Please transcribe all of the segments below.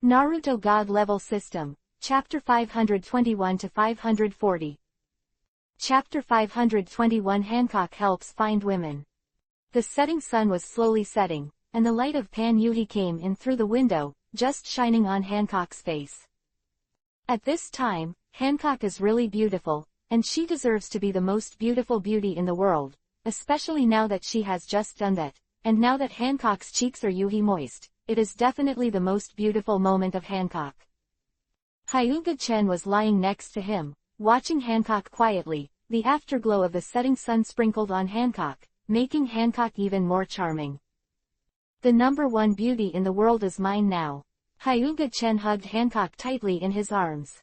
Naruto God Level System, Chapter 521 to 540. Chapter 521 Hancock Helps Find Women. The setting sun was slowly setting, and the light of Pan-Yuhi came in through the window, just shining on Hancock's face. At this time, Hancock is really beautiful, and she deserves to be the most beautiful beauty in the world, especially now that she has just done that, and now that Hancock's cheeks are Yuhi moist. It is definitely the most beautiful moment of Hancock. Hyuga-chen was lying next to him, watching Hancock quietly. The afterglow of the setting sun sprinkled on Hancock, making Hancock even more charming. The #1 beauty in the world is mine now. Hyuga-chen hugged Hancock tightly in his arms.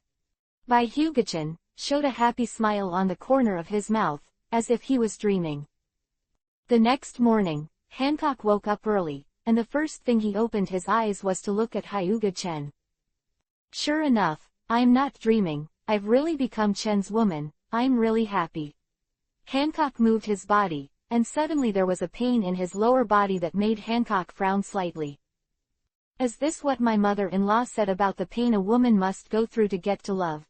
Hyuga-chen showed a happy smile on the corner of his mouth, as if he was dreaming. The next morning, Hancock woke up early, and the first thing he opened his eyes was to look at Hyuga-chen. Sure enough, I'm not dreaming, I've really become Chen's woman, I'm really happy. Hancock moved his body, and suddenly there was a pain in his lower body that made Hancock frown slightly. Is this what my mother-in-law said about the pain a woman must go through to get to love?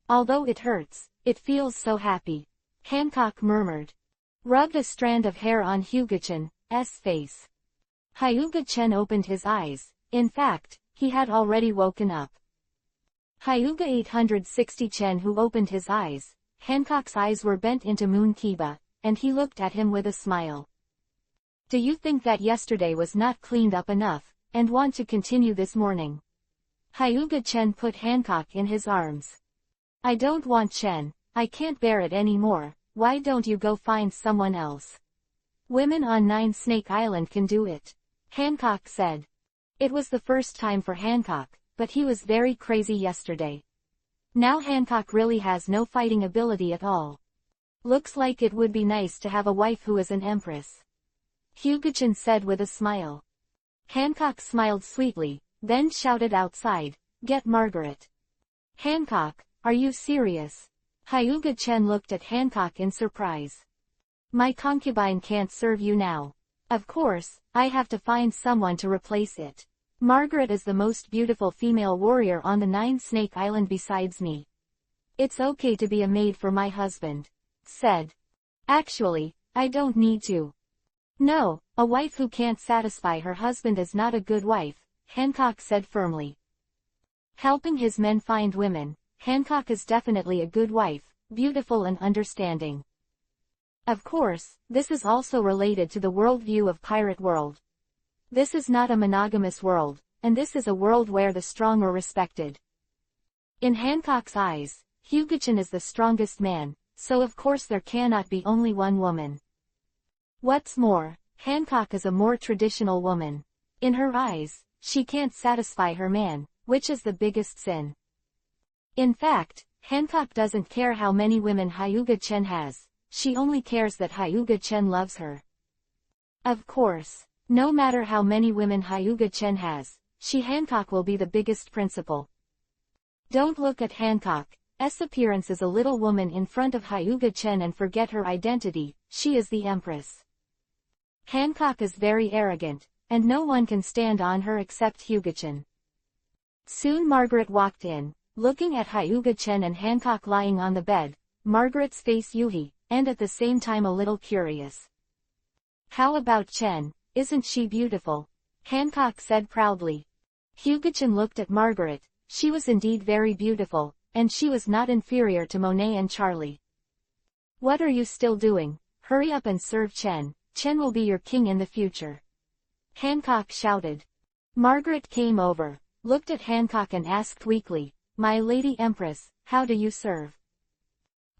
Although it hurts, it feels so happy. Hancock murmured. Rubbed a strand of hair on Hyuga-chen's face. Hyuga-chen opened his eyes. In fact, he had already woken up. Hyuga 860-chen who opened his eyes. Hancock's eyes were bent into Moon Kiba, and he looked at him with a smile. Do you think that yesterday was not cleaned up enough, and want to continue this morning? Hyuga-chen put Hancock in his arms. I don't want Chen, I can't bear it anymore, why don't you go find someone else? Women on Nine Snake Island can do it. Hancock said. It was the first time for Hancock, but he was very crazy yesterday. Now Hancock really has no fighting ability at all. Looks like it would be nice to have a wife who is an empress. Hyuga-chen said with a smile. Hancock smiled sweetly, then shouted outside, Get Margaret. Hancock, are you serious? Hyuga-chen looked at Hancock in surprise. My concubine can't serve you now. Of course, I have to find someone to replace it. Margaret is the most beautiful female warrior on the Nine Snake Island besides me. It's okay to be a maid for my husband. Said. Actually, I don't need to. No, a wife who can't satisfy her husband is not a good wife, Hancock said firmly. Helping his men find women, Hancock is definitely a good wife, beautiful and understanding. Of course, this is also related to the worldview of Pirate World. This is not a monogamous world, and this is a world where the strong are respected. In Hancock's eyes, Hyuga-chen is the strongest man, so of course there cannot be only one woman. What's more, Hancock is a more traditional woman. In her eyes, she can't satisfy her man, which is the biggest sin. In fact, Hancock doesn't care how many women Hyuga-chen has. She only cares that Hyuga-chen loves her. Of course, no matter how many women Hyuga-chen has, Hancock will be the biggest principal. Don't look at Hancock's appearance as a little woman in front of Hyuga-chen and forget her identity, she is the empress. Hancock is very arrogant, and no one can stand on her except Hyuga-chen. Soon Margaret walked in, looking at Hyuga-chen and Hancock lying on the bed, Margaret's face Yuhi, and at the same time a little curious. How about Chen, isn't she beautiful? Hancock said proudly. Hyuga-chen looked at Margaret, she was indeed very beautiful, and she was not inferior to Monet and Charlie. What are you still doing? Hurry up and serve Chen, Chen will be your king in the future. Hancock shouted. Margaret came over, looked at Hancock and asked weakly, My Lady Empress, how do you serve?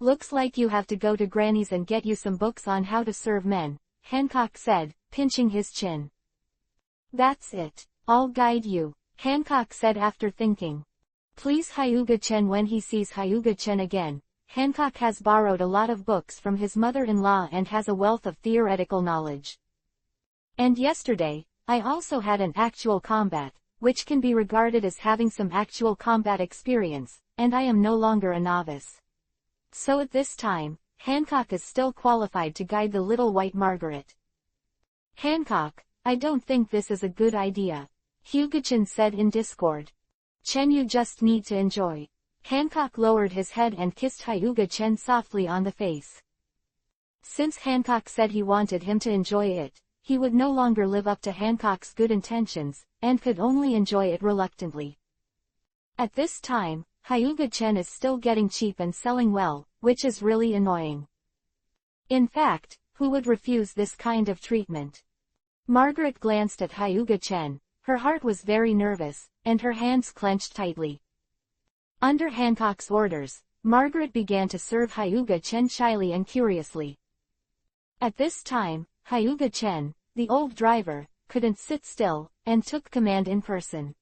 Looks like you have to go to Granny's and get you some books on how to serve men, Hancock said, pinching his chin. That's it, I'll guide you, Hancock said after thinking. Please Hyuga-chen. When he sees Hyuga-chen again, Hancock has borrowed a lot of books from his mother-in-law and has a wealth of theoretical knowledge. And yesterday, I also had an actual combat, which can be regarded as having some actual combat experience, and I am no longer a novice. So at this time, Hancock is still qualified to guide the little white Margaret. Hancock, I don't think this is a good idea, Hyuga-chen said in discord. Chen, you just need to enjoy. Hancock lowered his head and kissed Hyuga Chen softly on the face. Since Hancock said he wanted him to enjoy it, he would no longer live up to Hancock's good intentions, and could only enjoy it reluctantly. At this time, Hyuga Chen is still getting cheap and selling well, which is really annoying. In fact, who would refuse this kind of treatment? Margaret glanced at Hyuga Chen. Her heart was very nervous, and her hands clenched tightly. Under Hancock's orders, Margaret began to serve Hyuga Chen shyly and curiously. At this time, Hyuga Chen, the old driver, couldn't sit still, and took command in person.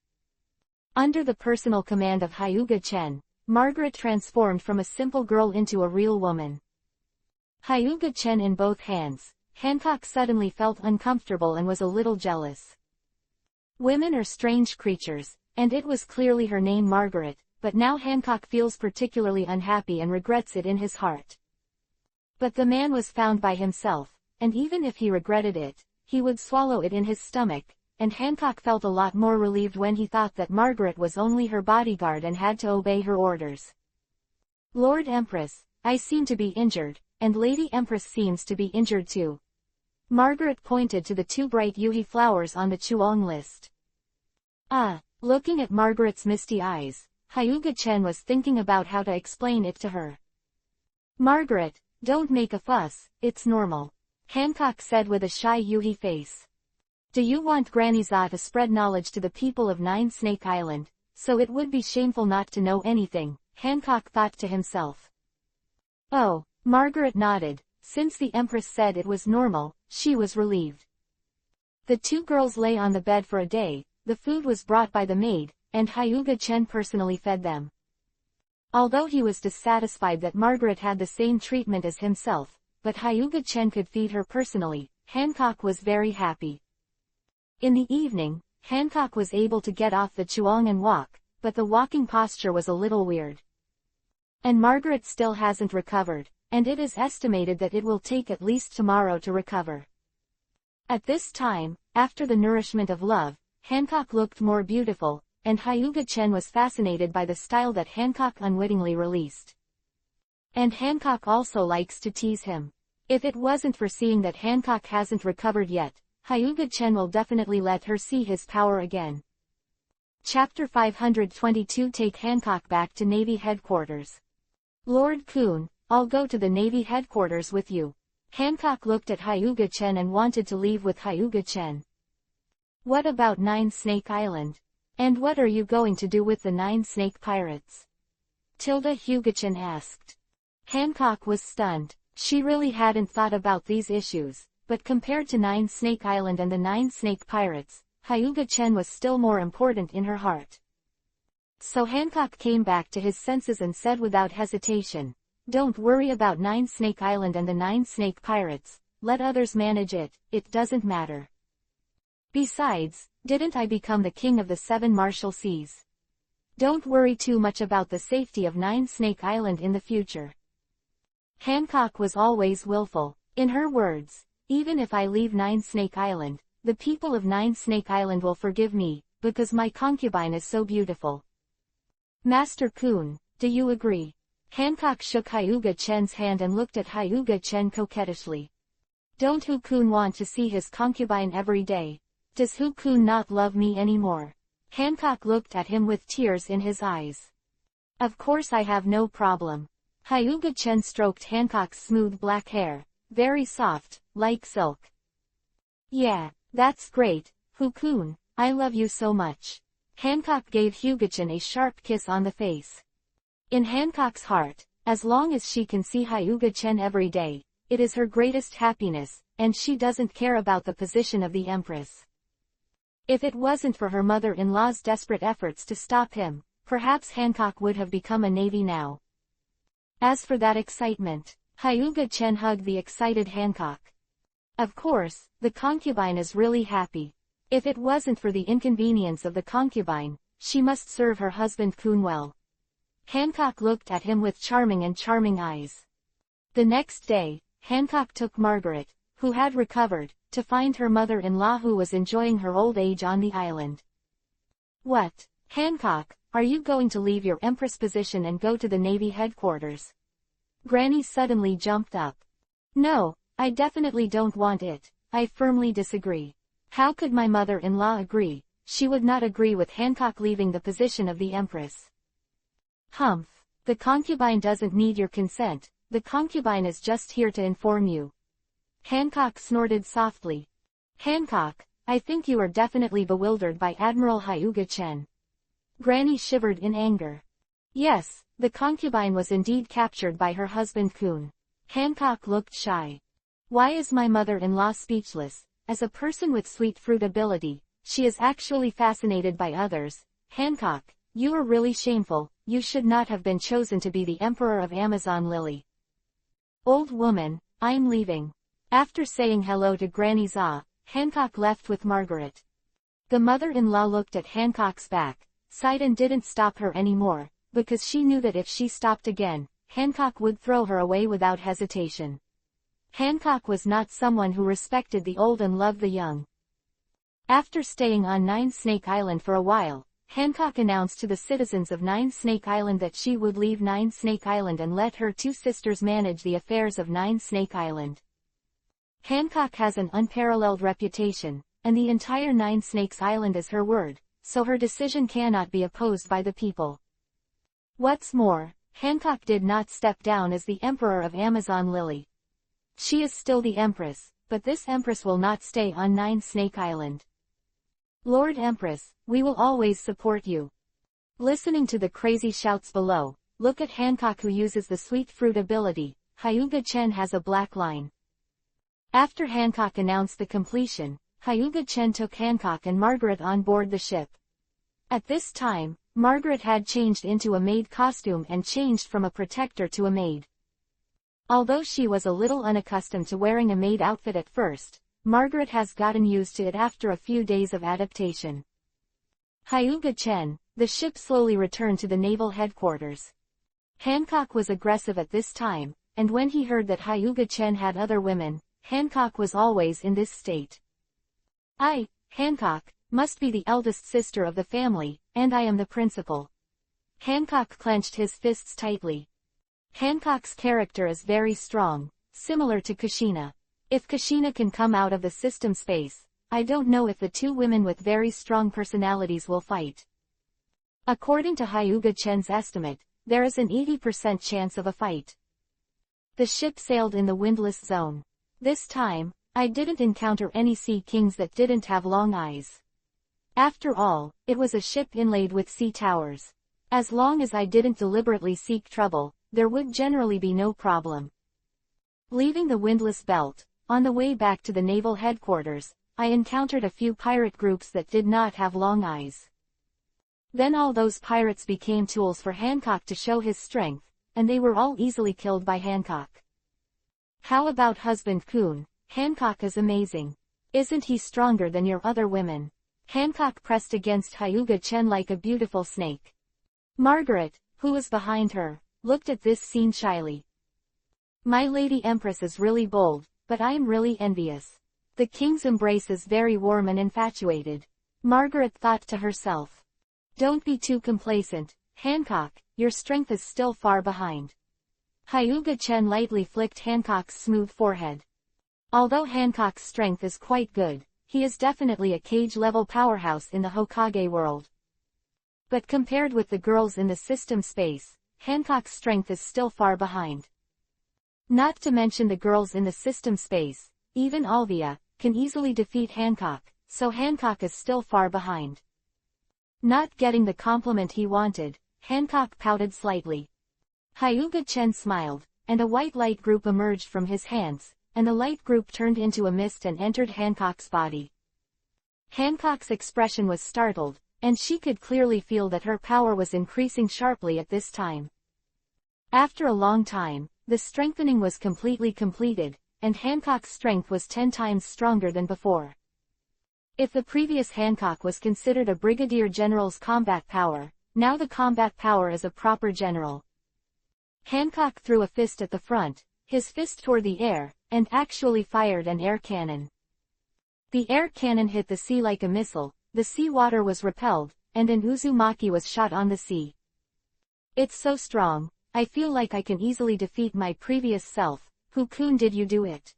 Under the personal command of Hyuga Chen, Margaret transformed from a simple girl into a real woman. Hyuga Chen in both hands, Hancock suddenly felt uncomfortable and was a little jealous. Women are strange creatures, and it was clearly her name Margaret, but now Hancock feels particularly unhappy and regrets it in his heart. But the man was found by himself, and even if he regretted it, he would swallow it in his stomach, and Hancock felt a lot more relieved when he thought that Margaret was only her bodyguard and had to obey her orders. Lord Empress, I seem to be injured, and Lady Empress seems to be injured too. Margaret pointed to the two bright yuhi flowers on the Chuang list. Looking at Margaret's misty eyes, Hyuga Chen was thinking about how to explain it to her. Margaret, don't make a fuss, it's normal. Hancock said with a shy yuhi face. Do you want Granny Za to spread knowledge to the people of Nine Snake Island, so it would be shameful not to know anything, Hancock thought to himself. Oh, Margaret nodded. Since the Empress said it was normal, she was relieved. The two girls lay on the bed for a day, the food was brought by the maid, and Hyuga Chen personally fed them. Although he was dissatisfied that Margaret had the same treatment as himself, but Hyuga Chen could feed her personally, Hancock was very happy. In the evening, Hancock was able to get off the Chuang and walk, but the walking posture was a little weird. And Margaret still hasn't recovered, and it is estimated that it will take at least tomorrow to recover. At this time, after the nourishment of love, Hancock looked more beautiful, and Hyuga Chen was fascinated by the style that Hancock unwittingly released. And Hancock also likes to tease him. If it wasn't for seeing that Hancock hasn't recovered yet, Hyuga Chen will definitely let her see his power again. Chapter 522 Take Hancock back to Navy headquarters. Lord Kun, I'll go to the Navy headquarters with you. Hancock looked at Hyuga Chen and wanted to leave with Hyuga Chen. What about Nine Snake Island? And what are you going to do with the Nine Snake Pirates? Hyuga Chen asked. Hancock was stunned. She really hadn't thought about these issues, but compared to Nine Snake Island and the Nine Snake Pirates, Hyuga Chen was still more important in her heart. So Hancock came back to his senses and said without hesitation, "Don't worry about Nine Snake Island and the Nine Snake Pirates, let others manage it, it doesn't matter. Besides, didn't I become the king of the 7 Martial Seas? Don't worry too much about the safety of Nine Snake Island in the future." Hancock was always willful. In her words, even if I leave Nine Snake Island, the people of Nine Snake Island will forgive me, because my concubine is so beautiful. Master Kun, do you agree? Hancock shook Hyuga Chen's hand and looked at Hyuga Chen coquettishly. Don't Hu Kun want to see his concubine every day? Does Hu Kun not love me anymore? Hancock looked at him with tears in his eyes. Of course I have no problem. Hyuga Chen stroked Hancock's smooth black hair, very soft, like silk. Yeah, that's great, Hu Kun, I love you so much. Hancock gave Hyuga Chen a sharp kiss on the face. In Hancock's heart, as long as she can see Hyuga Chen every day, it is her greatest happiness, and she doesn't care about the position of the Empress. If it wasn't for her mother-in-law's desperate efforts to stop him, perhaps Hancock would have become a navy now. As for that excitement, Hyuga Chen hugged the excited Hancock. Of course, the concubine is really happy. If it wasn't for the inconvenience of the concubine, she must serve her husband Kun well. Hancock looked at him with charming eyes. The next day, Hancock took Margaret, who had recovered, to find her mother-in-law who was enjoying her old age on the island. What? Hancock, are you going to leave your Empress position and go to the Navy headquarters? Granny suddenly jumped up. No, I definitely don't want it. I firmly disagree. How could my mother-in-law agree? She would not agree with Hancock leaving the position of the Empress. Humph. The concubine doesn't need your consent. The concubine is just here to inform you. Hancock snorted softly. Hancock, I think you are definitely bewildered by Admiral Hyuga Chen. Granny shivered in anger. Yes, the concubine was indeed captured by her husband Kun. Hancock looked shy. Why is my mother-in-law speechless? As a person with sweet fruit ability, she is actually fascinated by others. Hancock, you are really shameful. You should not have been chosen to be the Emperor of Amazon Lily. Old woman, I'm leaving. After saying hello to Granny Za, Hancock left with Margaret. The mother-in-law looked at Hancock's back, sighed and didn't stop her anymore, because she knew that if she stopped again, Hancock would throw her away without hesitation. Hancock was not someone who respected the old and loved the young. After staying on Nine Snake Island for a while, Hancock announced to the citizens of Nine Snake Island that she would leave Nine Snake Island and let her two sisters manage the affairs of Nine Snake Island. Hancock has an unparalleled reputation, and the entire Nine Snakes Island is her word, so her decision cannot be opposed by the people. What's more, Hancock did not step down as the Emperor of Amazon Lily. She is still the Empress, but this Empress will not stay on Nine Snake Island. Lord Empress, we will always support you. Listening to the crazy shouts below, look at Hancock who uses the sweet fruit ability. Hyuga Chen has a black line. After Hancock announced the completion, Hyuga Chen took Hancock and Margaret on board the ship. At this time, Margaret had changed into a maid costume and changed from a protector to a maid. Although she was a little unaccustomed to wearing a maid outfit at first, Margaret has gotten used to it after a few days of adaptation. Hyuga Chen, the ship slowly returned to the naval headquarters. Hancock was aggressive at this time, and when he heard that Hyuga Chen had other women, Hancock was always in this state. I, Hancock, must be the eldest sister of the family, and I am the principal. Hancock clenched his fists tightly. Hancock's character is very strong, similar to Kushina. If Kushina can come out of the system space, I don't know if the two women with very strong personalities will fight. According to Hyuga Chen's estimate, there is an 80% chance of a fight. The ship sailed in the windless zone. This time, I didn't encounter any sea kings that didn't have long eyes. After all, it was a ship inlaid with sea towers. As long as I didn't deliberately seek trouble, there would generally be no problem. Leaving the windless belt, on the way back to the naval headquarters, I encountered a few pirate groups that did not have long eyes. Then all those pirates became tools for Hancock to show his strength, and they were all easily killed by Hancock. How about husband Kun? Hancock is amazing. Isn't he stronger than your other women? Hancock pressed against Hyuga Chen like a beautiful snake. Margaret, who was behind her, looked at this scene shyly. My Lady Empress is really bold, but I am really envious. The king's embrace is very warm and infatuated. Margaret thought to herself. Don't be too complacent, Hancock, your strength is still far behind. Hyuga Chen lightly flicked Hancock's smooth forehead. Although Hancock's strength is quite good, he is definitely a cage-level powerhouse in the Hokage world. But compared with the girls in the system space, Hancock's strength is still far behind. Not to mention the girls in the system space, even Alvia, can easily defeat Hancock, so Hancock is still far behind. Not getting the compliment he wanted, Hancock pouted slightly. Hyuga Chen smiled, and a white light group emerged from his hands, and the light group turned into a mist and entered Hancock's body. Hancock's expression was startled, and she could clearly feel that her power was increasing sharply at this time. After a long time, the strengthening was completely completed, and Hancock's strength was 10 times stronger than before. If the previous Hancock was considered a brigadier general's combat power, now the combat power is a proper general. Hancock threw a fist at the front, his fist toward the air, and actually fired an air cannon. The air cannon hit the sea like a missile, the sea water was repelled, and an Uzumaki was shot on the sea. It's so strong, I feel like I can easily defeat my previous self. Who-kun, did you do it?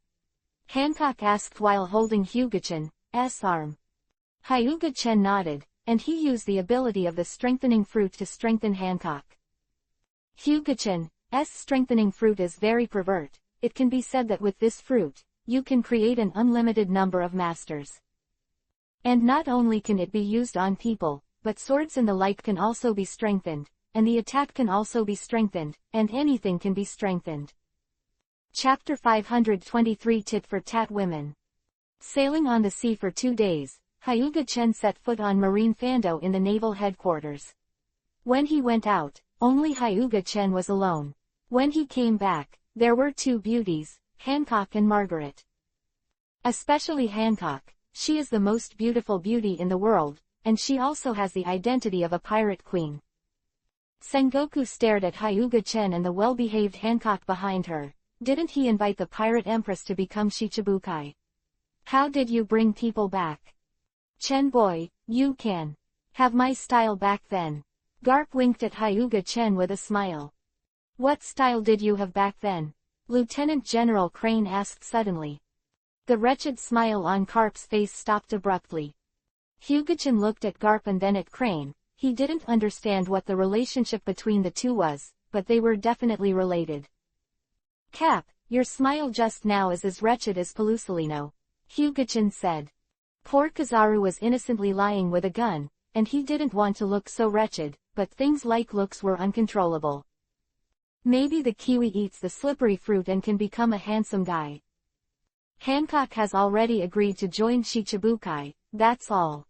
Hancock asked while holding Hyuga-chan's arm. Hyuga-chan nodded, and he used the ability of the strengthening fruit to strengthen Hancock. Hyuga-chan's strengthening fruit is very pervert. It can be said that with this fruit, you can create an unlimited number of masters. And not only can it be used on people, but swords and the like can also be strengthened, and the attack can also be strengthened, and anything can be strengthened. Chapter 523 Tit for Tat Women. Sailing on the sea for 2 days, Hyuga-chan set foot on Marine Fando in the naval headquarters. When he went out, only Hyuga-chan was alone. When he came back, there were 2 beauties, Hancock and Margaret. Especially Hancock, she is the most beautiful beauty in the world, and she also has the identity of a pirate queen. Sengoku stared at Hyuga-chan and the well-behaved Hancock behind her. Didn't he invite the pirate empress to become Shichibukai? How did you bring people back? Chen boy, you can have my style back then. Garp winked at Hyuga-chan with a smile. What style did you have back then? Lieutenant General Crane asked suddenly. The wretched smile on Garp's face stopped abruptly. Hyuga-chan looked at Garp and then at Crane. He didn't understand what the relationship between the two was, but they were definitely related. Cap, your smile just now is as wretched as Pelusolino, Hyuga-chan said. Poor Kizaru was innocently lying with a gun, and he didn't want to look so wretched, but things like looks were uncontrollable. Maybe the kiwi eats the slippery fruit and can become a handsome guy. Hancock has already agreed to join Shichibukai, that's all.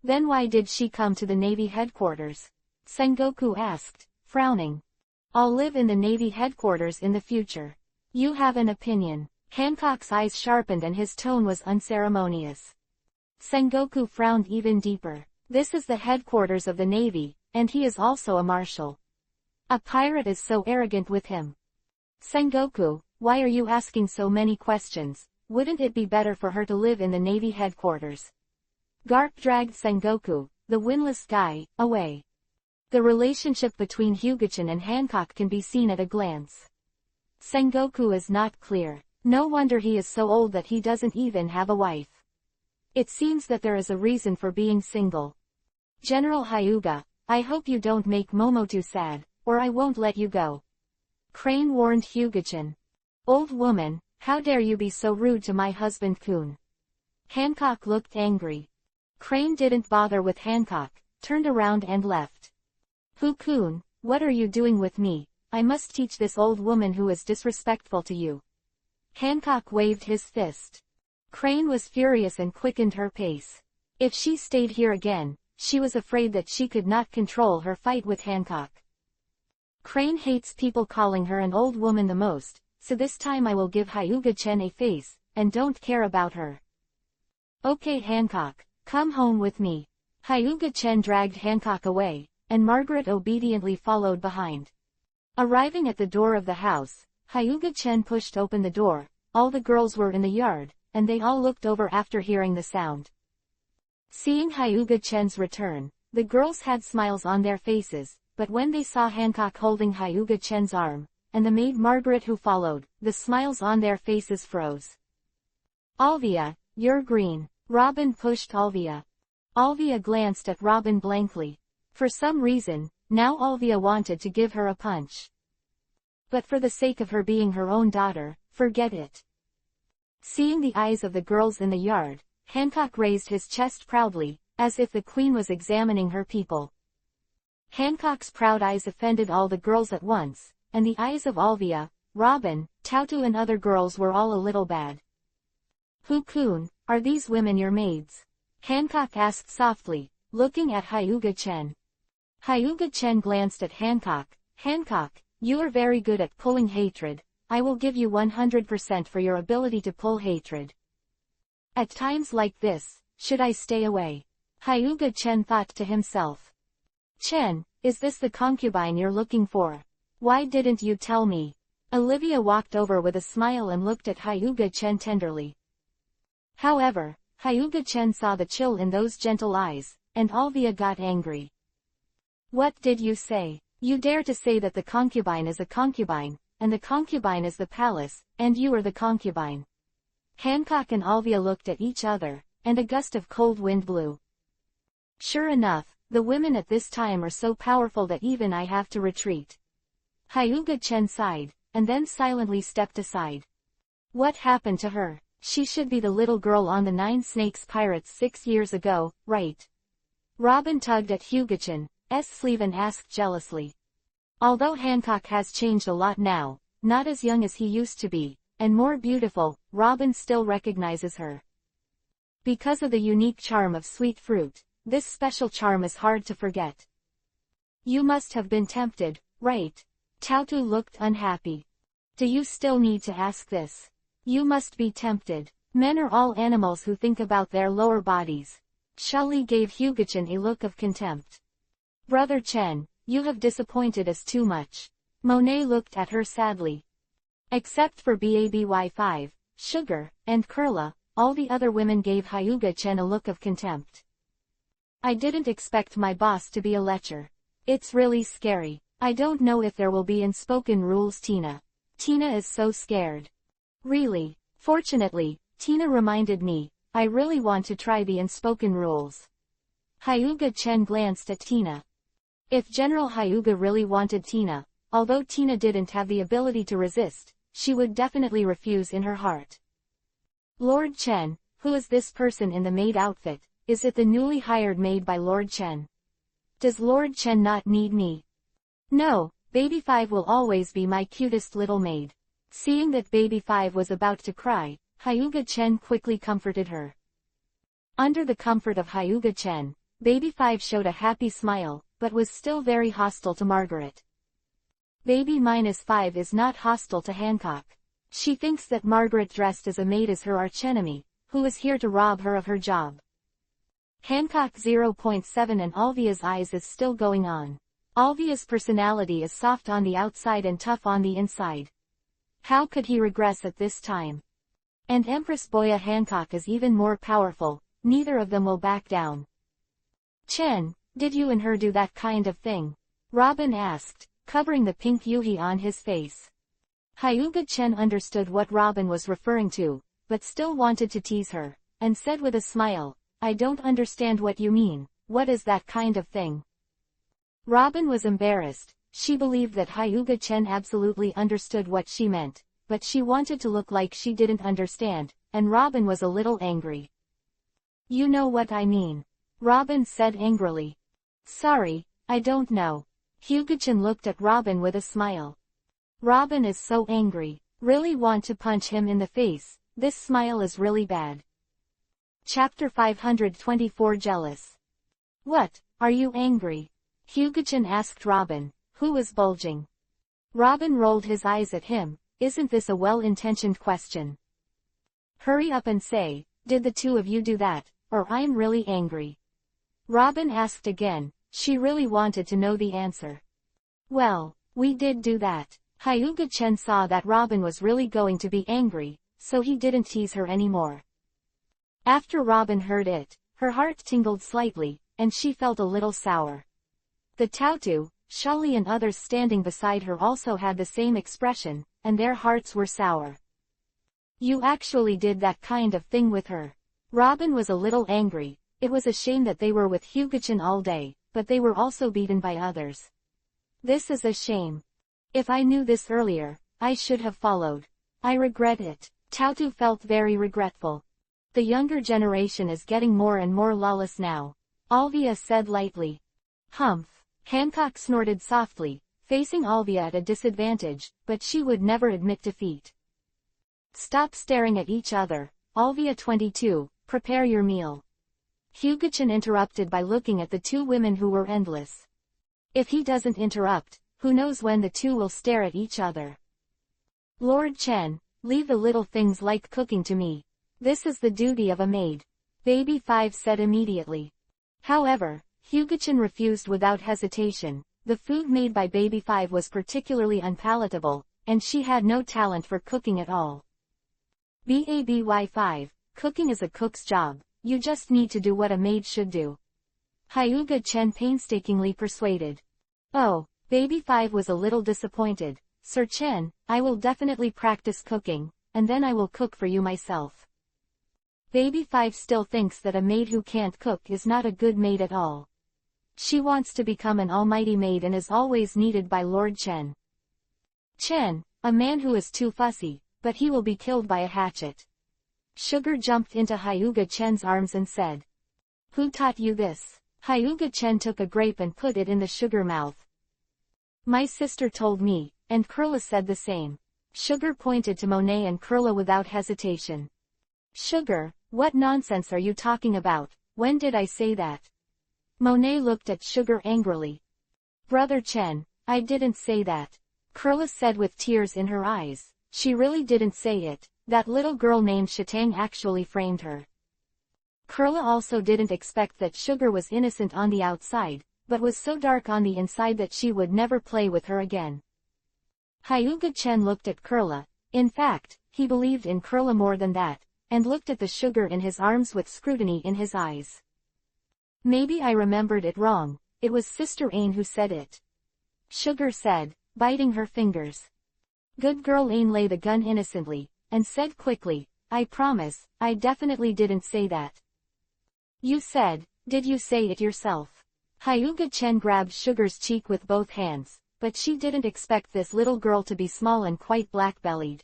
Then why did she come to the Navy headquarters? Sengoku asked, frowning. I'll live in the Navy headquarters in the future. You have an opinion. Hancock's eyes sharpened and his tone was unceremonious. Sengoku frowned even deeper. This is the headquarters of the Navy, and he is also a marshal. A pirate is so arrogant with him. Sengoku, why are you asking so many questions? Wouldn't it be better for her to live in the Navy headquarters? Garp dragged Sengoku, the windless guy, away. The relationship between Hyuga-chan and Hancock can be seen at a glance. Sengoku is not clear. No wonder he is so old that he doesn't even have a wife. It seems that there is a reason for being single. General Hyuga, I hope you don't make Momoto sad, or I won't let you go. Crane warned Hyuga-chan. Old woman, how dare you be so rude to my husband Kun? Hancock looked angry. Crane didn't bother with Hancock, turned around and left. Kun, what are you doing with me? I must teach this old woman who is disrespectful to you. Hancock waved his fist. Crane was furious and quickened her pace. If she stayed here again, she was afraid that she could not control her fight with Hancock. Crane hates people calling her an old woman the most, so this time I will give Hyuga-chan a face, and don't care about her. Okay Hancock, come home with me. Hyuga-chan dragged Hancock away, and Margaret obediently followed behind. Arriving at the door of the house, Hyuga-chan pushed open the door. All the girls were in the yard, and they all looked over after hearing the sound. Seeing Hyuga-chan's return, the girls had smiles on their faces, but when they saw Hancock holding Hyuga-chan's arm, and the maid Margaret who followed, the smiles on their faces froze. Alvia, you're green. Robin pushed Alvia. Alvia glanced at Robin blankly. For some reason, now Alvia wanted to give her a punch. But for the sake of her being her own daughter, forget it. Seeing the eyes of the girls in the yard, Hancock raised his chest proudly, as if the queen was examining her people. Hancock's proud eyes offended all the girls at once, and the eyes of Alvia, Robin, Tautu and other girls were all a little bad. Kun, are these women your maids? Hancock asked softly, looking at Hyuga-chan. Hyuga-chan glanced at Hancock. Hancock, you are very good at pulling hatred. I will give you 100% for your ability to pull hatred. At times like this, should I stay away? Hyuga-chan thought to himself. Chen, is this the concubine you're looking for? Why didn't you tell me? Olivia walked over with a smile and looked at Hyuga-chan tenderly. However, Hyuga-chan saw the chill in those gentle eyes, and Alvia got angry. What did you say? You dare to say that the concubine is a concubine, and the concubine is the palace, and you are the concubine. Hancock and Alvia looked at each other, and a gust of cold wind blew. Sure enough, the women at this time are so powerful that even I have to retreat. Hyuga Chen sighed, and then silently stepped aside. What happened to her? She should be the little girl on the Nine Snakes Pirates 6 years ago, right? Robin tugged at Hyuga-chan's sleeve and asked jealously. Although Hancock has changed a lot now, not as young as he used to be, and more beautiful, Robin still recognizes her. Because of the unique charm of sweet fruit, this special charm is hard to forget. You must have been tempted, right? Tautu looked unhappy. Do you still need to ask this? You must be tempted. Men are all animals who think about their lower bodies. Shali gave Hyuga-chan a look of contempt. Brother Chen, you have disappointed us too much. Monet looked at her sadly. Except for Baby5, Sugar, and Kurla, all the other women gave Hyuga-chan a look of contempt. I didn't expect my boss to be a lecher. It's really scary. I don't know if there will be unspoken rules. Tina is so scared. Really? Fortunately, Tina reminded me, I really want to try the unspoken rules. Hyuga-chan glanced at Tina. If General Hyuga really wanted Tina, although Tina didn't have the ability to resist, she would definitely refuse in her heart. Lord Chen, who is this person in the maid outfit? Is it the newly hired maid by Lord Chen? Does Lord Chen not need me? No, Baby5 will always be my cutest little maid. Seeing that Baby5 was about to cry, Hyuga-chan quickly comforted her. Under the comfort of Hyuga-chan, Baby5 showed a happy smile, but was still very hostile to Margaret. Baby-5 is not hostile to Hancock. She thinks that Margaret dressed as a maid is her archenemy, who is here to rob her of her job. Hancock 0.7 and Alvia's eyes is still going on. Alvia's personality is soft on the outside and tough on the inside. How could he regress at this time? And Empress Boya Hancock is even more powerful, neither of them will back down. Chen, did you and her do that kind of thing? Robin asked, covering the pink yuhi on his face. Hyuga-chan understood what Robin was referring to, but still wanted to tease her, and said with a smile, I don't understand what you mean. What is that kind of thing? Robin was embarrassed. She believed that Hyuga-chan absolutely understood what she meant, but she wanted to look like she didn't understand, and Robin was a little angry. You know what I mean. Robin said angrily. Sorry, I don't know. Hyuga-chan looked at Robin with a smile. Robin is so angry. Really want to punch him in the face. This smile is really bad. Chapter 524 Jealous. What, are you angry? Hyuga-chan asked Robin, who was bulging. Robin rolled his eyes at him. Isn't this a well-intentioned question? Hurry up and say, did the two of you do that, or I'm really angry. Robin asked again. She really wanted to know the answer. Well, we did do that. Hyuga-chan saw that Robin was really going to be angry, so he didn't tease her anymore. After Robin heard it, her heart tingled slightly, and she felt a little sour. The Tautu, Shali and others standing beside her also had the same expression, and their hearts were sour. You actually did that kind of thing with her. Robin was a little angry. It was a shame that they were with Hyuga-chan all day, but they were also beaten by others. This is a shame. If I knew this earlier, I should have followed. I regret it. Tautu felt very regretful. The younger generation is getting more and more lawless now. Alvia said lightly. Humph. Hancock snorted softly, facing Alvia at a disadvantage, but she would never admit defeat. Stop staring at each other. Alvia 22, prepare your meal. Hyuga-chan interrupted by looking at the two women who were endless. If he doesn't interrupt, who knows when the two will stare at each other. Lord Chen, leave the little things like cooking to me. This is the duty of a maid. Baby5 said immediately. However, Hyuga-chan refused without hesitation. The food made by Baby5 was particularly unpalatable, and she had no talent for cooking at all. Baby5, cooking is a cook's job. You just need to do what a maid should do. Hyuga Chen painstakingly persuaded. Oh, Baby 5 was a little disappointed. Sir Chen, I will definitely practice cooking, and then I will cook for you myself. Baby 5 still thinks that a maid who can't cook is not a good maid at all. She wants to become an almighty maid and is always needed by Lord Chen. Chen, a man who is too fussy, but he will be killed by a hatchet. Sugar jumped into Hyuga Chen's arms and said. Who taught you this? Hyuga Chen took a grape and put it in the sugar mouth. My sister told me, and Kurla said the same. Sugar pointed to Monet and Kurla without hesitation. Sugar, what nonsense are you talking about? When did I say that? Monet looked at Sugar angrily. Brother Chen, I didn't say that. Kurla said with tears in her eyes. She really didn't say it. That little girl named Shatang actually framed her. Kurla also didn't expect that Sugar was innocent on the outside, but was so dark on the inside that she would never play with her again. Hyuga Chen looked at Kurla. In fact, he believed in Kurla more than that, and looked at the sugar in his arms with scrutiny in his eyes. Maybe I remembered it wrong. It was Sister Ain who said it. Sugar said, biting her fingers. Good girl Ain laid the gun innocently, and said quickly, I promise, I definitely didn't say that. You said, did you say it yourself? Hyuga Chen grabbed Sugar's cheek with both hands, but she didn't expect this little girl to be small and quite black-bellied.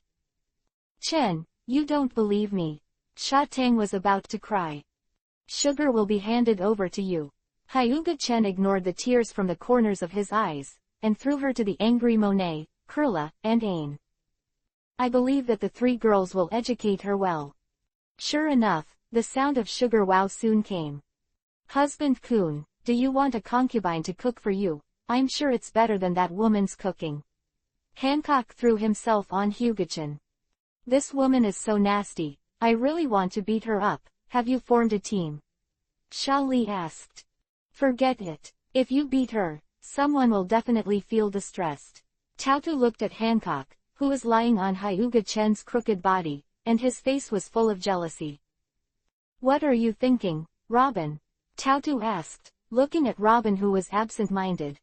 Chen, you don't believe me. Shatang was about to cry. Sugar will be handed over to you. Hyuga Chen ignored the tears from the corners of his eyes, and threw her to the angry Monet, Kurla, and Ain. I believe that the three girls will educate her well. Sure enough, the sound of Sugar wow soon came. Husband Kun, do you want a concubine to cook for you? I'm sure it's better than that woman's cooking. Hancock threw himself on Hyuga-chan. This woman is so nasty, I really want to beat her up. Have you formed a team? Xia Li asked. Forget it. If you beat her, someone will definitely feel distressed. Tautu looked at Hancock, who was lying on Hyuga Chen's crooked body, and his face was full of jealousy. What are you thinking, Robin? Tautu asked, looking at Robin who was absent-minded.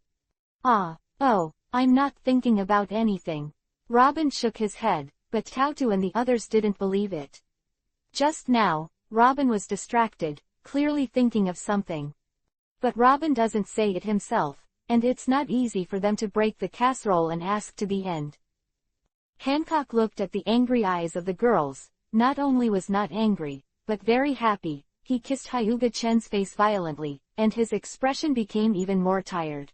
Oh, I'm not thinking about anything. Robin shook his head, but Tautu and the others didn't believe it. Just now, Robin was distracted, clearly thinking of something. But Robin doesn't say it himself, and it's not easy for them to break the casserole and ask to the end. Hancock looked at the angry eyes of the girls, not only was not angry, but very happy. He kissed Hyuga Chen's face violently, and his expression became even more tired.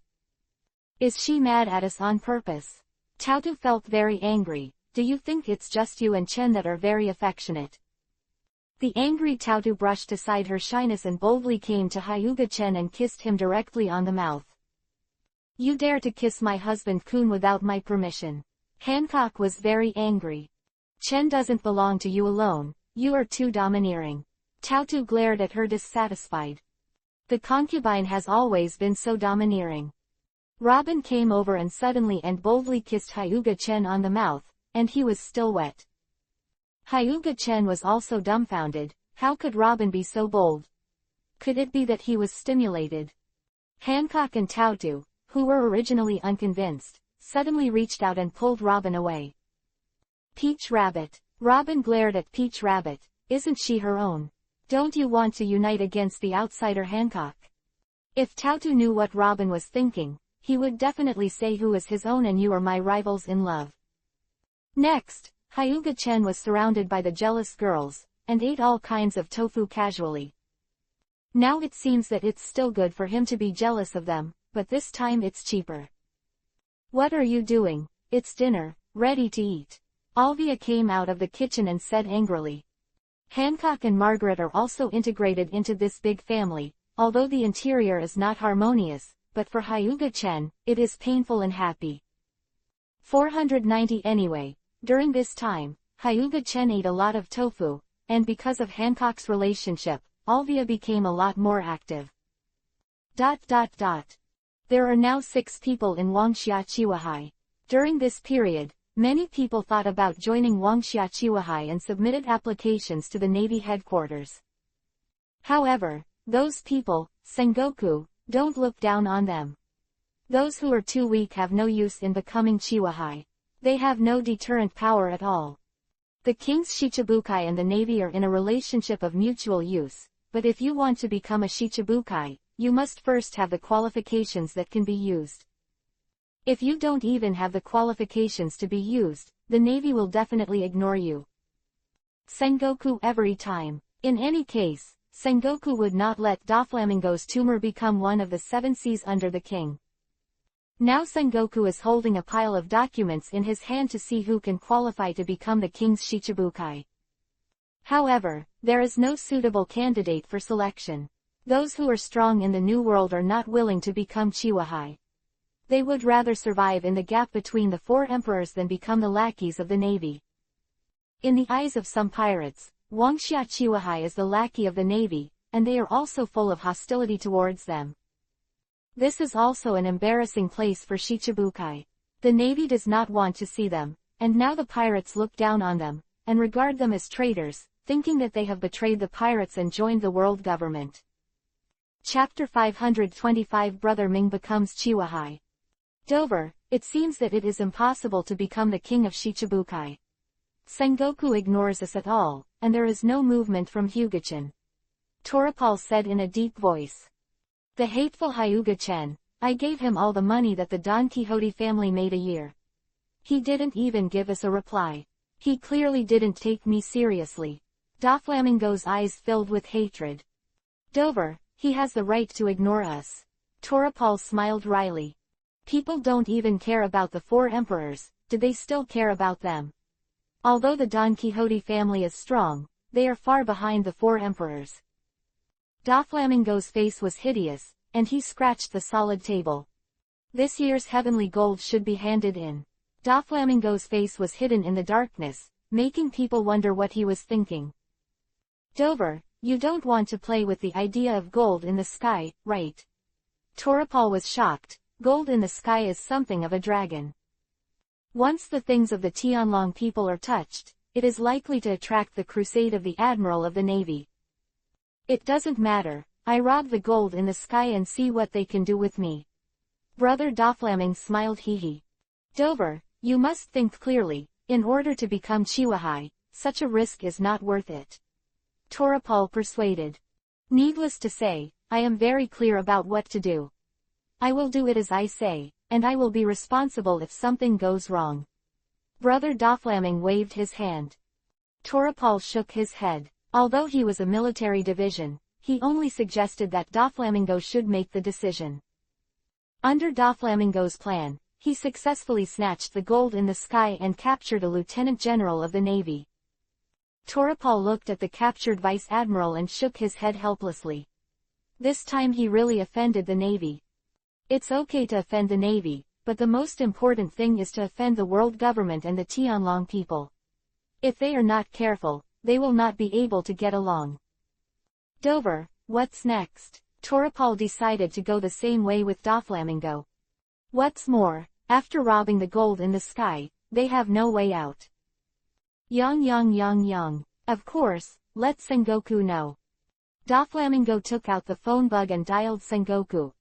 Is she mad at us on purpose? Tautu felt very angry. Do you think it's just you and Chen that are very affectionate? The angry Tautu brushed aside her shyness and boldly came to Hyuga Chen and kissed him directly on the mouth. You dare to kiss my husband Kun without my permission. Hancock was very angry. Chen doesn't belong to you alone, you are too domineering. Tautu glared at her dissatisfied. The concubine has always been so domineering. Robin came over and suddenly and boldly kissed Hyuga Chen on the mouth, and he was still wet. Hyuga Chen was also dumbfounded. How could Robin be so bold? Could it be that he was stimulated? Hancock and Tautu, who were originally unconvinced, suddenly reached out and pulled Robin away. Peach Rabbit. Robin glared at Peach Rabbit. Isn't she her own? Don't you want to unite against the outsider Hancock? If Tautu knew what Robin was thinking, he would definitely say who is his own and you are my rivals in love. Next, Hyuga Chen was surrounded by the jealous girls, and ate all kinds of tofu casually. Now it seems that it's still good for him to be jealous of them, but this time it's cheaper. What are you doing? It's dinner, ready to eat. Alvia came out of the kitchen and said angrily. Hancock and Margaret are also integrated into this big family, although the interior is not harmonious, but for Hyuga Chen, it is painful and happy. 490 Anyway, during this time, Hyuga Chen ate a lot of tofu, and because of Hancock's relationship, Alvia became a lot more active. There are now 6 people in Wangxia Chihuahai. During this period, many people thought about joining Wangxia Chihuahai and submitted applications to the Navy headquarters. However, Those people, Sengoku, don't look down on them. Those who are too weak have no use in becoming Chiwahai. They have no deterrent power at all. The king's Shichibukai and the navy are in a relationship of mutual use, but if you want to become a Shichibukai, you must first have the qualifications that can be used. If you don't even have the qualifications to be used, the navy will definitely ignore you. Sengoku every time. In any case, Sengoku would not let Doflamingo's tumor become one of the 7 seas under the king. Now Sengoku is holding a pile of documents in his hand to see who can qualify to become the king's Shichibukai. However, there is no suitable candidate for selection. Those who are strong in the New World are not willing to become Chiwahai. They would rather survive in the gap between the 4 emperors than become the lackeys of the navy. In the eyes of some pirates, Wangxia Chiwahai is the lackey of the navy, and they are also full of hostility towards them. This is also an embarrassing place for Shichibukai. The navy does not want to see them, and now the pirates look down on them, and regard them as traitors, thinking that they have betrayed the pirates and joined the world government. Chapter 525 Brother Ming becomes Chiwahai. Dover, it seems that it is impossible to become the king of Shichibukai. Sengoku ignores us at all, and there is no movement from Hyuga-chan. Toripal said in a deep voice. The hateful Hyuga-chan, I gave him all the money that the Don Quixote family made a year. He didn't even give us a reply. He clearly didn't take me seriously. Doflamingo's eyes filled with hatred. Dover, he has the right to ignore us. Toripal smiled wryly. People don't even care about the 4 emperors, do they still care about them? Although the Don Quixote family is strong, they are far behind the 4 emperors. Doflamingo's face was hideous, and he scratched the solid table. This year's heavenly gold should be handed in. Doflamingo's face was hidden in the darkness, making people wonder what he was thinking. Dover, you don't want to play with the idea of gold in the sky, right? Toripal was shocked. Gold in the sky is something of a dragon. Once the things of the Tianlong people are touched, it is likely to attract the crusade of the Admiral of the Navy. It doesn't matter, I rob the gold in the sky and see what they can do with me. Brother Doflaming smiled hee. Dover, you must think clearly, in order to become Chiwahai, such a risk is not worth it. Toripal persuaded. Needless to say, I am very clear about what to do. I will do it as I say, and I will be responsible if something goes wrong. Brother Doflaming waved his hand. Toripal shook his head. Although he was a military division, he only suggested that Doflamingo should make the decision. Under Doflamingo's plan, he successfully snatched the gold in the sky and captured a lieutenant general of the navy. Toripal looked at the captured vice admiral and shook his head helplessly. This time he really offended the navy. It's okay to offend the navy, but the most important thing is to offend the world government and the Tianlong people. If they are not careful, they will not be able to get along. Dover, what's next? Toripal decided to go the same way with Doflamingo. What's more, after robbing the gold in the sky, they have no way out. Yang. Of course, let Sengoku know. Doflamingo took out the phone bug and dialed Sengoku's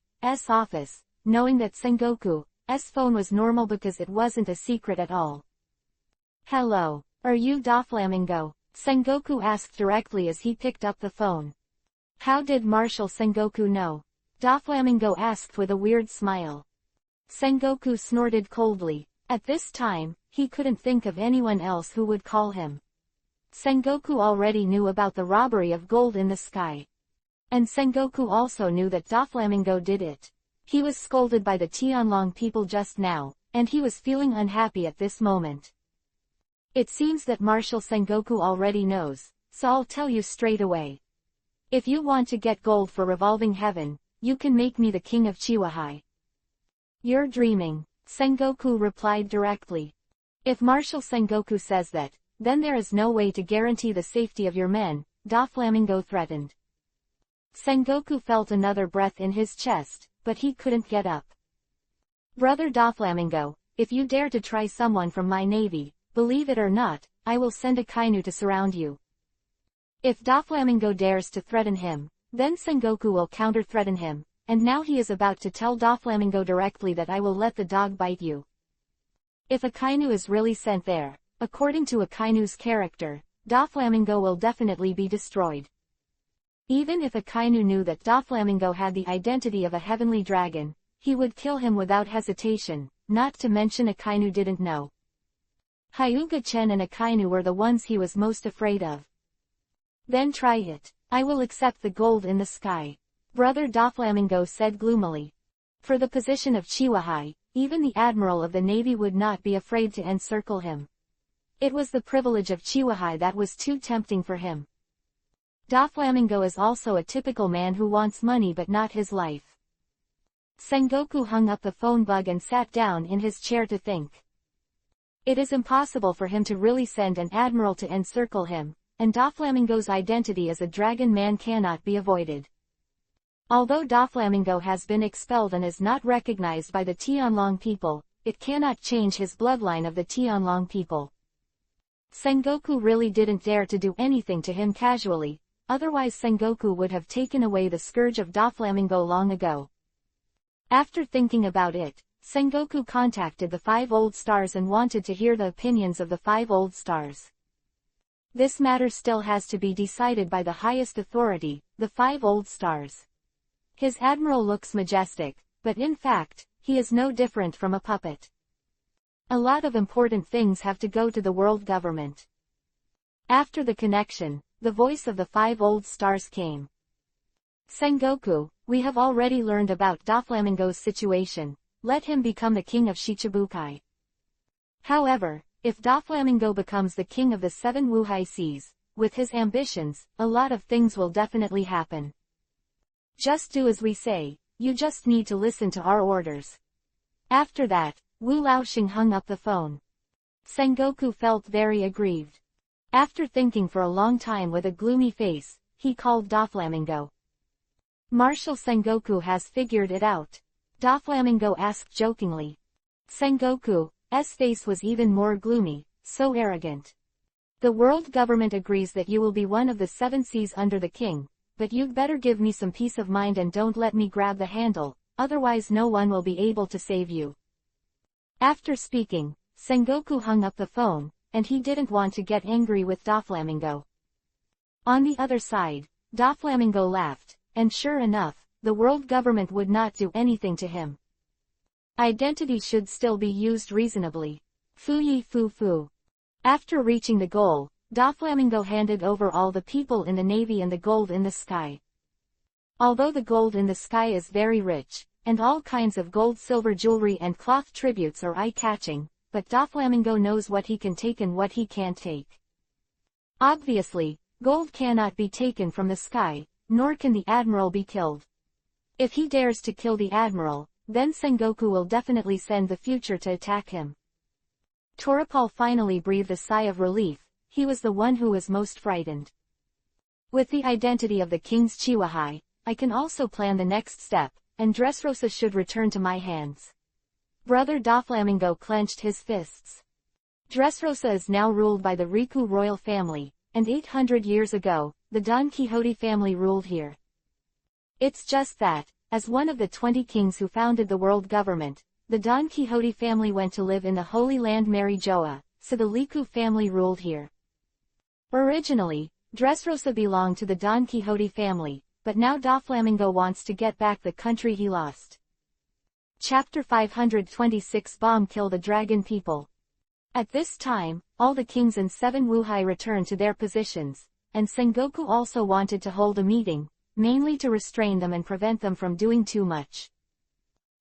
office, knowing that Sengoku's phone was normal because it wasn't a secret at all. Hello, are you Doflamingo? Sengoku asked directly as he picked up the phone. How did Marshal Sengoku know? Doflamingo asked with a weird smile. Sengoku snorted coldly. At this time, he couldn't think of anyone else who would call him. Sengoku already knew about the robbery of gold in the sky. And Sengoku also knew that Doflamingo did it. He was scolded by the Tianlong people just now, and he was feeling unhappy at this moment. It seems that Marshal Sengoku already knows, so I'll tell you straight away. If you want to get gold for revolving heaven, you can make me the king of Chiwahai. You're dreaming, Sengoku replied directly. If Marshal Sengoku says that, then there is no way to guarantee the safety of your men, Doflamingo threatened. Sengoku felt another breath in his chest, but he couldn't get up. Brother Doflamingo, if you dare to try someone from my navy, believe it or not, I will send a kainu to surround you. If Doflamingo dares to threaten him, then Sengoku will counter-threaten him, and now he is about to tell Doflamingo directly that I will let the dog bite you. If Akainu is really sent there, according to Akainu's character, Doflamingo will definitely be destroyed. Even if Akainu knew that Doflamingo had the identity of a heavenly dragon, he would kill him without hesitation, not to mention Akainu didn't know. Hyuga-chen and Akainu were the ones he was most afraid of. Then try it. I will accept the gold in the sky. Brother Doflamingo said gloomily. For the position of Chiwahai, even the admiral of the navy would not be afraid to encircle him. It was the privilege of Chiwahai that was too tempting for him. Doflamingo is also a typical man who wants money but not his life. Sengoku hung up the phone bug and sat down in his chair to think. It is impossible for him to really send an admiral to encircle him, and Doflamingo's identity as a dragon man cannot be avoided. Although Doflamingo has been expelled and is not recognized by the Tianlong people, it cannot change his bloodline of the Tianlong people. Sengoku really didn't dare to do anything to him casually, otherwise Sengoku would have taken away the scourge of Doflamingo long ago. After thinking about it, Sengoku contacted the 5 old stars and wanted to hear the opinions of the 5 old stars. This matter still has to be decided by the highest authority, the 5 old stars. His admiral looks majestic, but in fact, he is no different from a puppet. A lot of important things have to go to the world government. After the connection, the voice of the 5 old stars came. Sengoku, we have already learned about Doflamingo's situation. Let him become the king of Shichibukai. However, if Doflamingo becomes the king of the 7 Wuhai Seas, with his ambitions, a lot of things will definitely happen. Just do as we say, you just need to listen to our orders. After that, Wu Laoxing hung up the phone. Sengoku felt very aggrieved. After thinking for a long time with a gloomy face, he called Doflamingo. Marshal Sengoku has figured it out. Doflamingo asked jokingly. Sengoku's face was even more gloomy, so arrogant. The world government agrees that you will be one of the 7 seas under the king, but you'd better give me some peace of mind and don't let me grab the handle, otherwise no one will be able to save you. After speaking, Sengoku hung up the phone, and he didn't want to get angry with Doflamingo. On the other side, Doflamingo laughed, and sure enough, the world government would not do anything to him. Identity should still be used reasonably. Fuyi fu fu. After reaching the goal, Doflamingo handed over all the people in the navy and the gold in the sky. Although the gold in the sky is very rich, and all kinds of gold, silver jewelry and cloth tributes are eye-catching, but Doflamingo knows what he can take and what he can't take. Obviously, gold cannot be taken from the sky, nor can the admiral be killed. If he dares to kill the admiral, then Sengoku will definitely send the future to attack him. Toripal finally breathed a sigh of relief. He was the one who was most frightened. With the identity of the king's Chiwahai, I can also plan the next step, and Dressrosa should return to my hands. Brother Doflamingo clenched his fists. Dressrosa is now ruled by the Riku royal family, and 800 years ago, the Don Quixote family ruled here. It's just that, as one of the 20 kings who founded the world government, the Don Quixote family went to live in the Holy Land Marijoa, so the Riku family ruled here. Originally, Dressrosa belonged to the Don Quixote family, but now Doflamingo wants to get back the country he lost. Chapter 526 Bomb Kill the Dragon People. At this time, all the kings and 7 Wuhai returned to their positions, and Sengoku also wanted to hold a meeting, mainly to restrain them and prevent them from doing too much.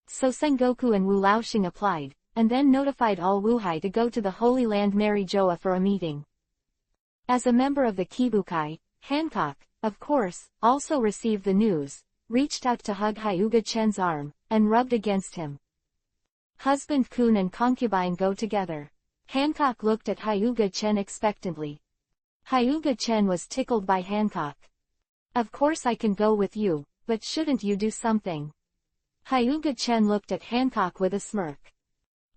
So Sengoku and Wu Laoxing applied, and then notified all Wuhai to go to the Holy Land Marijoa for a meeting. As a member of the Kibukai, Hancock, of course, also received the news, reached out to hug Hyuga Chen's arm, and rubbed against him. Husband Kun and concubine go together. Hancock looked at Hyuga Chen expectantly. Hyuga Chen was tickled by Hancock. Of course I can go with you, but shouldn't you do something? Hyuga Chen looked at Hancock with a smirk.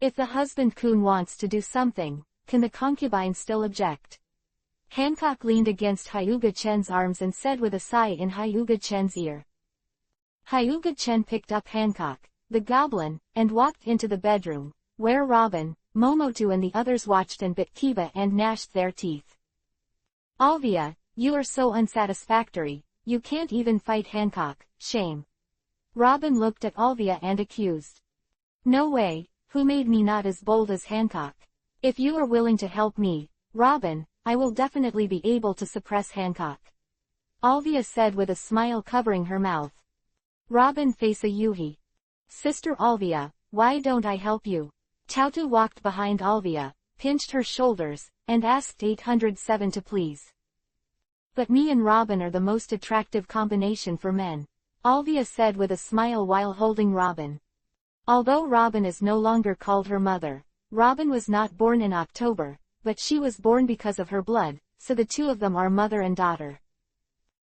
If the husband Kun wants to do something, can the concubine still object? Hancock leaned against Hyuga-chen's arms and said with a sigh in Hyuga-chen's ear. Hyuga-chen picked up Hancock, the goblin, and walked into the bedroom, where Robin, Momotu and the others watched and bit Kiba and gnashed their teeth. Alvia, you are so unsatisfactory, you can't even fight Hancock, shame. Robin looked at Alvia and accused. No way, who made me not as bold as Hancock? If you are willing to help me, Robin, I will definitely be able to suppress Hancock. Alvia said with a smile covering her mouth. Robin face a Yuhi. Sister Alvia, why don't I help you? Tautu walked behind Alvia, pinched her shoulders, and asked 807 to please. But me and Robin are the most attractive combination for men, Alvia said with a smile while holding Robin. Although Robin is no longer called her mother, Robin was not born in October, but she was born because of her blood, so the two of them are mother and daughter.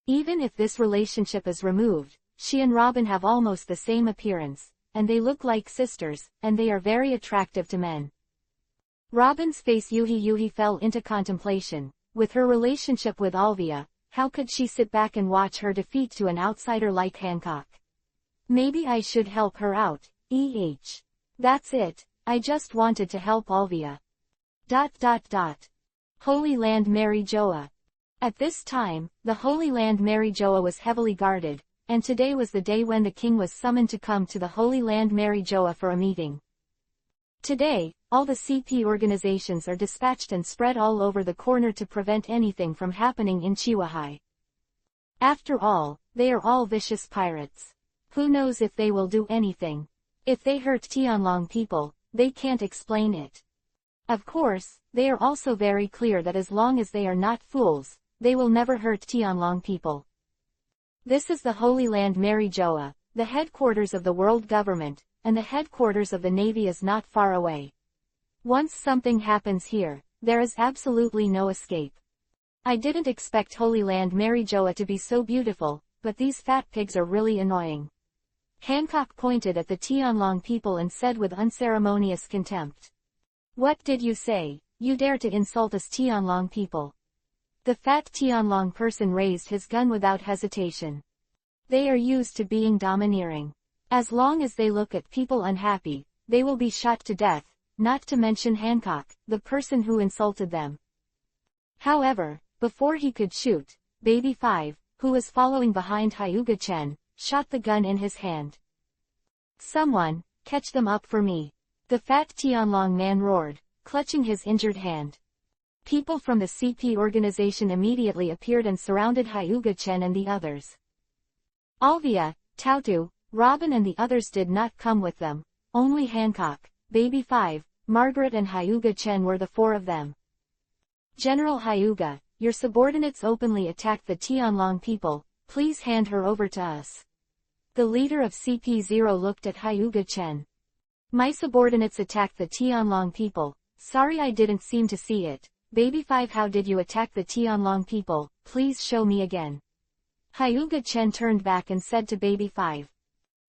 Even if this relationship is removed, she and Robin have almost the same appearance, and they look like sisters, and they are very attractive to men. Robin's face Yuhi fell into contemplation. With her relationship with Alvia, how could she sit back and watch her defeat to an outsider like Hancock? Maybe I should help her out, That's it, I just wanted to help Alvia. Holy Land Mary Joa. At this time, the Holy Land Mary Joa was heavily guarded, and today was the day when the king was summoned to come to the Holy Land Mary Joa for a meeting. Today, all the CP organizations are dispatched and spread all over the corner to prevent anything from happening in Chihuahua. After all, they are all vicious pirates. Who knows if they will do anything? If they hurt Tianlong people, they can't explain it. Of course, they are also very clear that as long as they are not fools, they will never hurt Tianlong people. This is the Holy Land Mary Joa, the headquarters of the world government, and the headquarters of the Navy is not far away. Once something happens here, there is absolutely no escape. I didn't expect Holy Land Mary Joa to be so beautiful, but these fat pigs are really annoying. Hancock pointed at the Tianlong people and said with unceremonious contempt. What did you say? You dare to insult us Tianlong people? The fat Tianlong person raised his gun without hesitation. They are used to being domineering. As long as they look at people unhappy, they will be shot to death, not to mention Hancock, the person who insulted them. However, before he could shoot, Baby 5, who was following behind Hyuga-chen, shot the gun in his hand. Someone, catch them up for me. The fat Tianlong man roared, clutching his injured hand. People from the CP organization immediately appeared and surrounded Hyuga-chen and the others. Alvia, Tautu, Robin and the others did not come with them, only Hancock, Baby 5, Margaret and Hyuga-chen were the four of them. General Hyuga, your subordinates openly attacked the Tianlong people, please hand her over to us. The leader of CP0 looked at Hyuga-chen. My subordinates attacked the Tianlong people, sorry I didn't seem to see it. Baby 5 how did you attack the Tianlong people, please show me again. Hyuga-chen turned back and said to Baby 5.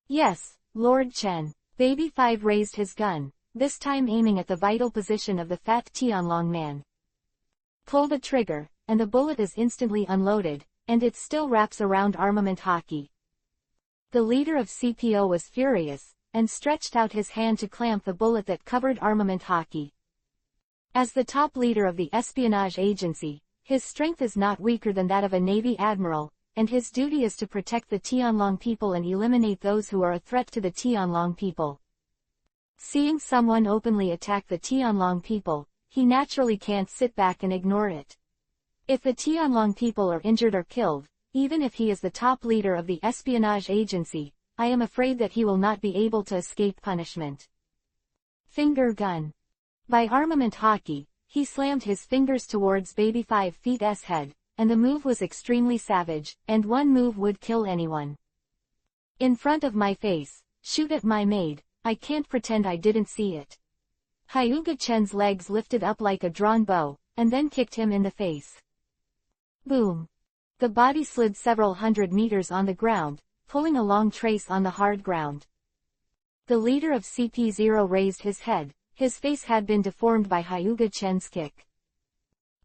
Yes, Lord Chen. Baby 5 raised his gun, this time aiming at the vital position of the fat Tianlong man. Pull the trigger, and the bullet is instantly unloaded, and it still wraps around armament hockey. The leader of CPO was furious, and stretched out his hand to clamp the bullet that covered armament hockey. As the top leader of the espionage agency, his strength is not weaker than that of a Navy admiral, and his duty is to protect the Tianlong people and eliminate those who are a threat to the Tianlong people. Seeing someone openly attack the Tianlong people, he naturally can't sit back and ignore it. If the Tianlong people are injured or killed, even if he is the top leader of the espionage agency, I am afraid that he will not be able to escape punishment. Finger gun. By armament hockey, he slammed his fingers towards Baby 5's head, and the move was extremely savage, and one move would kill anyone. In front of my face, shoot at my maid, I can't pretend I didn't see it. Hyuga-chen's legs lifted up like a drawn bow, and then kicked him in the face. Boom. The body slid several hundred meters on the ground, pulling a long trace on the hard ground. The leader of CP0 raised his head, his face had been deformed by Hyuga-chen's kick.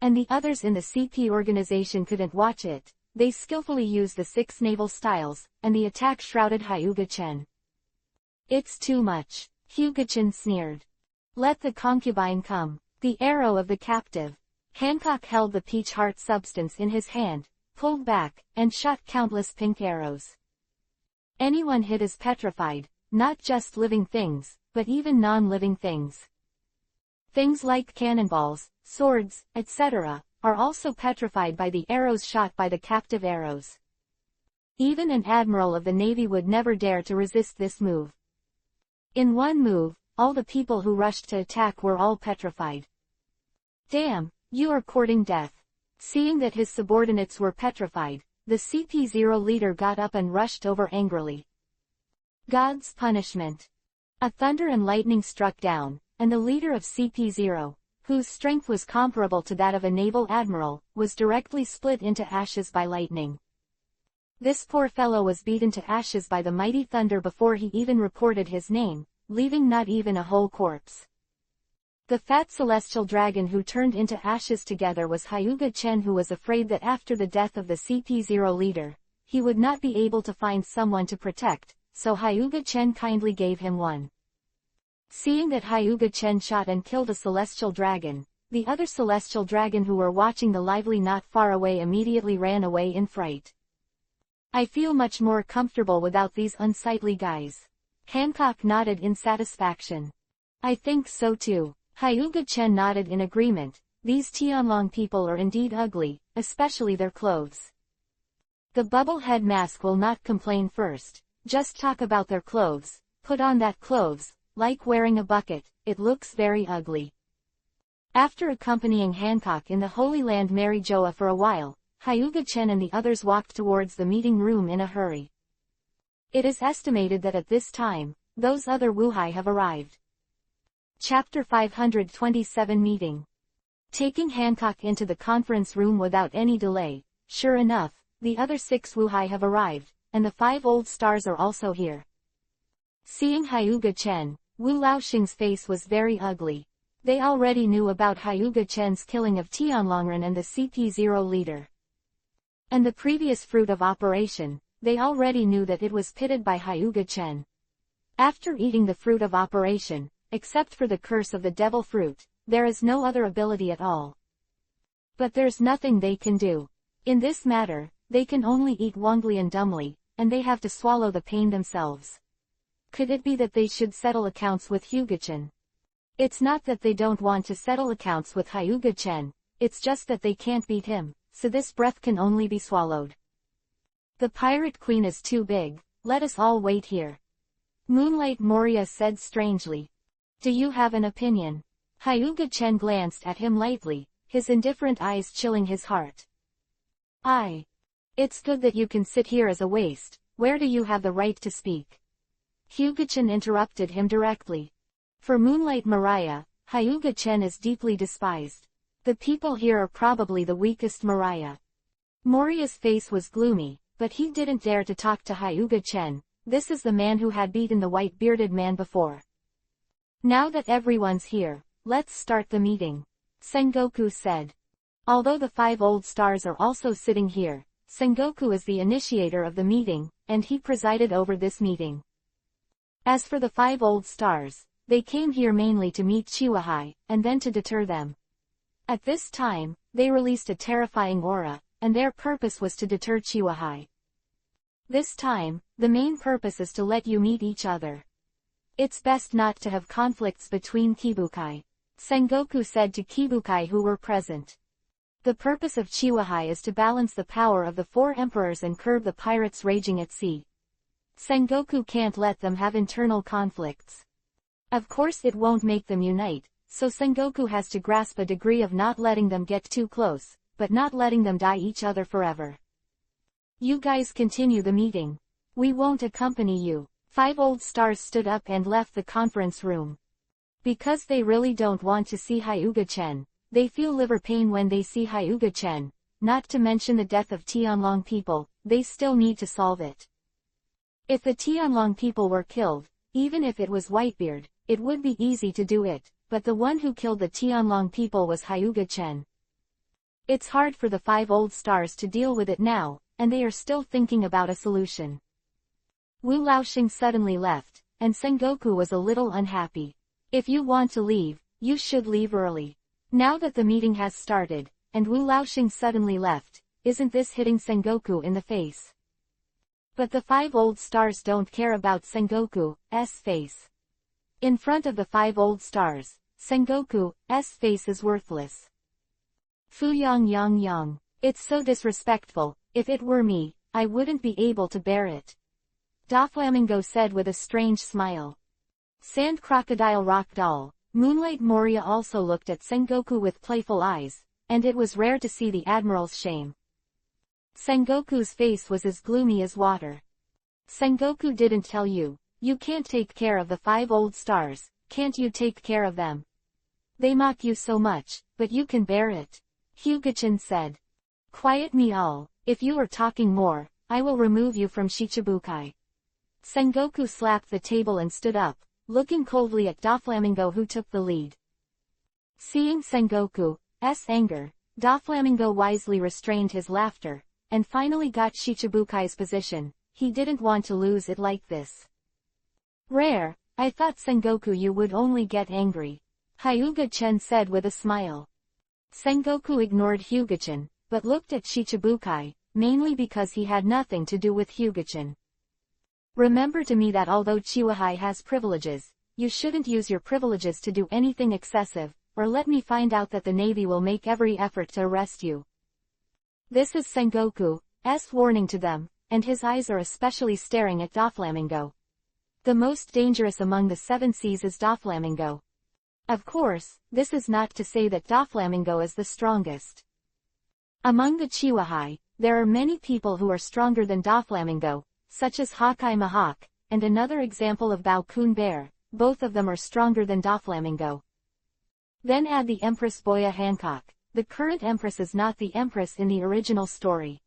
And the others in the CP organization couldn't watch it. They skillfully used the 6 naval styles, and the attack shrouded Hyuga-chen. It's too much. Hyuga-chen sneered. Let the concubine come. The arrow of the captive. Hancock held the peach heart substance in his hand, pulled back, and shot countless pink arrows. Anyone hit is petrified, not just living things, but even non-living things. Things like cannonballs, swords, etc., are also petrified by the arrows shot by the captive arrows. Even an admiral of the Navy would never dare to resist this move. In one move, all the people who rushed to attack were all petrified. Damn, you are courting death. Seeing that his subordinates were petrified, the CP0 leader got up and rushed over angrily. God's punishment. A thunder and lightning struck down, and the leader of CP0, whose strength was comparable to that of a naval admiral, was directly split into ashes by lightning. This poor fellow was beaten to ashes by the mighty thunder before he even reported his name, leaving not even a whole corpse. The fat celestial dragon who turned into ashes together was Hyuga-chen, who was afraid that after the death of the CP0 leader, he would not be able to find someone to protect, so Hyuga-chen kindly gave him one. Seeing that Hyuga-chen shot and killed a celestial dragon, the other celestial dragon who were watching the lively not far away immediately ran away in fright. I feel much more comfortable without these unsightly guys. Hancock nodded in satisfaction. I think so too. Hyuga-chen nodded in agreement. These Tianlong people are indeed ugly, especially their clothes. The bubble-head mask will not complain first. Just talk about their clothes. Put on that clothes, like wearing a bucket, it looks very ugly. After accompanying Hancock in the Holy Land Mary Joa for a while, Hyuga-chen and the others walked towards the meeting room in a hurry. It is estimated that at this time, those other Wuhai have arrived. Chapter 527 Meeting. Taking Hancock into the conference room without any delay, sure enough, the other 6 Wuhai have arrived, and the 5 old stars are also here. Seeing Hyuga-chen, Wu Laoxing's face was very ugly. They already knew about Hyuga-chen's killing of Tianlongren and the CP0 leader. And the previous fruit of operation, they already knew that it was pitted by Hyuga-chen. After eating the fruit of operation, except for the curse of the devil fruit, there is no other ability at all. But there's nothing they can do. In this matter, they can only eat wongly and dumbly, and they have to swallow the pain themselves. Could it be that they should settle accounts with Hyuga-chen? It's not that they don't want to settle accounts with Hyuga-chen, it's just that they can't beat him, so this breath can only be swallowed. The Pirate Queen is too big, let us all wait here. Moonlight Moria said strangely. Do you have an opinion? Hyuga-chen glanced at him lightly, his indifferent eyes chilling his heart. It's good that you can sit here as a waste, where do you have the right to speak? Hyuga-chen interrupted him directly. For Moonlight Maria, Hyuga-chen is deeply despised. The people here are probably the weakest Maria. Moria's face was gloomy, but he didn't dare to talk to Hyuga-chen. This is the man who had beaten the white-bearded man before. Now that everyone's here, let's start the meeting. Sengoku said. Although the 5 old stars are also sitting here, Sengoku is the initiator of the meeting, and he presided over this meeting. As for the 5 old stars, they came here mainly to meet Chiwahai, and then to deter them. At this time, they released a terrifying aura, and their purpose was to deter Chiwahai. This time, the main purpose is to let you meet each other. It's best not to have conflicts between Kibukai. Sengoku said to Kibukai who were present. The purpose of Chiwahai is to balance the power of the 4 emperors and curb the pirates raging at sea. Sengoku can't let them have internal conflicts. Of course it won't make them unite, so Sengoku has to grasp a degree of not letting them get too close, but not letting them die each other forever. You guys continue the meeting. We won't accompany you. 5 old stars stood up and left the conference room. Because they really don't want to see Hyuga-chen, they feel liver pain when they see Hyuga-chen, not to mention the death of Tianlong people, they still need to solve it. If the Tianlong people were killed, even if it was Whitebeard, it would be easy to do it, but the one who killed the Tianlong people was Hyuga-chen. It's hard for the 5 old stars to deal with it now, and they are still thinking about a solution. Wu Laoxing suddenly left, and Sengoku was a little unhappy. If you want to leave, you should leave early. Now that the meeting has started, and Wu Laoxing suddenly left, isn't this hitting Sengoku in the face? But the 5 old stars don't care about Sengoku's face. In front of the 5 old stars, Sengoku's face is worthless. Fu yang yang yang. It's so disrespectful. If it were me, I wouldn't be able to bear it. Doflamingo said with a strange smile. Sand Crocodile Rock Doll. Moonlight Moria also looked at Sengoku with playful eyes, and it was rare to see the Admiral's shame. Sengoku's face was as gloomy as water. Sengoku didn't tell you. You can't take care of the 5 old stars, can't you take care of them? They mock you so much, but you can bear it. Hyuga-chan said. Quiet me all, if you are talking more, I will remove you from Shichibukai. Sengoku slapped the table and stood up, looking coldly at Doflamingo who took the lead. Seeing Sengoku's anger, Doflamingo wisely restrained his laughter, and finally got Shichibukai's position. He didn't want to lose it like this. Rare, I thought Sengoku you would only get angry. Hyuga-chan said with a smile. Sengoku ignored Hyuga-chan, but looked at Shichibukai, mainly because he had nothing to do with Hyuga-chan. Remember to me that although Chiwahai has privileges, you shouldn't use your privileges to do anything excessive, or let me find out that the Navy will make every effort to arrest you. This is Sengoku's warning to them, and his eyes are especially staring at Doflamingo. The most dangerous among the 7 seas is Doflamingo. Of course, this is not to say that Doflamingo is the strongest. Among the Chiwahai, there are many people who are stronger than Doflamingo, such as Hawkeye Mahawk, and another example of Bao Kun Bear. Both of them are stronger than Doflamingo. Then add the Empress Boya Hancock. The current Empress is not the Empress in the original story.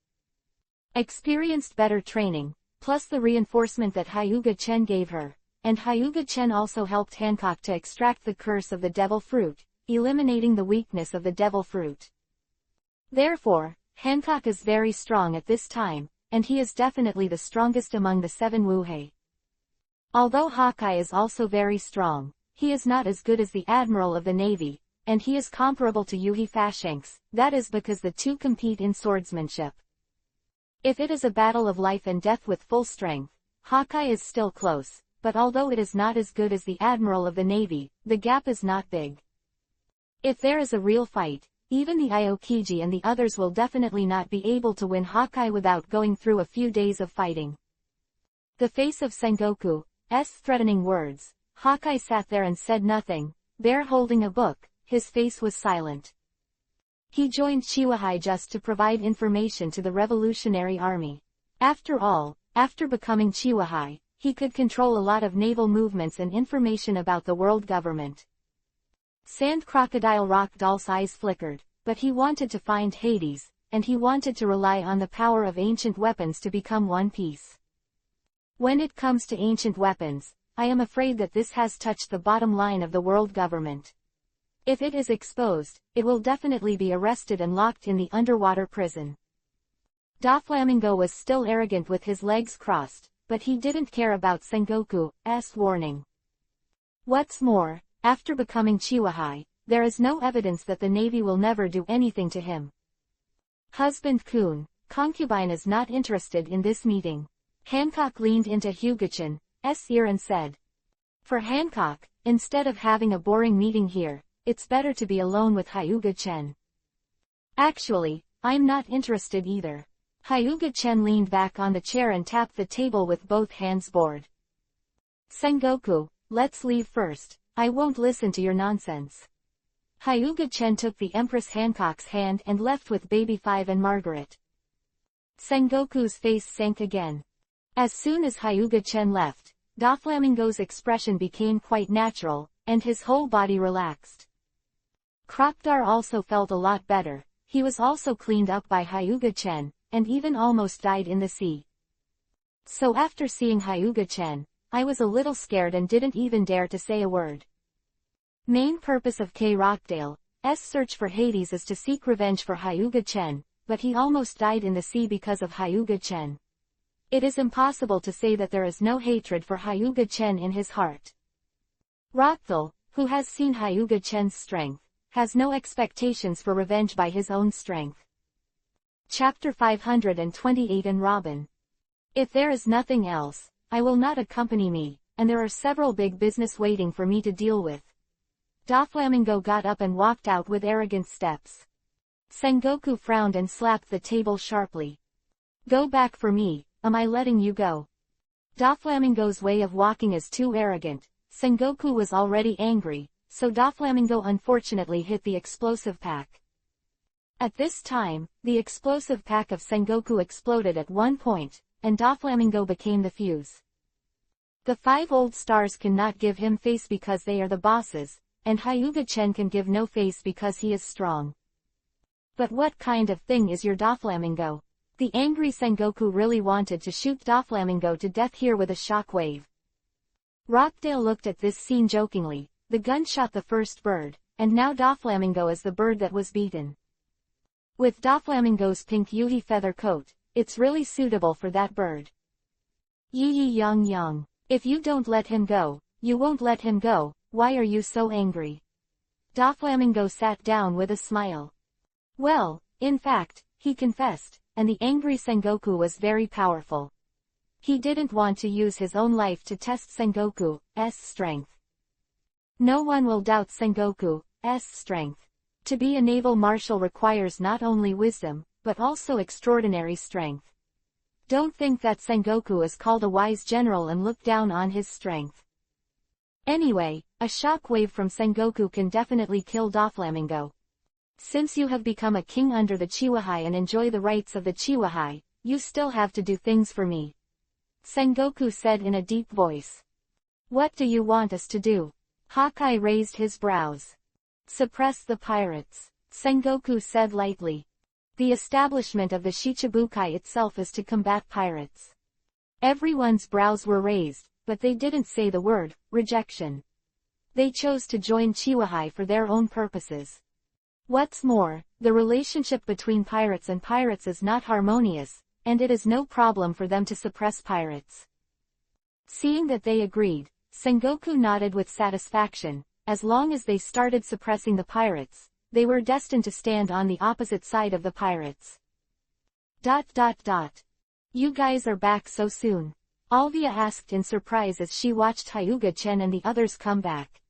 Experienced better training, plus the reinforcement that Hyuga-chen gave her, and Hyuga-chen also helped Hancock to extract the curse of the devil fruit, eliminating the weakness of the devil fruit. Therefore, Hancock is very strong at this time, and he is definitely the strongest among the 7 Wuhei. Although Hawkeye is also very strong, he is not as good as the Admiral of the Navy, and he is comparable to Yuhi Fashanks. That is because the two compete in swordsmanship. If it is a battle of life and death with full strength, Hawkeye is still close, but although it is not as good as the Admiral of the Navy, the gap is not big. If there is a real fight, even the Aokiji and the others will definitely not be able to win Hawkeye without going through a few days of fighting. The face of Sengoku's threatening words. Hawkeye sat there and said nothing, there holding a book, his face was silent. He joined Chiwahai just to provide information to the Revolutionary Army. After all, after becoming Chiwahai, he could control a lot of naval movements and information about the world government. Sand Crocodile Rock Doll's eyes flickered, but he wanted to find Hades, and he wanted to rely on the power of ancient weapons to become one piece. When it comes to ancient weapons, I am afraid that this has touched the bottom line of the world government. If it is exposed, it will definitely be arrested and locked in the underwater prison. Doflamingo was still arrogant with his legs crossed, but he didn't care about Sengoku's warning. What's more, after becoming Chiwahai, there is no evidence that the Navy will never do anything to him. Husband Kun, concubine is not interested in this meeting. Hancock leaned into Hyuga-chan's ear and said. For Hancock, instead of having a boring meeting here, it's better to be alone with Hyuga-chen. Actually, I'm not interested either. Hyuga-chen leaned back on the chair and tapped the table with both hands bored. Sengoku, let's leave first. I won't listen to your nonsense. Hyuga-chen took the Empress Hancock's hand and left with Baby 5 and Margaret. Sengoku's face sank again. As soon as Hyuga-chen left, Doflamingo's expression became quite natural, and his whole body relaxed. Krokdar also felt a lot better. He was also cleaned up by Hyuga-chen, and even almost died in the sea. So after seeing Hyuga-chen, I was a little scared and didn't even dare to say a word. Main purpose of K. Rockdale search for Hades is to seek revenge for Hyuga-chen, but he almost died in the sea because of Hyuga-chen. It is impossible to say that there is no hatred for Hyuga-chen in his heart. Rothel, who has seen Hyuga-chen's strength, has no expectations for revenge by his own strength. Chapter 528 and Robin. If there is nothing else, I will not accompany me, and there are several big business waiting for me to deal with. Doflamingo got up and walked out with arrogant steps. Sengoku frowned and slapped the table sharply. Go back for me, am I letting you go? Doflamingo's way of walking is too arrogant. Sengoku was already angry, so Doflamingo unfortunately hit the explosive pack. At this time, the explosive pack of Sengoku exploded at one point, and Doflamingo became the fuse. The 5 old stars cannot give him face because they are the bosses, and Hyuga-chen can give no face because he is strong. But what kind of thing is your Doflamingo? The angry Sengoku really wanted to shoot Doflamingo to death here with a shock wave. Rockdale looked at this scene jokingly. The gun shot the first bird, and now Doflamingo is the bird that was beaten. With Doflamingo's pink Yuhi feather coat, it's really suitable for that bird. Yi Yang Yang. If you don't let him go, you won't let him go. Why are you so angry? Doflamingo sat down with a smile. Well, in fact, he confessed, and the angry Sengoku was very powerful. He didn't want to use his own life to test Sengoku's strength. No one will doubt Sengoku's strength. To be a naval marshal requires not only wisdom, but also extraordinary strength. Don't think that Sengoku is called a wise general and look down on his strength. Anyway, a shock wave from Sengoku can definitely kill Doflamingo. Since you have become a king under the Chiwahai and enjoy the rights of the Chiwahai, you still have to do things for me. Sengoku said in a deep voice. What do you want us to do? Hawkeye raised his brows. Suppress the pirates, Sengoku said lightly. The establishment of the Shichibukai itself is to combat pirates. Everyone's brows were raised, but they didn't say the word, rejection. They chose to join Chiwahai for their own purposes. What's more, the relationship between pirates and pirates is not harmonious, and it is no problem for them to suppress pirates. Seeing that they agreed, Sengoku nodded with satisfaction. As long as they started suppressing the pirates, they were destined to stand on the opposite side of the pirates. You guys are back so soon? Alvia asked in surprise as she watched Hyuga-chen and the others come back.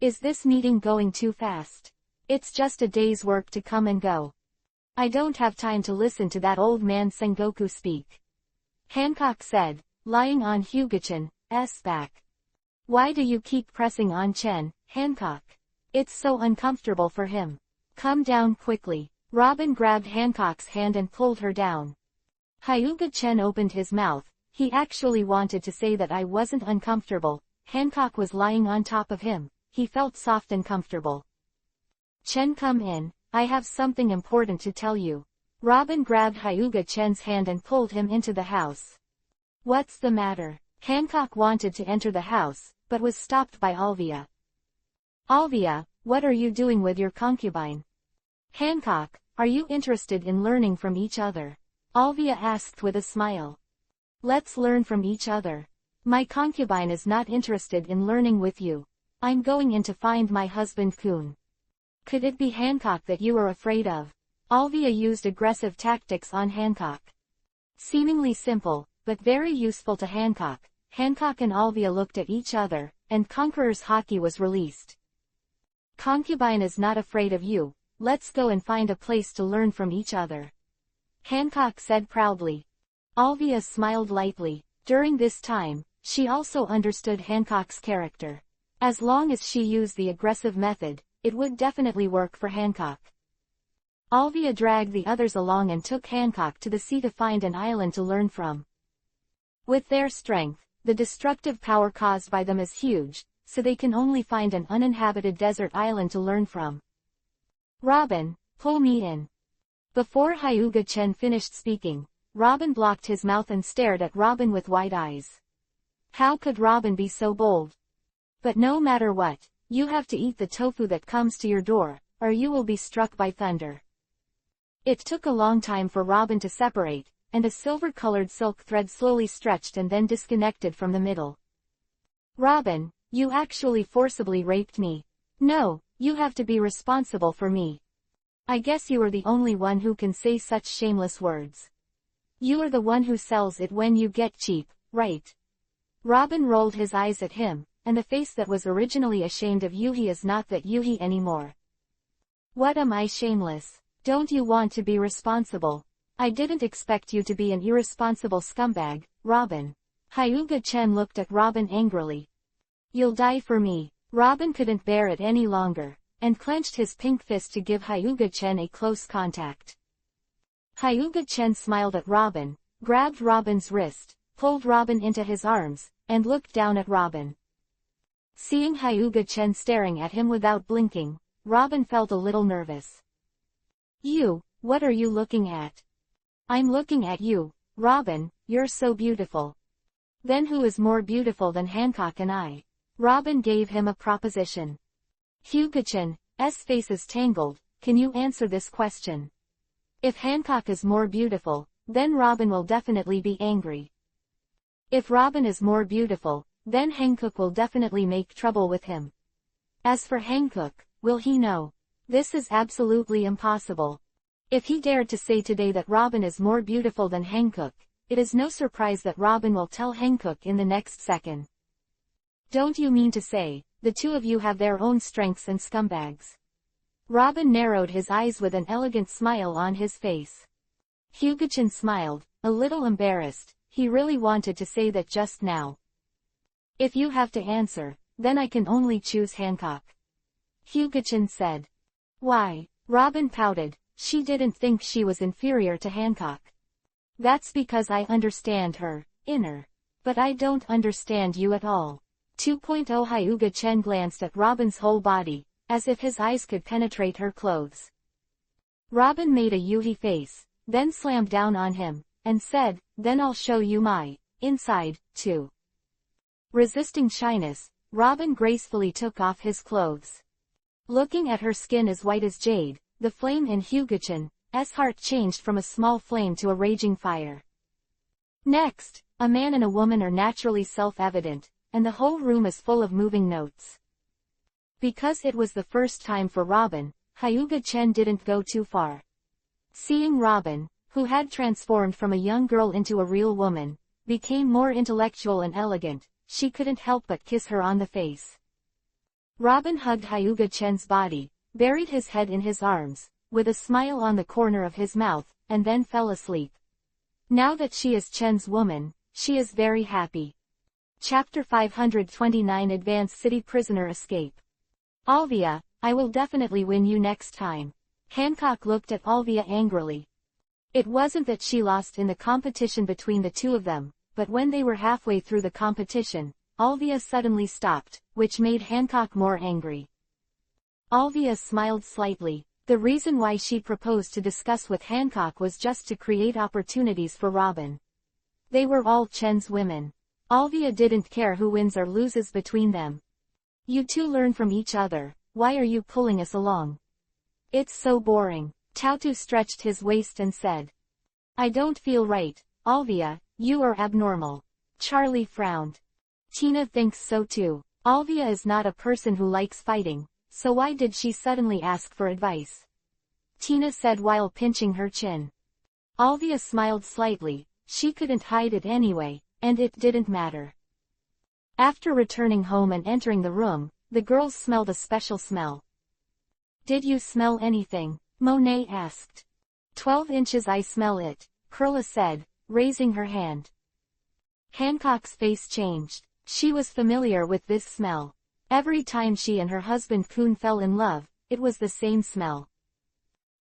Is this meeting going too fast? It's just a day's work to come and go. I don't have time to listen to that old man Sengoku speak. Hancock said, lying on Hyuga-chan's back. Why do you keep pressing on Chen, Hancock? It's so uncomfortable for him. Come down quickly. Robin grabbed Hancock's hand and pulled her down. Hyuga-chen opened his mouth. He actually wanted to say that I wasn't uncomfortable. Hancock was lying on top of him. He felt soft and comfortable. Chen, come in. I have something important to tell you. Robin grabbed Hyuga-chen's hand and pulled him into the house. What's the matter? Hancock wanted to enter the house, but was stopped by Alvia. Alvia, what are you doing with your concubine? Hancock, are you interested in learning from each other? Alvia asked with a smile. Let's learn from each other. My concubine is not interested in learning with you. I'm going in to find my husband Kun. Could it be Hancock that you are afraid of? Alvia used aggressive tactics on Hancock. Seemingly simple, but very useful to Hancock. Hancock and Alvia looked at each other, and Conqueror's Haki was released. Concubine is not afraid of you. Let's go and find a place to learn from each other. Hancock said proudly. Alvia smiled lightly. During this time, she also understood Hancock's character. As long as she used the aggressive method, it would definitely work for Hancock. Alvia dragged the others along and took Hancock to the sea to find an island to learn from. With their strength, the destructive power caused by them is huge, so they can only find an uninhabited desert island to learn from. Robin, pull me in. Before Hyuga-chen finished speaking, Robin blocked his mouth and stared at Robin with wide eyes. How could Robin be so bold? But no matter what, you have to eat the tofu that comes to your door. or you will be struck by thunder. It took a long time for Robin to separate, and a silver-colored silk thread slowly stretched and then disconnected from the middle. Robin, you actually forcibly raped me. No, you have to be responsible for me. I guess you are the only one who can say such shameless words. You are the one who sells it when you get cheap, right? Robin rolled his eyes at him, and the face that was originally ashamed of Yuhi is not that Yuhi anymore. What am I shameless? Don't you want to be responsible? I didn't expect you to be an irresponsible scumbag, Robin. Hyuga-chen looked at Robin angrily. You'll die for me. Robin couldn't bear it any longer, and clenched his pink fist to give Hyuga-chen a close contact. Hyuga-chen smiled at Robin, grabbed Robin's wrist, pulled Robin into his arms, and looked down at Robin. Seeing Hyuga-chen staring at him without blinking, Robin felt a little nervous. You, what are you looking at? I'm looking at you, Robin, you're so beautiful. Then who is more beautiful than Hancock and I? Robin gave him a proposition. Hyuga-chen's face is tangled, can you answer this question? If Hancock is more beautiful, then Robin will definitely be angry. If Robin is more beautiful, then Hancock will definitely make trouble with him. As for Hancock, will he know? This is absolutely impossible. If he dared to say today that Robin is more beautiful than Hancock, it is no surprise that Robin will tell Hancock in the next second. Don't you mean to say, the two of you have their own strengths and scumbags? Robin narrowed his eyes with an elegant smile on his face. Hyuga-chen smiled, a little embarrassed, he really wanted to say that just now. If you have to answer, then I can only choose Hancock. Hyuga-chen said. Why? Robin pouted, she didn't think she was inferior to Hancock. That's because I understand her inner. But I don't understand you at all. 2.0 Hyuga-chen glanced at Robin's whole body, as if his eyes could penetrate her clothes. Robin made a Yuhi face, then slammed down on him, and said, then I'll show you my inside, too. Resisting shyness, Robin gracefully took off his clothes. Looking at her skin as white as jade, the flame in Hyuga-chen's heart changed from a small flame to a raging fire. Next, a man and a woman are naturally self-evident, and the whole room is full of moving notes. Because it was the first time for Robin, Hyuga-chen didn't go too far. Seeing Robin, who had transformed from a young girl into a real woman, became more intellectual and elegant, she couldn't help but kiss her on the face. Robin hugged Hyuga-chen's body, buried his head in his arms, with a smile on the corner of his mouth, and then fell asleep. Now that she is Chen's woman, she is very happy. Chapter 529 Advanced City Prisoner Escape. Alvia, I will definitely win you next time. Hancock looked at Alvia angrily. It wasn't that she lost in the competition between the two of them, but when they were halfway through the competition, Alvia suddenly stopped, which made Hancock more angry. Alvia smiled slightly. The reason why she proposed to discuss with Hancock was just to create opportunities for Robin. They were all Chen's women. Alvia didn't care who wins or loses between them. You two learn from each other, why are you pulling us along? It's so boring. Tautu stretched his waist and said. I don't feel right, Alvia, you are abnormal. Charlie frowned. Tina thinks so too. Alvia is not a person who likes fighting, so why did she suddenly ask for advice? Tina said while pinching her chin. Alvia smiled slightly, she couldn't hide it anyway, and it didn't matter. After returning home and entering the room, the girls smelled a special smell. Did you smell anything? Monet asked. 12 inches I smell it, Perla said, raising her hand. Hancock's face changed. She was familiar with this smell. Every time she and her husband Kun fell in love, it was the same smell.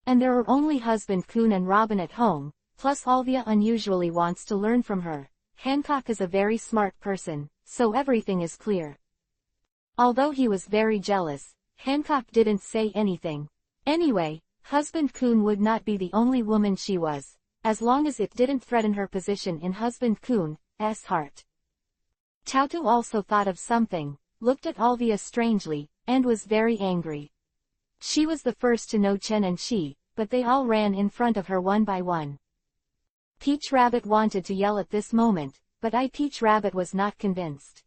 And there are only husband Kun and Robin at home, plus Alvia unusually wants to learn from her. Hancock is a very smart person, so everything is clear. Although he was very jealous, Hancock didn't say anything. Anyway, husband Kun would not be the only woman she was, as long as it didn't threaten her position in husband Kun's heart. Tautu also thought of something, looked at Alvia strangely, and was very angry. She was the first to know Chen and Shi, but they all ran in front of her one by one. Peach Rabbit wanted to yell at this moment, but Peach Rabbit was not convinced.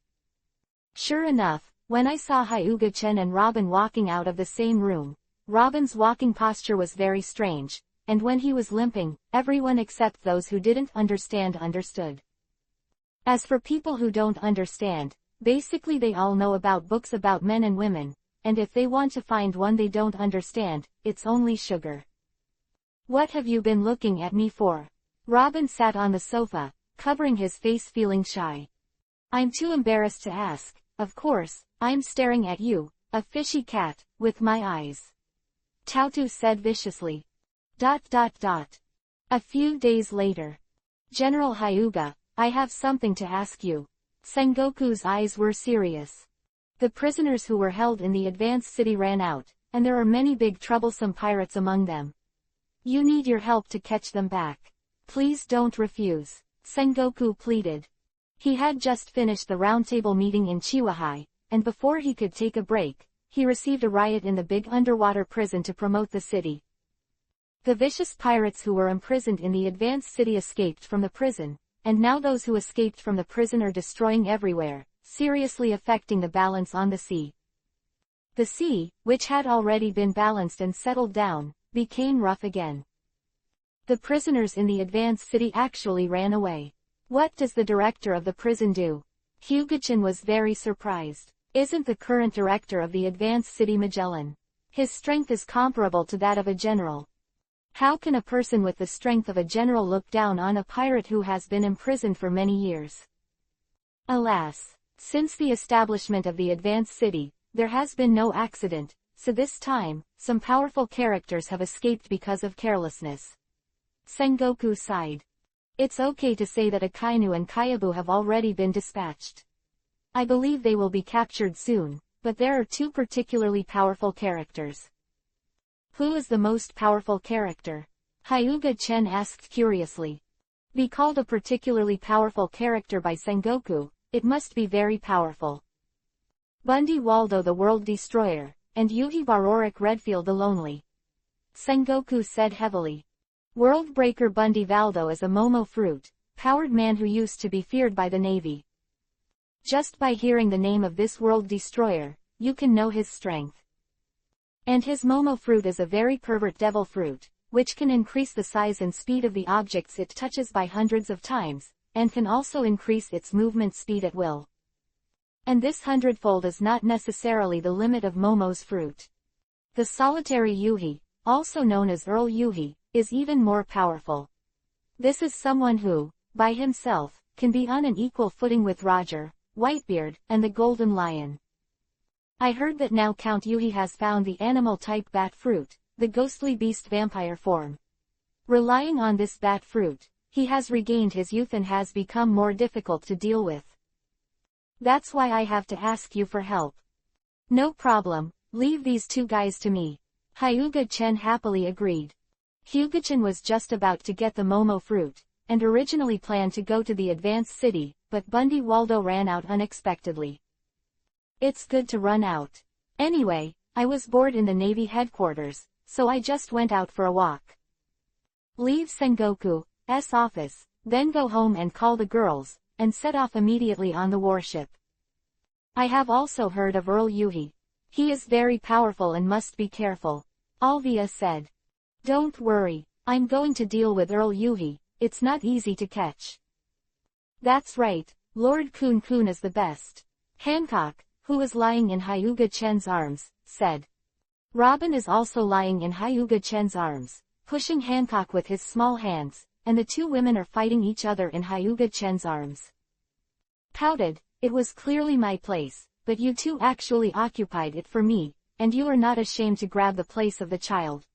Sure enough, when I saw Hyuga Chen and Robin walking out of the same room, Robin's walking posture was very strange, and when he was limping, everyone except those who didn't understand understood. As for people who don't understand, basically they all know about books about men and women, and if they want to find one they don't understand, it's only sugar. What have you been looking at me for? Robin sat on the sofa, covering his face feeling shy. I'm too embarrassed to ask, of course, I'm staring at you, a fishy cat, with my eyes. Taotu said viciously. ... A few days later. General Hyuga, I have something to ask you. Sengoku's eyes were serious. The prisoners who were held in the advanced city ran out, and there are many big troublesome pirates among them. You need your help to catch them back. Please don't refuse, Sengoku pleaded. He had just finished the roundtable meeting in Chiwahai, and before he could take a break, he received a riot in the big underwater prison to promote the city. The vicious pirates who were imprisoned in the advanced city escaped from the prison, and now those who escaped from the prison are destroying everywhere, seriously affecting the balance on the sea. The sea, which had already been balanced and settled down, became rough again. The prisoners in the advanced city actually ran away. What does the director of the prison do? Hyuga-chan was very surprised. Isn't the current director of the advanced city Magellan? His strength is comparable to that of a general. How can a person with the strength of a general look down on a pirate who has been imprisoned for many years? Alas, since the establishment of the advanced city, there has been no accident, so this time, some powerful characters have escaped because of carelessness. Sengoku sighed. It's okay to say that Akainu and Kyabu have already been dispatched. I believe they will be captured soon, but there are two particularly powerful characters. Who is the most powerful character? Hyuga Chen asked curiously. Be called a particularly powerful character by Sengoku, it must be very powerful. Bundy Waldo the World Destroyer, and Yuhi Baroric Redfield the Lonely. Sengoku said heavily. World Breaker Bundy Valdo is a Momo fruit, powered man who used to be feared by the Navy. Just by hearing the name of this World Destroyer, you can know his strength. And his Momo fruit is a very pervert devil fruit, which can increase the size and speed of the objects it touches by hundreds of times, and can also increase its movement speed at will. And this hundredfold is not necessarily the limit of Momo's fruit. The solitary Yuhi, also known as Earl Yuhi, is even more powerful. This is someone who, by himself, can be on an equal footing with Roger, Whitebeard, and the Golden Lion. I heard that now Count Yuhi has found the animal-type bat fruit, the ghostly beast vampire form. Relying on this bat fruit, he has regained his youth and has become more difficult to deal with. That's why I have to ask you for help. No problem, leave these two guys to me. Hyuga Chen happily agreed. Hyuga-chan was just about to get the Momo fruit, and originally planned to go to the advanced city, but Bundy Waldo ran out unexpectedly. It's good to run out. Anyway, I was bored in the Navy headquarters, so I just went out for a walk. Leave Sengoku's office, then go home and call the girls, and set off immediately on the warship. I have also heard of Earl Yuhi. He is very powerful and must be careful, Alvia said. Don't worry, I'm going to deal with Earl Yuhi, it's not easy to catch. That's right, Lord Kun is the best. Hancock, who is lying in Hyuga Chen's arms, said. Robin is also lying in Hyuga Chen's arms, pushing Hancock with his small hands, and the two women are fighting each other in Hyuga Chen's arms. Pouted, it was clearly my place, but you two actually occupied it for me, and you are not ashamed to grab the place of the child.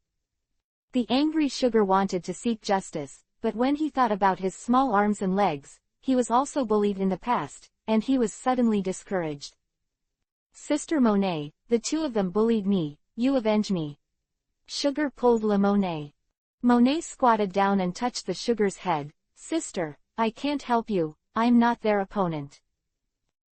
The angry sugar wanted to seek justice, but when he thought about his small arms and legs, he was also bullied in the past, and he was suddenly discouraged. Sister Monet, the two of them bullied me, you avenge me. Sugar pulled La Monet. Monet squatted down and touched the sugar's head. Sister, I can't help you, I'm not their opponent.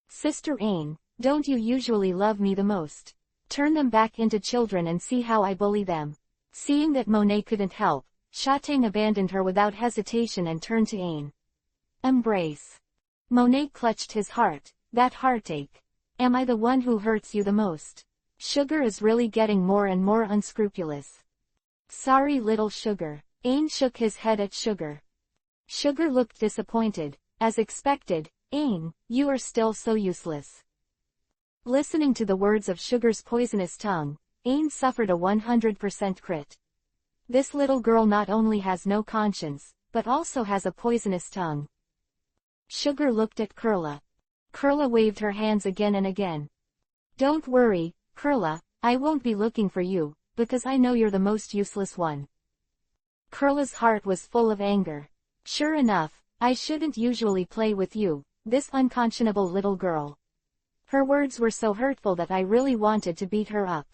Sister Ain, don't you usually love me the most? Turn them back into children and see how I bully them. Seeing that Monet couldn't help, Shatang abandoned her without hesitation and turned to Ain. Embrace. Monet clutched his heart. That heartache. Am I the one who hurts you the most? Sugar is really getting more and more unscrupulous. Sorry little Sugar. Ain shook his head at Sugar. Sugar looked disappointed. As expected, Ain, you are still so useless. Listening to the words of Sugar's poisonous tongue, Ain suffered a 100% crit. This little girl not only has no conscience, but also has a poisonous tongue. Sugar looked at Kurla. Kurla waved her hands again and again. Don't worry, Kurla, I won't be looking for you, because I know you're the most useless one. Kurla's heart was full of anger. Sure enough, I shouldn't usually play with you, this unconscionable little girl. Her words were so hurtful that I really wanted to beat her up.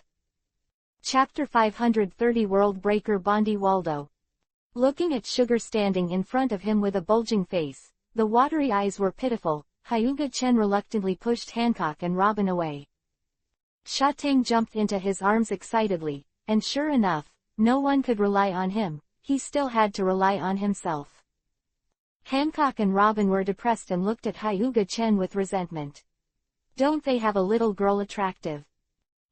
Chapter 530 World Breaker Bondi Waldo. Looking at Sugar standing in front of him with a bulging face, the watery eyes were pitiful, Hyuga Chen reluctantly pushed Hancock and Robin away. Shatang jumped into his arms excitedly, and sure enough, no one could rely on him, he still had to rely on himself. Hancock and Robin were depressed and looked at Hyuga Chen with resentment. Don't they have a little girl attractive?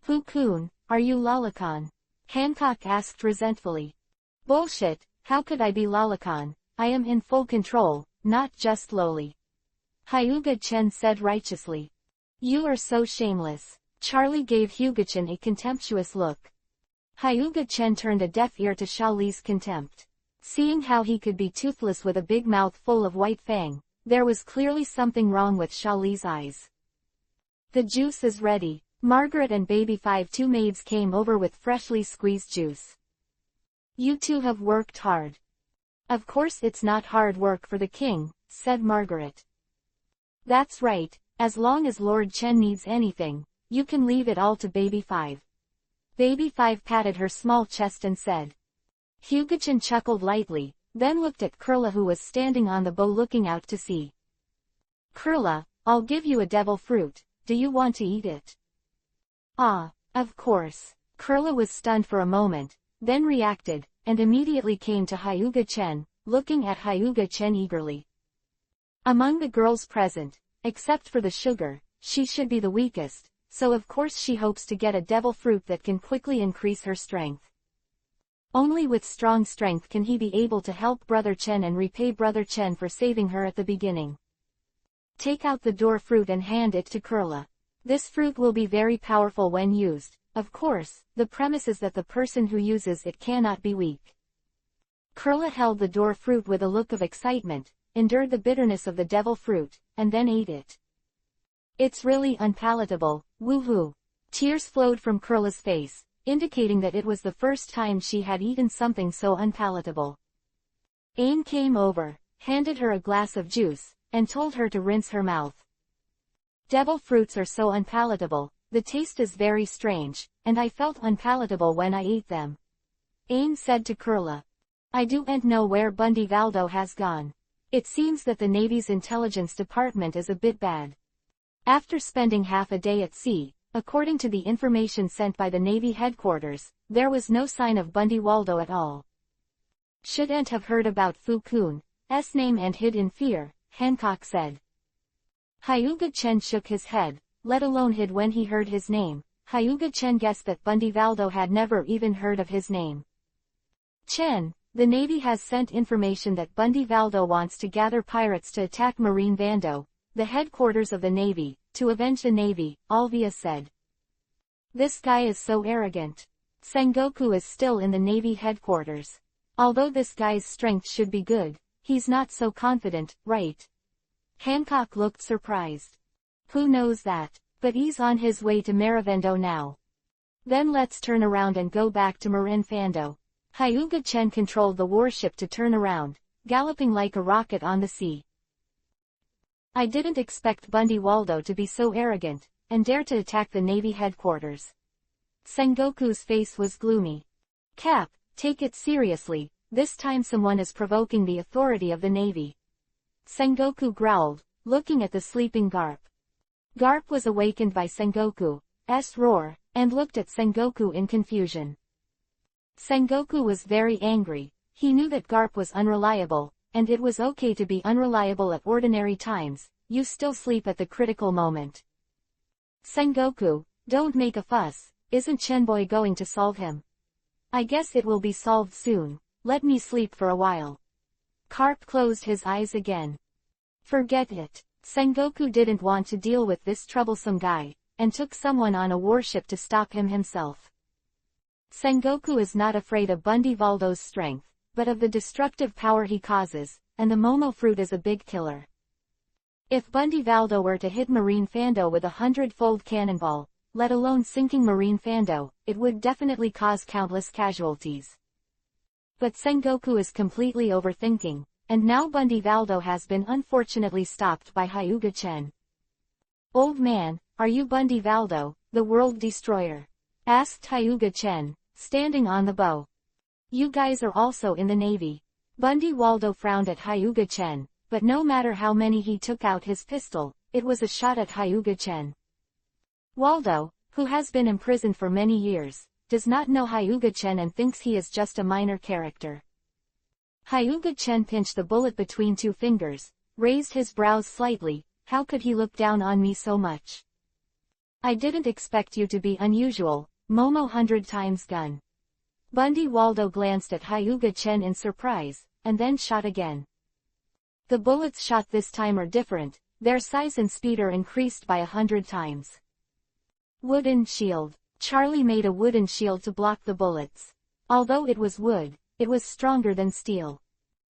Fu-kun, are you lolicon? Hancock asked resentfully. Bullshit, how could I be lolicon? I am in full control, not just lowly. Hyuga Chen said righteously. You are so shameless. Charlie gave Hyuga Chen a contemptuous look. Hyuga Chen turned a deaf ear to Xiaoli's contempt. Seeing how he could be toothless with a big mouth full of white fang, there was clearly something wrong with Xiaoli's eyes. The juice is ready. Margaret and Baby 5 two maids came over with freshly squeezed juice. You two have worked hard. Of course it's not hard work for the king, said Margaret. That's right, as long as Lord Chen needs anything, you can leave it all to Baby 5. Baby 5 patted her small chest and said. Hyuga Chen chuckled lightly, then looked at Kurla who was standing on the bow looking out to sea. Kurla, I'll give you a devil fruit, do you want to eat it? Ah, of course. Kurla was stunned for a moment, then reacted, and immediately came to Hyuga Chen, looking at Hyuga Chen eagerly. Among the girls present, except for the Sugar, she should be the weakest, so of course she hopes to get a devil fruit that can quickly increase her strength. Only with strong strength can he be able to help Brother Chen and repay Brother Chen for saving her at the beginning. Take out the door fruit and hand it to Kurla. This fruit will be very powerful when used. Of course, the premise is that the person who uses it cannot be weak. Kurla held the door fruit with a look of excitement, endured the bitterness of the devil fruit, and then ate it. It's really unpalatable, woohoo. Tears flowed from Kurla's face, indicating that it was the first time she had eaten something so unpalatable. Ain came over, handed her a glass of juice, and told her to rinse her mouth. Devil fruits are so unpalatable, the taste is very strange, and I felt unpalatable when I ate them. Ain said to Kurla. I don't know where Bundy Valdo has gone. It seems that the Navy's intelligence department is a bit bad. After spending half a day at sea, according to the information sent by the Navy headquarters, there was no sign of Bundy Waldo at all. Shouldn't have heard about Fu-kun's name and hid in fear, Hancock said. Hyuga Chen shook his head, let alone hid when he heard his name. Hyuga Chen guessed that Bundy Valdo had never even heard of his name. Chen, the Navy has sent information that Bundy Valdo wants to gather pirates to attack Marine Vando, the headquarters of the Navy, to avenge the Navy, Alvia said. This guy is so arrogant. Sengoku is still in the Navy headquarters. Although this guy's strength should be good, he's not so confident, right? Hancock looked surprised. Who knows that? But he's on his way to Maravendo now. Then let's turn around and go back to Marin Fando. Hyuga Chen controlled the warship to turn around, galloping like a rocket on the sea. I didn't expect Bundy Waldo to be so arrogant, and dare to attack the Navy headquarters. Sengoku's face was gloomy. Cap, take it seriously, this time someone is provoking the authority of the Navy. Sengoku growled, looking at the sleeping Garp. Garp was awakened by Sengoku's roar, and looked at Sengoku in confusion. Sengoku was very angry. He knew that Garp was unreliable, and it was okay to be unreliable at ordinary times. You still sleep at the critical moment. Sengoku, don't make a fuss. Isn't Shenboi going to solve him? I guess it will be solved soon. Let me sleep for a while. Garp closed his eyes again. Forget it. Sengoku didn't want to deal with this troublesome guy, and took someone on a warship to stop him himself. Sengoku is not afraid of Bundyvaldo's strength, but of the destructive power he causes, and the Momo fruit is a big killer. If Bundyvaldo were to hit Marine Fando with 100-fold cannonball, let alone sinking Marine Fando, it would definitely cause countless casualties. But Sengoku is completely overthinking, and now Bundyvaldo has been unfortunately stopped by Hyuga-chen. Old man, are you Bundyvaldo, the world destroyer? Asked Hyuga-chen, standing on the bow. You guys are also in the Navy. Bundyvaldo frowned at Hyuga-chen, but no matter how many he took out his pistol, it was a shot at Hyuga-chen. Waldo, who has been imprisoned for many years, does not know Hyuga-chen and thinks he is just a minor character. Hyuga-chen pinched the bullet between two fingers, raised his brows slightly. How could he look down on me so much? I didn't expect you to be unusual, Momo 100 times gun. Bundyvaldo glanced at Hyuga-chen in surprise, and then shot again. The bullets shot this time are different, their size and speed are increased by 100 times. Wooden shield. Charlie made a wooden shield to block the bullets. Although it was wood, it was stronger than steel.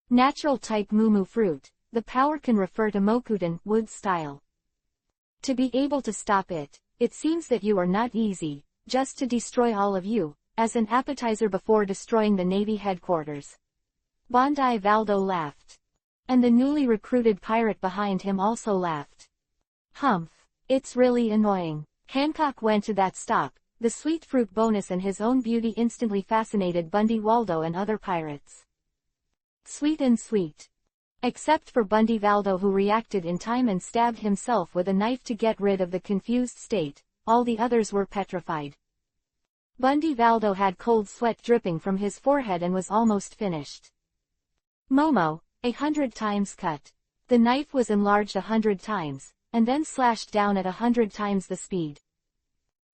Natural type Mumu fruit, the power can refer to Mokuden, wood style. To be able to stop it, it seems that you are not easy, just to destroy all of you, as an appetizer before destroying the Navy headquarters. Bundyvaldo laughed. And the newly recruited pirate behind him also laughed. Humph. It's really annoying. Hancock went to that stop. The sweet fruit bonus and his own beauty instantly fascinated Bundyvaldo and other pirates. Sweet and sweet. Except for Bundyvaldo, who reacted in time and stabbed himself with a knife to get rid of the confused state, all the others were petrified. Bundyvaldo had cold sweat dripping from his forehead and was almost finished. Momo, 100 times cut. The knife was enlarged 100 times, and then slashed down at 100 times the speed.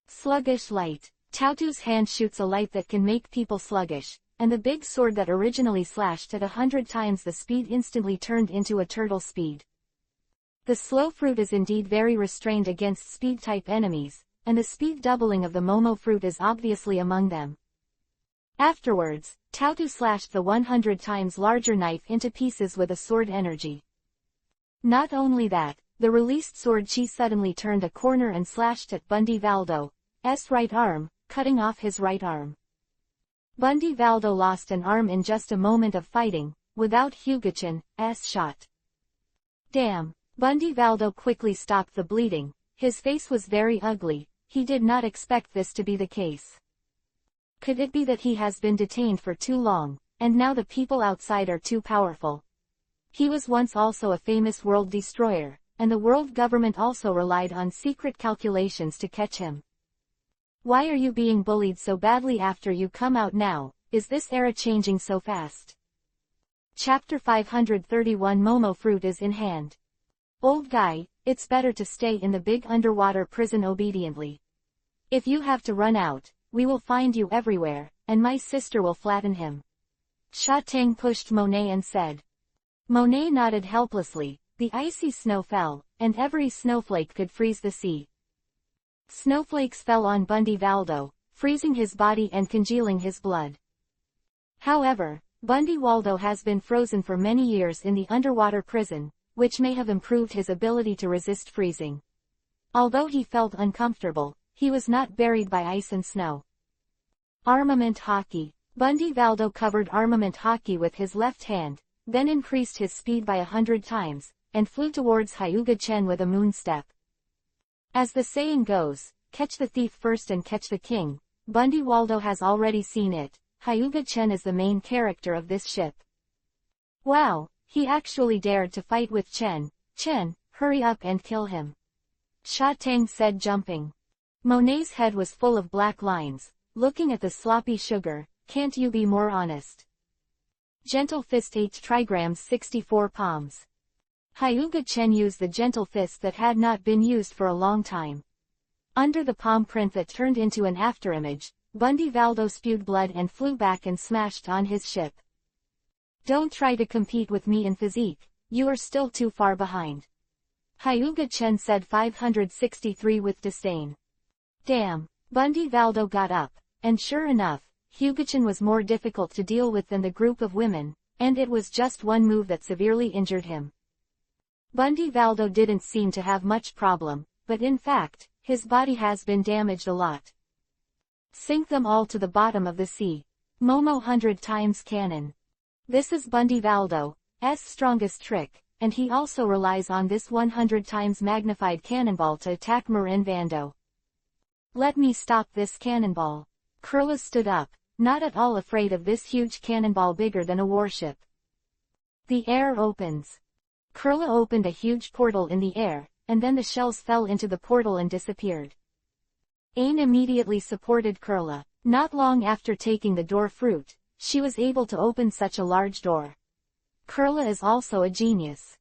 Sluggish light. Tautu's hand shoots a light that can make people sluggish, and the big sword that originally slashed at 100 times the speed instantly turned into a turtle speed. The slow fruit is indeed very restrained against speed-type enemies, and the speed doubling of the Momo fruit is obviously among them. Afterwards, Tautu slashed the 100 times larger knife into pieces with a sword energy. Not only that, the released sword chi suddenly turned a corner and slashed at Bundyvaldo's right arm, cutting off his right arm. Bundyvaldo lost an arm in just a moment of fighting, without Hyuga-chan's shot. Damn! Bundyvaldo quickly stopped the bleeding. His face was very ugly. He did not expect this to be the case. Could it be that he has been detained for too long, and now the people outside are too powerful? He was once also a famous world destroyer, and the world government also relied on secret calculations to catch him. Why are you being bullied so badly after you come out now? Is this era changing so fast? Chapter 531 Momo fruit is in hand. Old guy, it's better to stay in the big underwater prison obediently. If you have to run out, we will find you everywhere, and my sister will flatten him. Sha Tang pushed Monet and said. Monet nodded helplessly. The icy snow fell, and every snowflake could freeze the sea. Snowflakes fell on Bundyvaldo, freezing his body and congealing his blood. However, Bundyvaldo has been frozen for many years in the underwater prison, which may have improved his ability to resist freezing. Although he felt uncomfortable, he was not buried by ice and snow. Armament hockey. Bundyvaldo covered armament hockey with his left hand, then increased his speed by 100 times, and flew towards Hyuga-chen with a moon step. As the saying goes, catch the thief first and catch the king. Bundyvaldo has already seen it. Hyuga-chen is the main character of this ship. Wow, he actually dared to fight with Chen. Chen, hurry up and kill him. Sha Tang said, jumping. Monet's head was full of black lines. Looking at the sloppy sugar, can't you be more honest? Gentle fist 8 trigrams 64 palms. Hyuga Chen used the gentle fist that had not been used for a long time. Under the palm print that turned into an afterimage, Bundy Valdo spewed blood and flew back and smashed on his ship. Don't try to compete with me in physique, you are still too far behind. Hyuga Chen said 563 with disdain. Damn. Bundy Valdo got up, and sure enough, Hyuga-chan was more difficult to deal with than the group of women, and it was just one move that severely injured him. Bundy Valdo didn't seem to have much problem, but in fact, his body has been damaged a lot. Sink them all to the bottom of the sea. Momo 100 times cannon. This is Bundy Valdo's strongest trick, and he also relies on this 100 times magnified cannonball to attack Marin Vando. Let me stop this cannonball. Kurla stood up, not at all afraid of this huge cannonball bigger than a warship. The air opens. Kurla opened a huge portal in the air, and then the shells fell into the portal and disappeared. Ain immediately supported Kurla. Not long after taking the door fruit, she was able to open such a large door. Kurla is also a genius.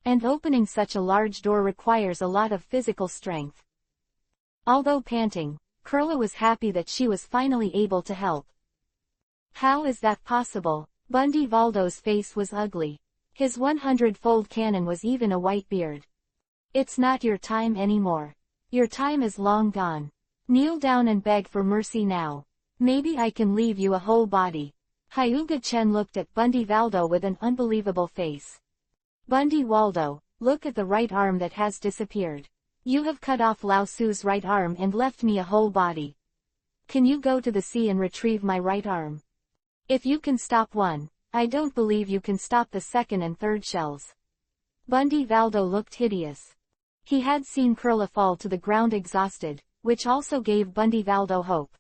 And opening such a large door requires a lot of physical strength. Although panting, Kurla was happy that she was finally able to help. How is that possible? Bundy Valdo's face was ugly. His 100-fold cannon was even a white beard. It's not your time anymore. Your time is long gone. Kneel down and beg for mercy now. Maybe I can leave you a whole body. Hyuga Chen looked at Bundy Valdo with an unbelievable face. Bundy Waldo, look at the right arm that has disappeared. You have cut off Lao Su's right arm and left me a whole body. Can you go to the sea and retrieve my right arm? If you can stop one, I don't believe you can stop the second and third shells. Bundy Valdo looked hideous. He had seen Kurla fall to the ground exhausted, which also gave Bundy Valdo hope.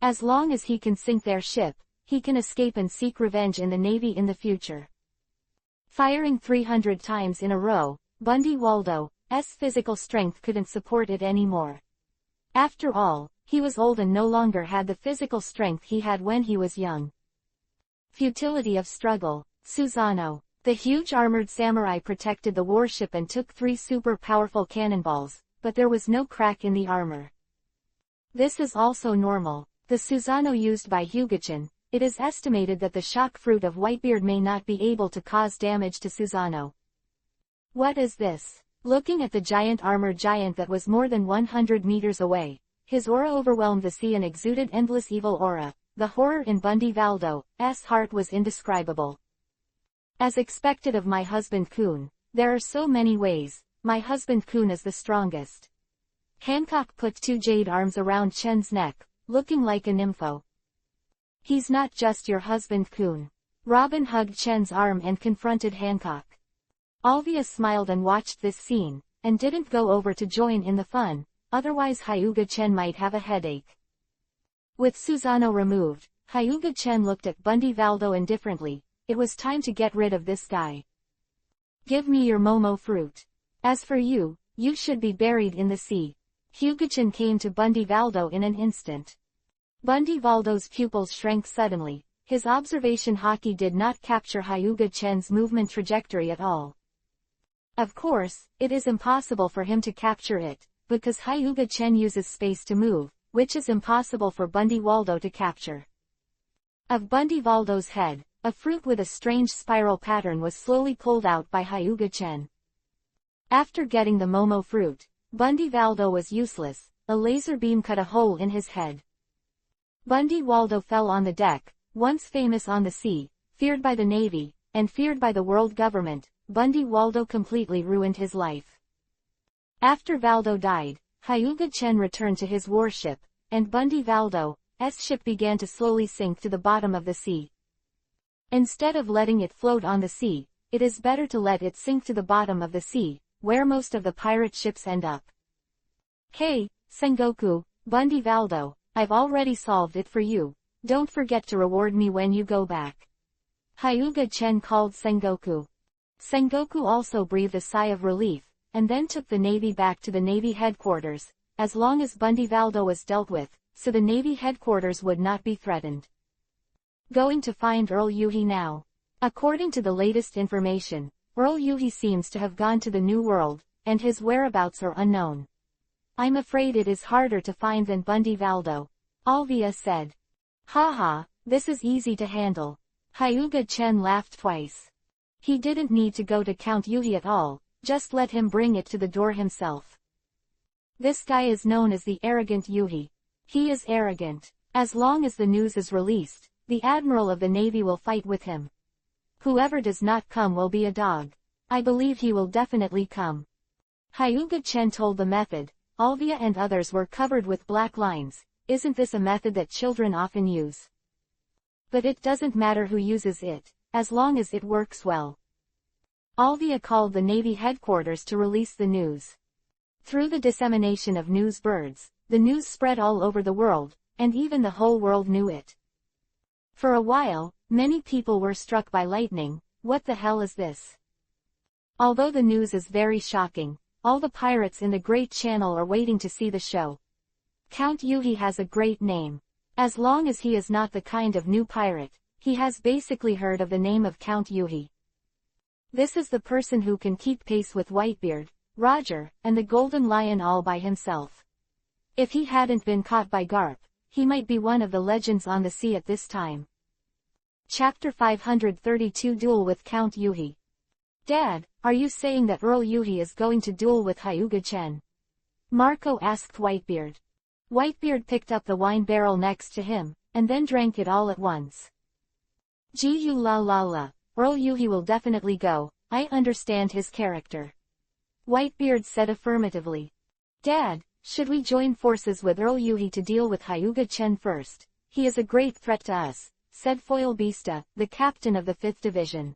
As long as he can sink their ship, he can escape and seek revenge in the Navy in the future. Firing 300 times in a row, Bundy Waldo's physical strength couldn't support it anymore. After all, he was old and no longer had the physical strength he had when he was young. Futility of struggle. Susano. The huge armored samurai protected the warship and took 3 super powerful cannonballs, but there was no crack in the armor. This is also normal. The Susano used by Hyuga-chan, it is estimated that the shock fruit of Whitebeard may not be able to cause damage to Susano. What is this? Looking at the giant armored giant that was more than 100 meters away, his aura overwhelmed the sea and exuded endless evil aura. The horror in Bundy Valdo's heart was indescribable. As expected of my husband Kun, there are so many ways, my husband Kun is the strongest. Hancock put 2 jade arms around Chen's neck, looking like a nympho. He's not just your husband Kun. Robin hugged Chen's arm and confronted Hancock. Alvia smiled and watched this scene, and didn't go over to join in the fun, otherwise Hyuga Chen might have a headache. With Susano removed, Hyuga Chen looked at Bundy Valdo indifferently. It was time to get rid of this guy. Give me your Momo fruit. As for you, you should be buried in the sea. Hyuga-chan came to Bundy Valdo in an instant. Bundy Valdo's pupils shrank suddenly. His observation hockey did not capture Hyuga Chen's movement trajectory at all. Of course, it is impossible for him to capture it, because Hyuga Chen uses space to move, which is impossible for Bundy Valdo to capture. Of Bundy Valdo's head, a fruit with a strange spiral pattern was slowly pulled out by Hyuga Chen. After getting the Momo fruit, Bundy Valdo was useless. A laser beam cut a hole in his head. Bundy Valdo fell on the deck. Once famous on the sea, feared by the Navy, and feared by the world government, Bundy Valdo completely ruined his life. After Valdo died, Hyuga Chen returned to his warship, and Bundy Valdo's ship began to slowly sink to the bottom of the sea. Instead of letting it float on the sea, it is better to let it sink to the bottom of the sea, where most of the pirate ships end up. Hey, Sengoku, Bundy Valdo, I've already solved it for you. Don't forget to reward me when you go back. Hyuga Chen called Sengoku. Sengoku also breathed a sigh of relief, and then took the Navy back to the Navy headquarters. as long as Bundyvaldo was dealt with, so the Navy headquarters would not be threatened. Going to find Earl Yuhi now. According to the latest information, Earl Yuhi seems to have gone to the New World, and his whereabouts are unknown. I'm afraid it is harder to find than Bundyvaldo, Alvia said. Haha, this is easy to handle. Hyuga Chen laughed twice. He didn't need to go to Count Yuhi at all, just let him bring it to the door himself. This guy is known as the arrogant Yuhi. He is arrogant. As long as the news is released, the Admiral of the Navy will fight with him. Whoever does not come will be a dog. I believe he will definitely come. Hyuga Chen told the method. Alvia and others were covered with black lines. Isn't this a method that children often use? But it doesn't matter who uses it, as long as it works well. Alvia called the Navy headquarters to release the news. Through the dissemination of news birds, the news spread all over the world, and even the whole world knew it. For a while, many people were struck by lightning. What the hell is this? Although the news is very shocking, all the pirates in the Great Channel are waiting to see the show. Count Yuhi has a great name. As long as he is not the kind of new pirate, he has basically heard of the name of Count Yuhi. This is the person who can keep pace with Whitebeard, Roger, and the Golden Lion all by himself. If he hadn't been caught by Garp, he might be one of the legends on the sea at this time. Chapter 532 Duel with Count Yuhi. Dad, are you saying that Earl Yuhi is going to duel with Hyuga Chen? Marco asked Whitebeard. Whitebeard picked up the wine barrel next to him, and then drank it all at once. Gee la la la, Earl Yuhi will definitely go, I understand his character. Whitebeard said affirmatively. Dad, should we join forces with Earl Yuhi to deal with Hyuga Chen first? He is a great threat to us, said Foil Bista, the captain of the 5th Division.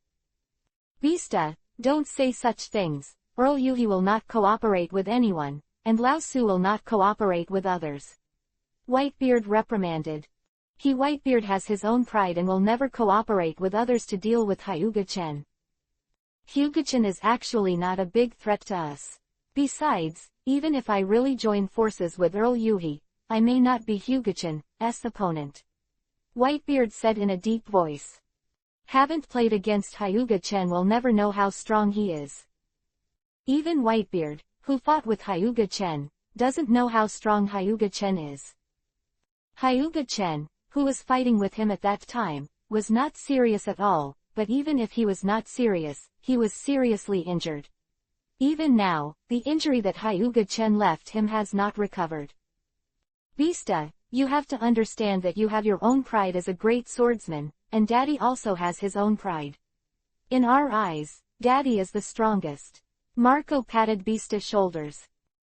Bista, don't say such things. Earl Yuhi will not cooperate with anyone, and Lao Su will not cooperate with others. Whitebeard reprimanded. Whitebeard has his own pride and will never cooperate with others to deal with Hyuga Chen. Hyuga Chen is actually not a big threat to us. Besides, even if I really join forces with Earl Yuhi, I may not be Hyuga Chen's opponent. Whitebeard said in a deep voice. Haven't played against Hyuga Chen will never know how strong he is. Even Whitebeard, who fought with Hyuga Chen, doesn't know how strong Hyuga Chen is. Hyuga Chen, who was fighting with him at that time, was not serious at all, but even if he was not serious, he was seriously injured. Even now, the injury that Hyuga Chen left him has not recovered. Bista, you have to understand that you have your own pride as a great swordsman, and Daddy also has his own pride. In our eyes, Daddy is the strongest. Marco patted Bista's shoulders.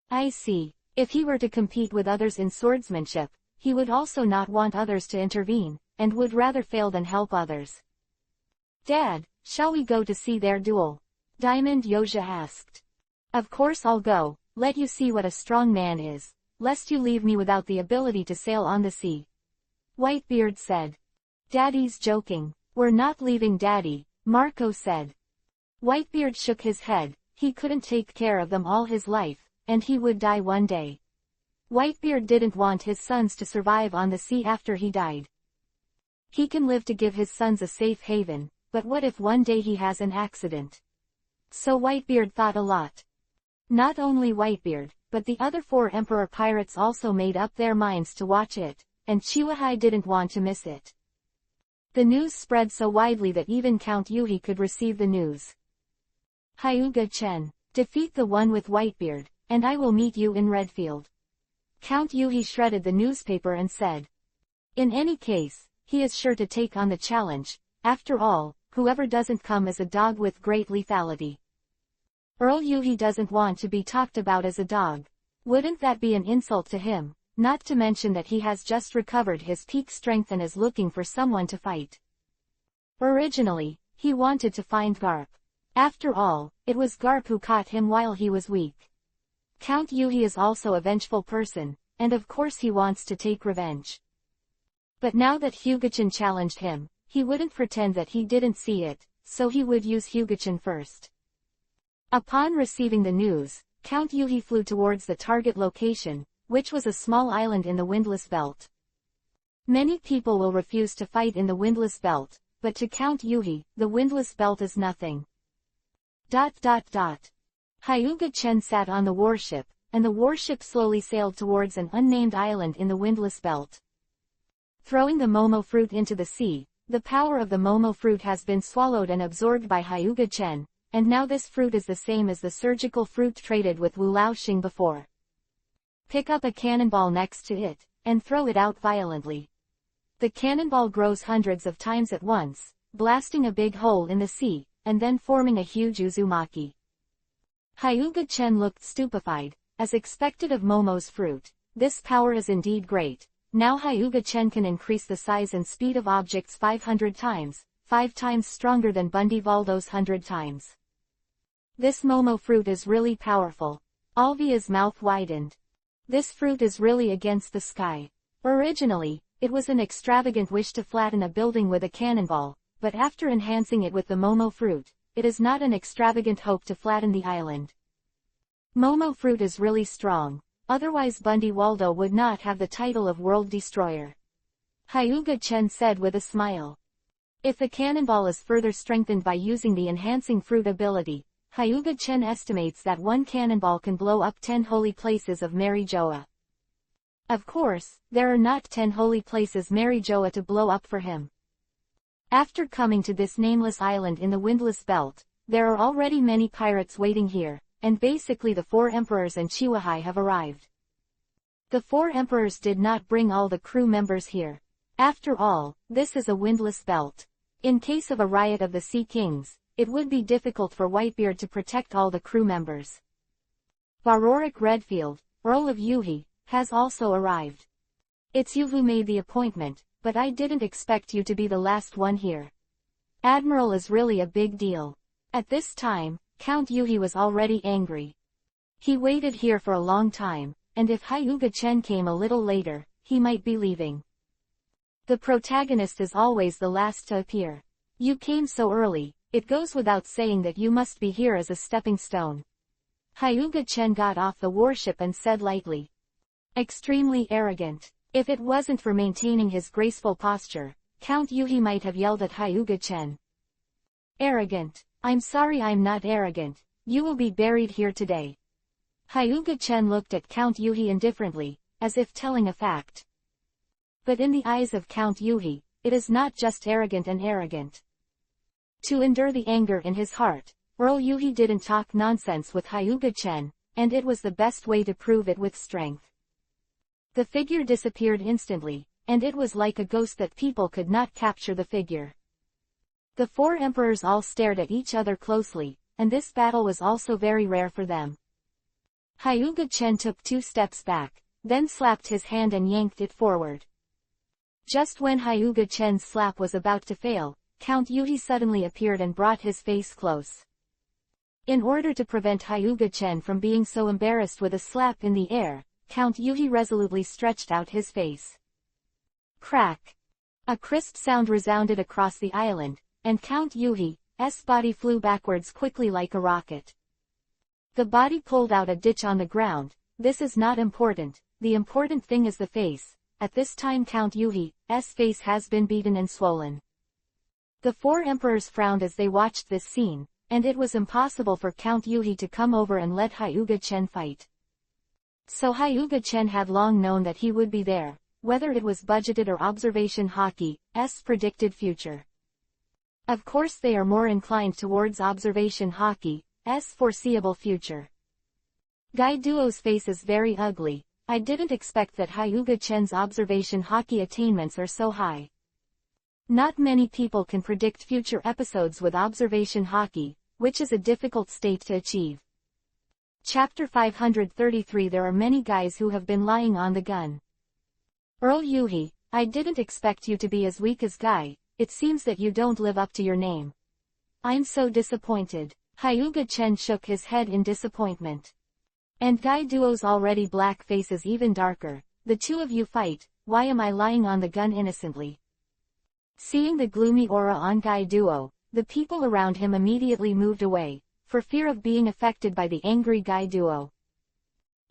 I see. If he were to compete with others in swordsmanship, he would also not want others to intervene, and would rather fail than help others. Dad, shall we go to see their duel? Diamond Yoja asked. Of course I'll go, let you see what a strong man is, lest you leave me without the ability to sail on the sea. Whitebeard said. Daddy's joking. We're not leaving Daddy, Marco said. Whitebeard shook his head. He couldn't take care of them all his life, and he would die one day. Whitebeard didn't want his sons to survive on the sea after he died. He can live to give his sons a safe haven, but what if one day he has an accident? So Whitebeard thought a lot. Not only Whitebeard, but the other 4 Emperor pirates also made up their minds to watch it, and Chiwahai didn't want to miss it. The news spread so widely that even Count Yuhi could receive the news. Hyuga Chen, defeat the one with Whitebeard, and I will meet you in Redfield. Count Yuhi shredded the newspaper and said. In any case, he is sure to take on the challenge. After all, whoever doesn't come is a dog with great lethality. Earl Yuhi doesn't want to be talked about as a dog. Wouldn't that be an insult to him, not to mention that he has just recovered his peak strength and is looking for someone to fight. Originally, he wanted to find Garp. After all, it was Garp who caught him while he was weak. Count Yuhi is also a vengeful person, and of course he wants to take revenge. But now that Hyuga-chan challenged him, he wouldn't pretend that he didn't see it, so he would use Hyuga-chan first. Upon receiving the news, Count Yuhi flew towards the target location, which was a small island in the windless belt. Many people will refuse to fight in the windless belt, but to Count Yuhi, the windless belt is nothing. Hyuga Chen sat on the warship, and the warship slowly sailed towards an unnamed island in the windless belt. Throwing the momo fruit into the sea, the power of the momo fruit has been swallowed and absorbed by Hyuga Chen, and now this fruit is the same as the surgical fruit traded with Wu Laoxing before. Pick up a cannonball next to it, and throw it out violently. The cannonball grows hundreds of times at once, blasting a big hole in the sea, and then forming a huge uzumaki. Hyuga Chen looked stupefied, as expected of Momo's fruit. This power is indeed great. Now Hyuga Chen can increase the size and speed of objects 500 times, 5 times stronger than Bundyvaldo's 100 times. This Momo fruit is really powerful. Alvia's mouth widened. This fruit is really against the sky. Originally, it was an extravagant wish to flatten a building with a cannonball, but after enhancing it with the Momo fruit, it is not an extravagant hope to flatten the island. Momo fruit is really strong, otherwise Bundywaldo would not have the title of World Destroyer. Hyuga Chen said with a smile. If the cannonball is further strengthened by using the enhancing fruit ability, Hyuga Chen estimates that one cannonball can blow up 10 holy places of Mary Joa. Of course, there are not 10 holy places Mary Joa to blow up for him. After coming to this nameless island in the windless belt, there are already many pirates waiting here, and basically the 4 emperors and Chiwahai have arrived. The 4 emperors did not bring all the crew members here. After all, this is a windless belt. In case of a riot of the Sea Kings, it would be difficult for Whitebeard to protect all the crew members. Baroric Redfield, Earl of Yuhi, has also arrived. It's you who made the appointment, but I didn't expect you to be the last one here. Admiral is really a big deal. At this time, Count Yuhi was already angry. He waited here for a long time, and if Hyuga Chen came a little later, he might be leaving. The protagonist is always the last to appear. You came so early, it goes without saying that you must be here as a stepping stone. Hyuga Chen got off the warship and said lightly. Extremely arrogant. If it wasn't for maintaining his graceful posture, Count Yuhi might have yelled at Hyuga Chen. Arrogant. I'm sorry, I'm not arrogant. You will be buried here today. Hyuga Chen looked at Count Yuhi indifferently, as if telling a fact. But in the eyes of Count Yuhi, it is not just arrogant and arrogant. To endure the anger in his heart, Earl Yuhi didn't talk nonsense with Hyuga Chen, and it was the best way to prove it with strength. The figure disappeared instantly, and it was like a ghost that people could not capture the figure. The 4 emperors all stared at each other closely, and this battle was also very rare for them. Hyuga Chen took 2 steps back, then slapped his hand and yanked it forward. Just when Hyuga Chen's slap was about to fail, Count Yuhi suddenly appeared and brought his face close. In order to prevent Hyuga Chen from being so embarrassed with a slap in the air, Count Yuhi resolutely stretched out his face. Crack! A crisp sound resounded across the island, and Count Yuhi's body flew backwards quickly like a rocket. The body pulled out a ditch on the ground. This is not important, the important thing is the face. At this time Count Yuhi's face has been beaten and swollen. The 4 emperors frowned as they watched this scene, and it was impossible for Count Yuhi to come over and let Hyuga Chen fight. So Hyuga Chen had long known that he would be there, whether it was budgeted or observation hockey's predicted future. Of course they are more inclined towards observation hockey's foreseeable future. Guy Duo's face is very ugly. I didn't expect that Hyuga Chen's observation hockey attainments are so high. Not many people can predict future episodes with observation hockey, which is a difficult state to achieve. Chapter 533. There are many guys who have been lying on the gun. Earl Yuhi, I didn't expect you to be as weak as Guy. It seems that you don't live up to your name. I'm so disappointed. Hyuga Chen shook his head in disappointment. And Guy Duo's already black face is even darker. The 2 of you fight, why am I lying on the gun innocently? Seeing the gloomy aura on Guy Duo, the people around him immediately moved away, for fear of being affected by the angry Guy Duo.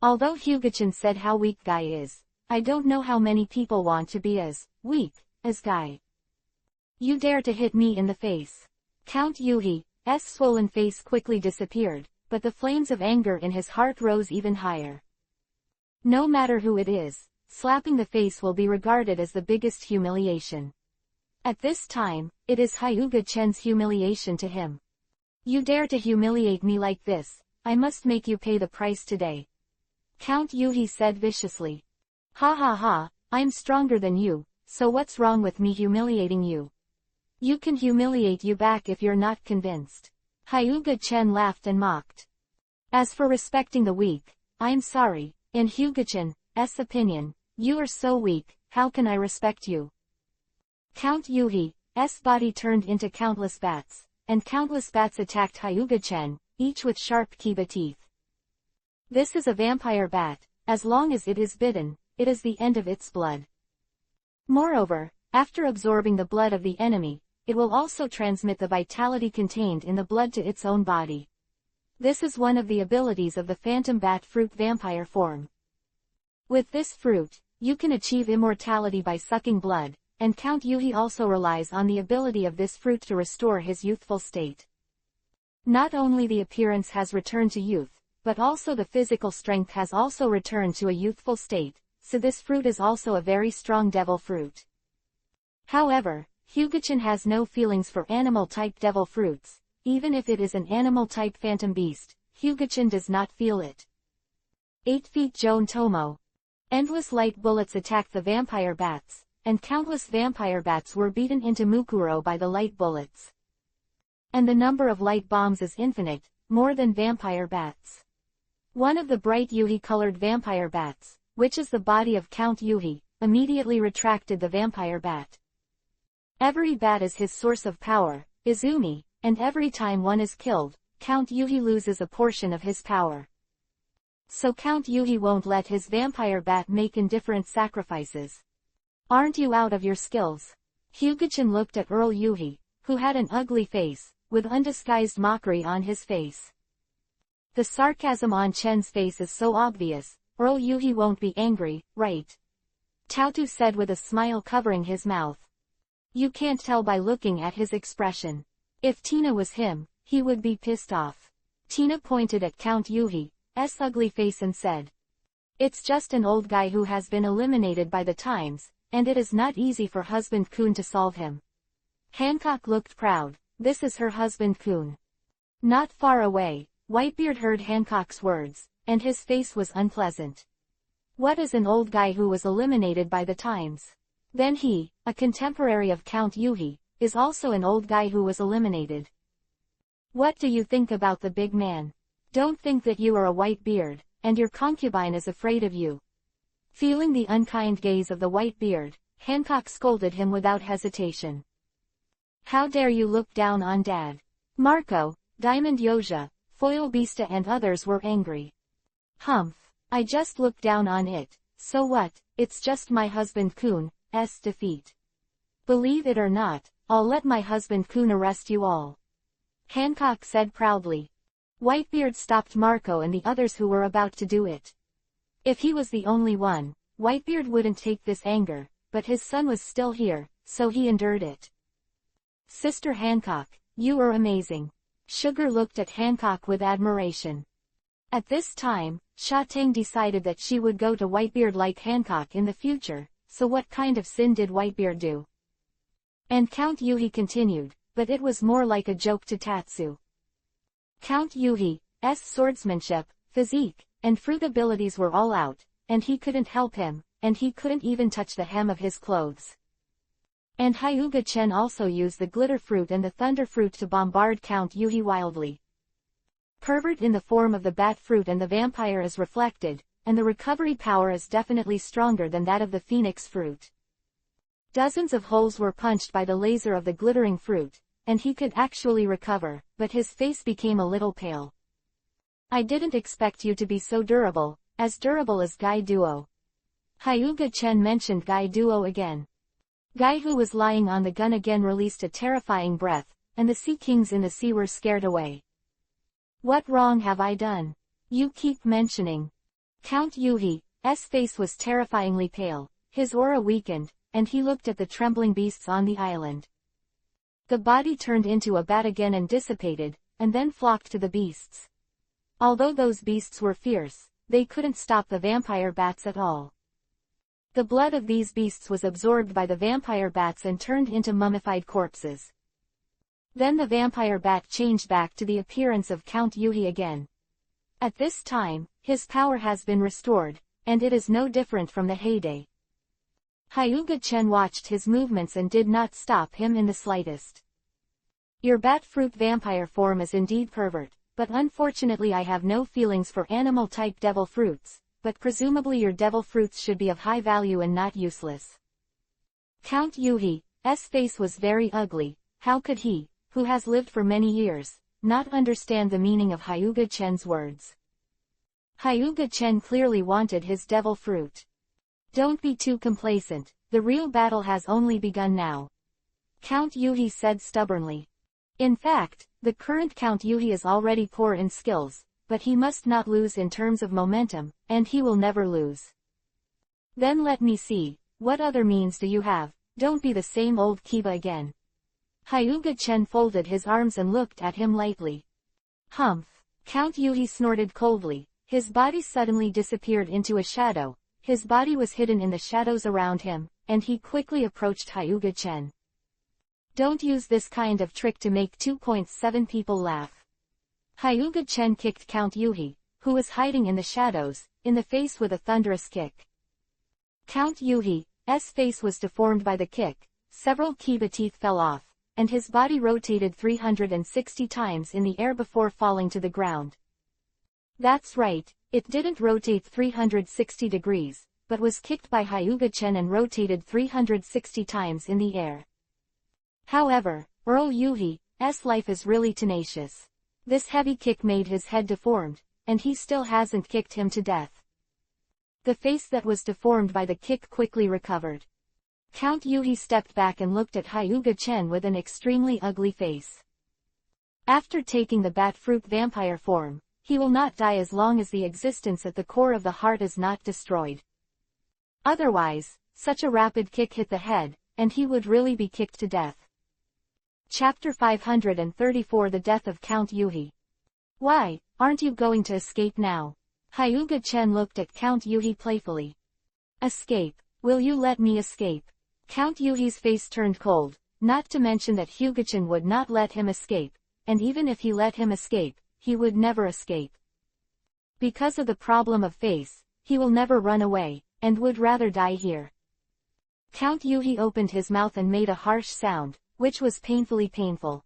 Although Hyuga-chan said how weak Guy is, I don't know how many people want to be as weak as Guy. You dare to hit me in the face. Count Yuhi's swollen face quickly disappeared, but the flames of anger in his heart rose even higher. No matter who it is, slapping the face will be regarded as the biggest humiliation. At this time, it is Hyuga-chan's humiliation to him. You dare to humiliate me like this, I must make you pay the price today. Count Yuhi said viciously. Ha ha ha, I'm stronger than you, so what's wrong with me humiliating you? You can humiliate you back if you're not convinced. Hyuga-chan laughed and mocked. As for respecting the weak, I'm sorry, in Hyuga-chan's opinion, you are so weak, how can I respect you? Count Yuhi's body turned into countless bats, and countless bats attacked Hyuga-chan, each with sharp kiba teeth. This is a vampire bat, as long as it is bitten, it is the end of its blood. Moreover, after absorbing the blood of the enemy, it will also transmit the vitality contained in the blood to its own body. This is one of the abilities of the phantom bat fruit vampire form. With this fruit, you can achieve immortality by sucking blood, and Count Yuhi also relies on the ability of this fruit to restore his youthful state. Not only the appearance has returned to youth, but also the physical strength has also returned to a youthful state, so this fruit is also a very strong devil fruit. However, Hyuga-chan has no feelings for animal-type devil fruits, even if it is an animal-type phantom beast, Hyuga-chan does not feel it. 8 feet Joan Tomo. Endless light bullets attacked the vampire bats, and countless vampire bats were beaten into Mukuro by the light bullets. And the number of light bombs is infinite, more than vampire bats. One of the bright Yuhi-colored vampire bats, which is the body of Count Yuhi, immediately retracted the vampire bat. Every bat is his source of power, Izumi, and every time one is killed, Count Yuhi loses a portion of his power. So Count Yuhi won't let his vampire bat make indifferent sacrifices. Aren't you out of your skills? Hyuga-chan looked at Earl Yuhi, who had an ugly face, with undisguised mockery on his face. The sarcasm on Chen's face is so obvious, Earl Yuhi won't be angry, right? Taotu said with a smile covering his mouth. You can't tell by looking at his expression. If Tina was him, he would be pissed off. Tina pointed at Count Yuhi's ugly face and said. It's just an old guy who has been eliminated by the times, and it is not easy for husband Kun to solve him. Hancock looked proud. This is her husband Kun. Not far away, Whitebeard heard Hancock's words, and his face was unpleasant. What is an old guy who was eliminated by the times? Then he, a contemporary of Count Yuhi, is also an old guy who was eliminated. What do you think about the big man? Don't think that you are a Whitebeard, and your concubine is afraid of you. Feeling the unkind gaze of the Whitebeard, Hancock scolded him without hesitation. How dare you look down on Dad? Marco, Diamond Yoja, Foil Beasta and others were angry. Humph, I just looked down on it, so what, it's just my husband Kun's defeat. Believe it or not, I'll let my husband Kun arrest you all. Hancock said proudly. Whitebeard stopped Marco and the others who were about to do it. If he was the only one, Whitebeard wouldn't take this anger, but his son was still here, so he endured it. Sister Hancock, you are amazing. Sugar looked at Hancock with admiration. At this time, Sha Tang decided that she would go to Whitebeard like Hancock in the future, so what kind of sin did Whitebeard do? And Count Yuhi continued, but it was more like a joke to Tatsu. Count Yuhi's swordsmanship, physique, and fruit abilities were all out, and he couldn't help him, and he couldn't even touch the hem of his clothes. And Hyuga-chen also used the glitter fruit and the thunder fruit to bombard Count Yuhi wildly. Pervert in the form of the bat fruit and the vampire is reflected, and the recovery power is definitely stronger than that of the phoenix fruit. Dozens of holes were punched by the laser of the glittering fruit, and he could actually recover, but his face became a little pale. I didn't expect you to be so durable, as durable as Gai Duo. Hyuga-chen mentioned Gai Duo again. Gai, who was lying on the gun, again released a terrifying breath, and the sea kings in the sea were scared away. What wrong have I done? You keep mentioning Count Yuhi's face was terrifyingly pale, his aura weakened, and he looked at the trembling beasts on the island. The body turned into a bat again and dissipated, and then flocked to the beasts. Although those beasts were fierce, they couldn't stop the vampire bats at all. The blood of these beasts was absorbed by the vampire bats and turned into mummified corpses. Then the vampire bat changed back to the appearance of Count Yuhi again. At this time, his power has been restored, and it is no different from the heyday. Hyuga-chen watched his movements and did not stop him in the slightest. Your bat fruit vampire form is indeed pervert, but unfortunately I have no feelings for animal-type devil fruits, but presumably your devil fruits should be of high value and not useless. Count Yuhi's face was very ugly. How could he, who has lived for many years, not understand the meaning of Hyuga-chen's words? Hyuga-chen clearly wanted his devil fruit. Don't be too complacent, the real battle has only begun now. Count Yuhi said stubbornly. In fact, the current Count Yuhi is already poor in skills, but he must not lose in terms of momentum, and he will never lose. Then let me see, what other means do you have? Don't be the same old Kiba again. Hyuga-chen folded his arms and looked at him lightly. Humph! Count Yuhi snorted coldly, his body suddenly disappeared into a shadow, his body was hidden in the shadows around him, and he quickly approached Hyuga-chen. Don't use this kind of trick to make 2.7 people laugh. Hyuga-chen kicked Count Yuhi, who was hiding in the shadows, in the face with a thunderous kick. Count Yuhi's face was deformed by the kick, several Kiba teeth fell off, and his body rotated 360 times in the air before falling to the ground. That's right, it didn't rotate 360 degrees, but was kicked by Hyuga-chen and rotated 360 times in the air. However, Earl Yuhi's life is really tenacious. This heavy kick made his head deformed, and he still hasn't kicked him to death. The face that was deformed by the kick quickly recovered. Count Yuhi stepped back and looked at Hyuga-chen with an extremely ugly face. After taking the bat fruit vampire form, he will not die as long as the existence at the core of the heart is not destroyed. Otherwise, such a rapid kick hit the head, and he would really be kicked to death. Chapter 534 The Death of Count Yuhi. Why, aren't you going to escape now? Hyuga-chen looked at Count Yuhi playfully. Escape? Will you let me escape? Count Yuhi's face turned cold, not to mention that Hyuga-chen would not let him escape, and even if he let him escape, he would never escape. Because of the problem of face, he will never run away, and would rather die here. Count Yuhi opened his mouth and made a harsh sound, which was painfully painful.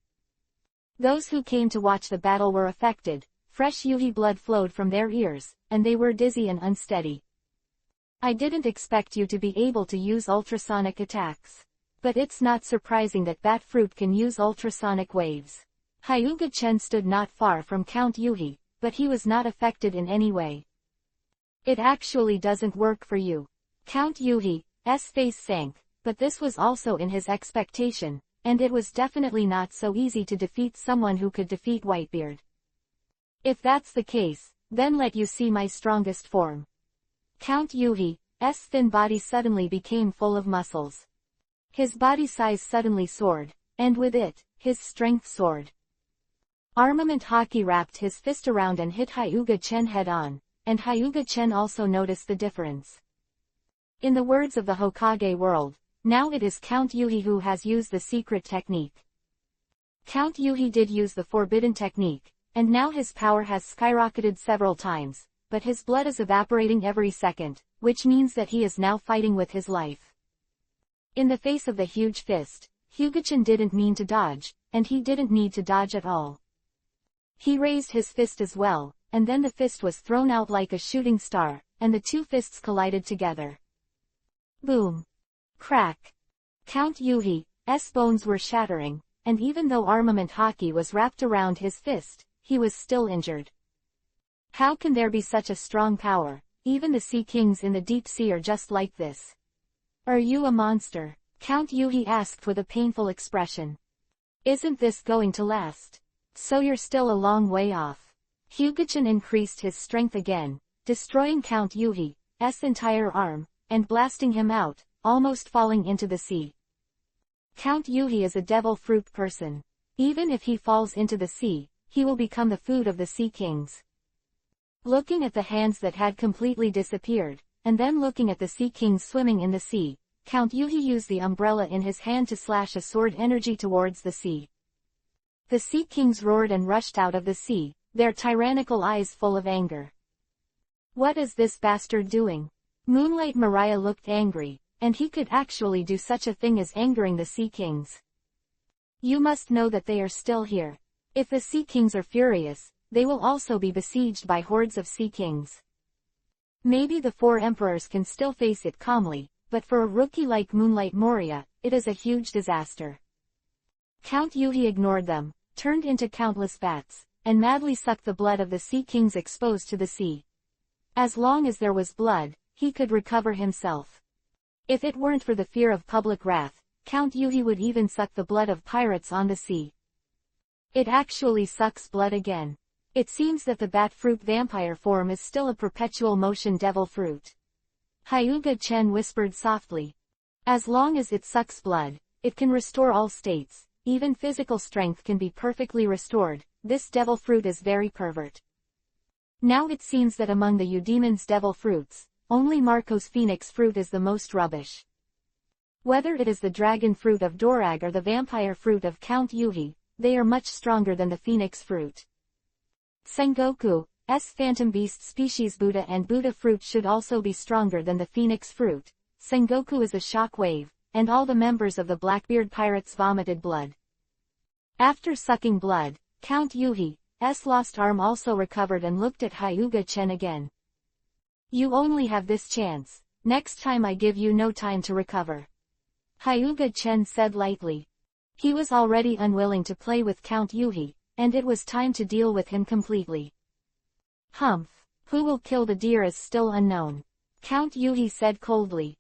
Those who came to watch the battle were affected, fresh Yuhi blood flowed from their ears, and they were dizzy and unsteady. I didn't expect you to be able to use ultrasonic attacks. But it's not surprising that bat fruit can use ultrasonic waves. Hyuga-chen stood not far from Count Yuhi, but he was not affected in any way. It actually doesn't work for you. Count Yuhi's face sank, but this was also in his expectation, and it was definitely not so easy to defeat someone who could defeat Whitebeard. If that's the case, then let you see my strongest form. Count Yuhi's thin body suddenly became full of muscles. His body size suddenly soared, and with it, his strength soared. Armament Haki wrapped his fist around and hit Hyuga-chen head-on, and Hyuga-chen also noticed the difference. In the words of the Hokage world, now it is Count Yuhi who has used the secret technique. Count Yuhi did use the forbidden technique, and now his power has skyrocketed several times, but his blood is evaporating every second, which means that he is now fighting with his life. In the face of the huge fist, Hyuga-chen didn't mean to dodge, and he didn't need to dodge at all. He raised his fist as well, and then the fist was thrown out like a shooting star, and the two fists collided together. Boom! Crack! Count Yuhi's bones were shattering, and even though armament Haki was wrapped around his fist, he was still injured. How can there be such a strong power? Even the sea kings in the deep sea are just like this. Are you a monster? Count Yuhi asked with a painful expression. Isn't this going to last? So you're still a long way off. Hyuga-chen increased his strength again, destroying Count Yuhi's entire arm, and blasting him out, almost falling into the sea. Count Yuhi is a devil fruit person. Even if he falls into the sea, he will become the food of the sea kings. Looking at the hands that had completely disappeared, and then looking at the sea kings swimming in the sea, Count Yuhi used the umbrella in his hand to slash a sword energy towards the sea. The sea kings roared and rushed out of the sea, their tyrannical eyes full of anger. What is this bastard doing? Moonlight Mariah looked angry, and he could actually do such a thing as angering the sea kings. You must know that they are still here. If the sea kings are furious, they will also be besieged by hordes of sea kings. Maybe the 4 emperors can still face it calmly, but for a rookie like Moonlight Moria, it is a huge disaster. Count Yuhi ignored them, turned into countless bats, and madly sucked the blood of the sea kings exposed to the sea. As long as there was blood, he could recover himself. If it weren't for the fear of public wrath, Count Yuhi would even suck the blood of pirates on the sea. It actually sucks blood again. It seems that the bat fruit vampire form is still a perpetual motion devil fruit. Hyuga Chen whispered softly. As long as it sucks blood, it can restore all states, even physical strength can be perfectly restored. This devil fruit is very pervert. Now it seems that among the Eudemon's devil fruits, only Marco's phoenix fruit is the most rubbish. Whether it is the dragon fruit of Dorag or the vampire fruit of Count Yuhi, they are much stronger than the phoenix fruit. Sengoku's phantom beast species Buddha and Buddha fruit should also be stronger than the phoenix fruit. Sengoku is a shock wave, and all the members of the Blackbeard pirates vomited blood. After sucking blood, Count Yuhi's lost arm also recovered and looked at Hyuga Chen again. You only have this chance. Next time I give you no time to recover. Hyuga Chen said lightly. He was already unwilling to play with Count Yuhi, and it was time to deal with him completely. Humph. Who will kill the deer is still unknown. Count Yuhi said coldly.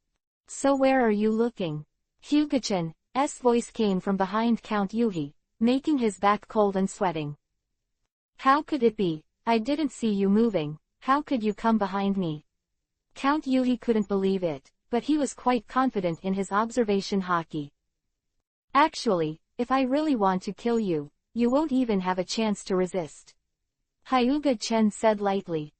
So where are you looking? Hyuga-chan's voice came from behind Count Yuhi, making his back cold and sweating. How could it be? I didn't see you moving. How could you come behind me? Count Yuhi couldn't believe it, but he was quite confident in his observation haki. Actually, if I really want to kill you, you won't even have a chance to resist. Hyuga Chen said lightly.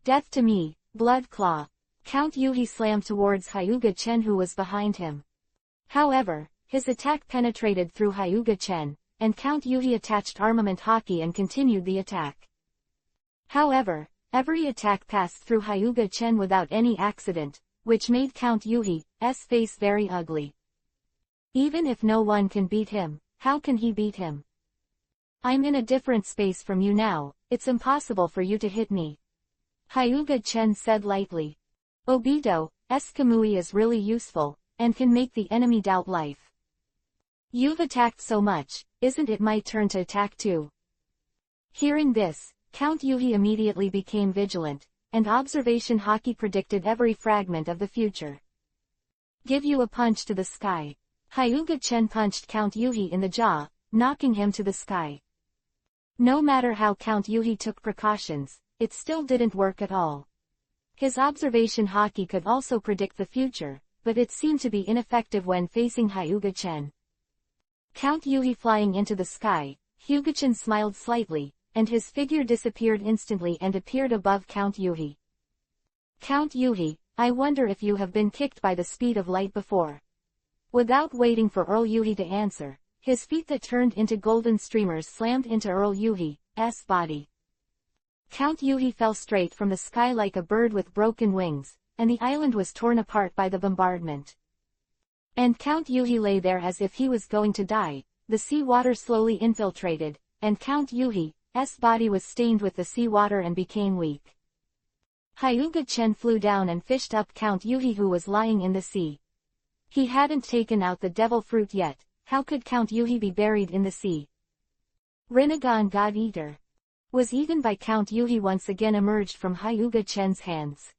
Death to me, Blood Claw. Count Yuhi slammed towards Hyuga Chen who was behind him. However, his attack penetrated through Hyuga Chen, and Count Yuhi attached armament haki and continued the attack. However, every attack passed through Hyuga Chen without any accident, which made Count Yuhi's face very ugly. Even if no one can beat him, how can he beat him? I'm in a different space from you now, it's impossible for you to hit me. Hyuga Chen said lightly. Obito's Kamui is really useful, and can make the enemy doubt life. You've attacked so much, isn't it my turn to attack too? Hearing this, Count Yuhi immediately became vigilant, and observation haki predicted every fragment of the future. Give you a punch to the sky. Hyuga Chen punched Count Yuhi in the jaw, knocking him to the sky. No matter how Count Yuhi took precautions, it still didn't work at all. His observation haki could also predict the future, but it seemed to be ineffective when facing Hyuga Chen. Count Yuhi flying into the sky, Hyuga Chen smiled slightly, and his figure disappeared instantly and appeared above Count Yuhi. Count Yuhi, I wonder if you have been kicked by the speed of light before. Without waiting for Earl Yuhi to answer, his feet that turned into golden streamers slammed into Earl Yuhi's body. Count Yuhi fell straight from the sky like a bird with broken wings, and the island was torn apart by the bombardment. And Count Yuhi lay there as if he was going to die. The sea water slowly infiltrated, and Count Yuhi's body was stained with the sea water and became weak. Hyuga Chen flew down and fished up Count Yuhi who was lying in the sea. He hadn't taken out the devil fruit yet. How could Count Yuhi be buried in the sea? Rinnegan God Eater was eaten by Count Yuhi once again emerged from Hyuga Chen's hands.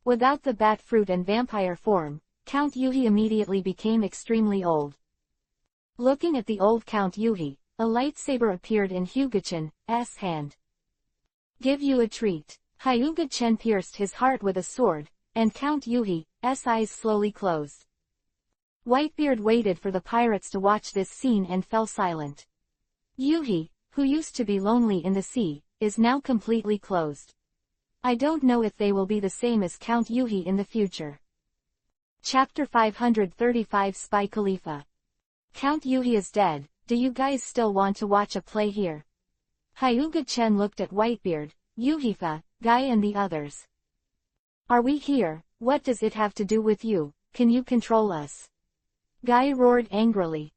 Without the bat fruit and vampire form, Count Yuhi immediately became extremely old. Looking at the old Count Yuhi, a lightsaber appeared in Hyuga Chen's hand. Give you a treat. Hyuga-chen pierced his heart with a sword, and Count Yuhi's eyes slowly closed. Whitebeard waited for the pirates to watch this scene and fell silent. Yuhi, who used to be lonely in the sea, is now completely closed. I don't know if they will be the same as Count Yuhi in the future. Chapter 535 Spy Khalifa. Count Yuhi is dead, do you guys still want to watch a play here? Hyuga-chen looked at Whitebeard, Yuhifa, Guy and the others. Are we here? What does it have to do with you? Can you control us? Guy roared angrily.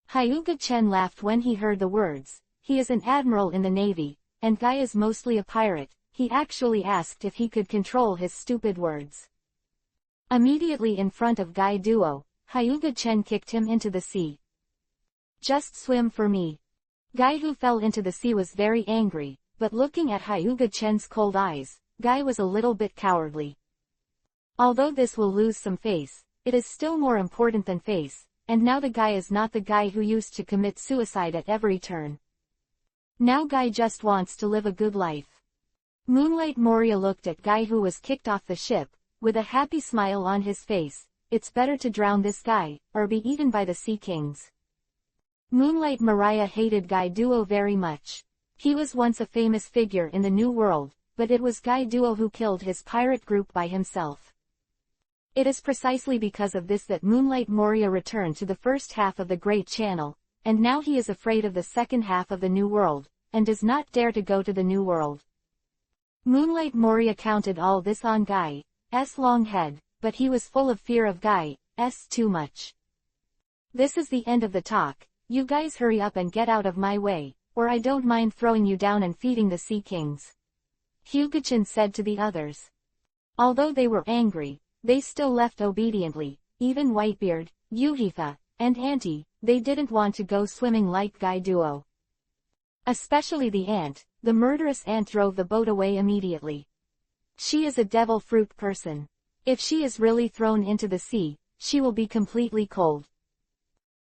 Hyuga-chen laughed when he heard the words. He is an admiral in the navy, and Guy is mostly a pirate. He actually asked if he could control his stupid words. Immediately in front of Guy Duo, Hyuga-chen kicked him into the sea. Just swim for me. Guy, who fell into the sea, was very angry, but looking at Hyuga-chen's cold eyes, Guy was a little bit cowardly. Although this will lose some face, it is still more important than face, and now the Guy is not the Guy who used to commit suicide at every turn. Now Guy just wants to live a good life. Moonlight Moria looked at Guy, who was kicked off the ship, with a happy smile on his face. It's better to drown this guy, or be eaten by the Sea Kings. Moonlight Maria hated Guy Duo very much. He was once a famous figure in the New World, but it was Guy Duo who killed his pirate group by himself. It is precisely because of this that Moonlight Moria returned to the first half of the Great Channel, and now he is afraid of the second half of the New World, and does not dare to go to the New World. Moonlight Moria counted all this on Guy's long head, but he was full of fear of Guy's too much. This is the end of the talk. You guys hurry up and get out of my way, or I don't mind throwing you down and feeding the Sea Kings. Hyuga-chen said to the others. Although they were angry, they still left obediently. Even Whitebeard, Yuhifa, and Auntie, they didn't want to go swimming like Guy Duo. Especially the ant. The murderous ant drove the boat away immediately. She is a devil fruit person. If she is really thrown into the sea, she will be completely cold.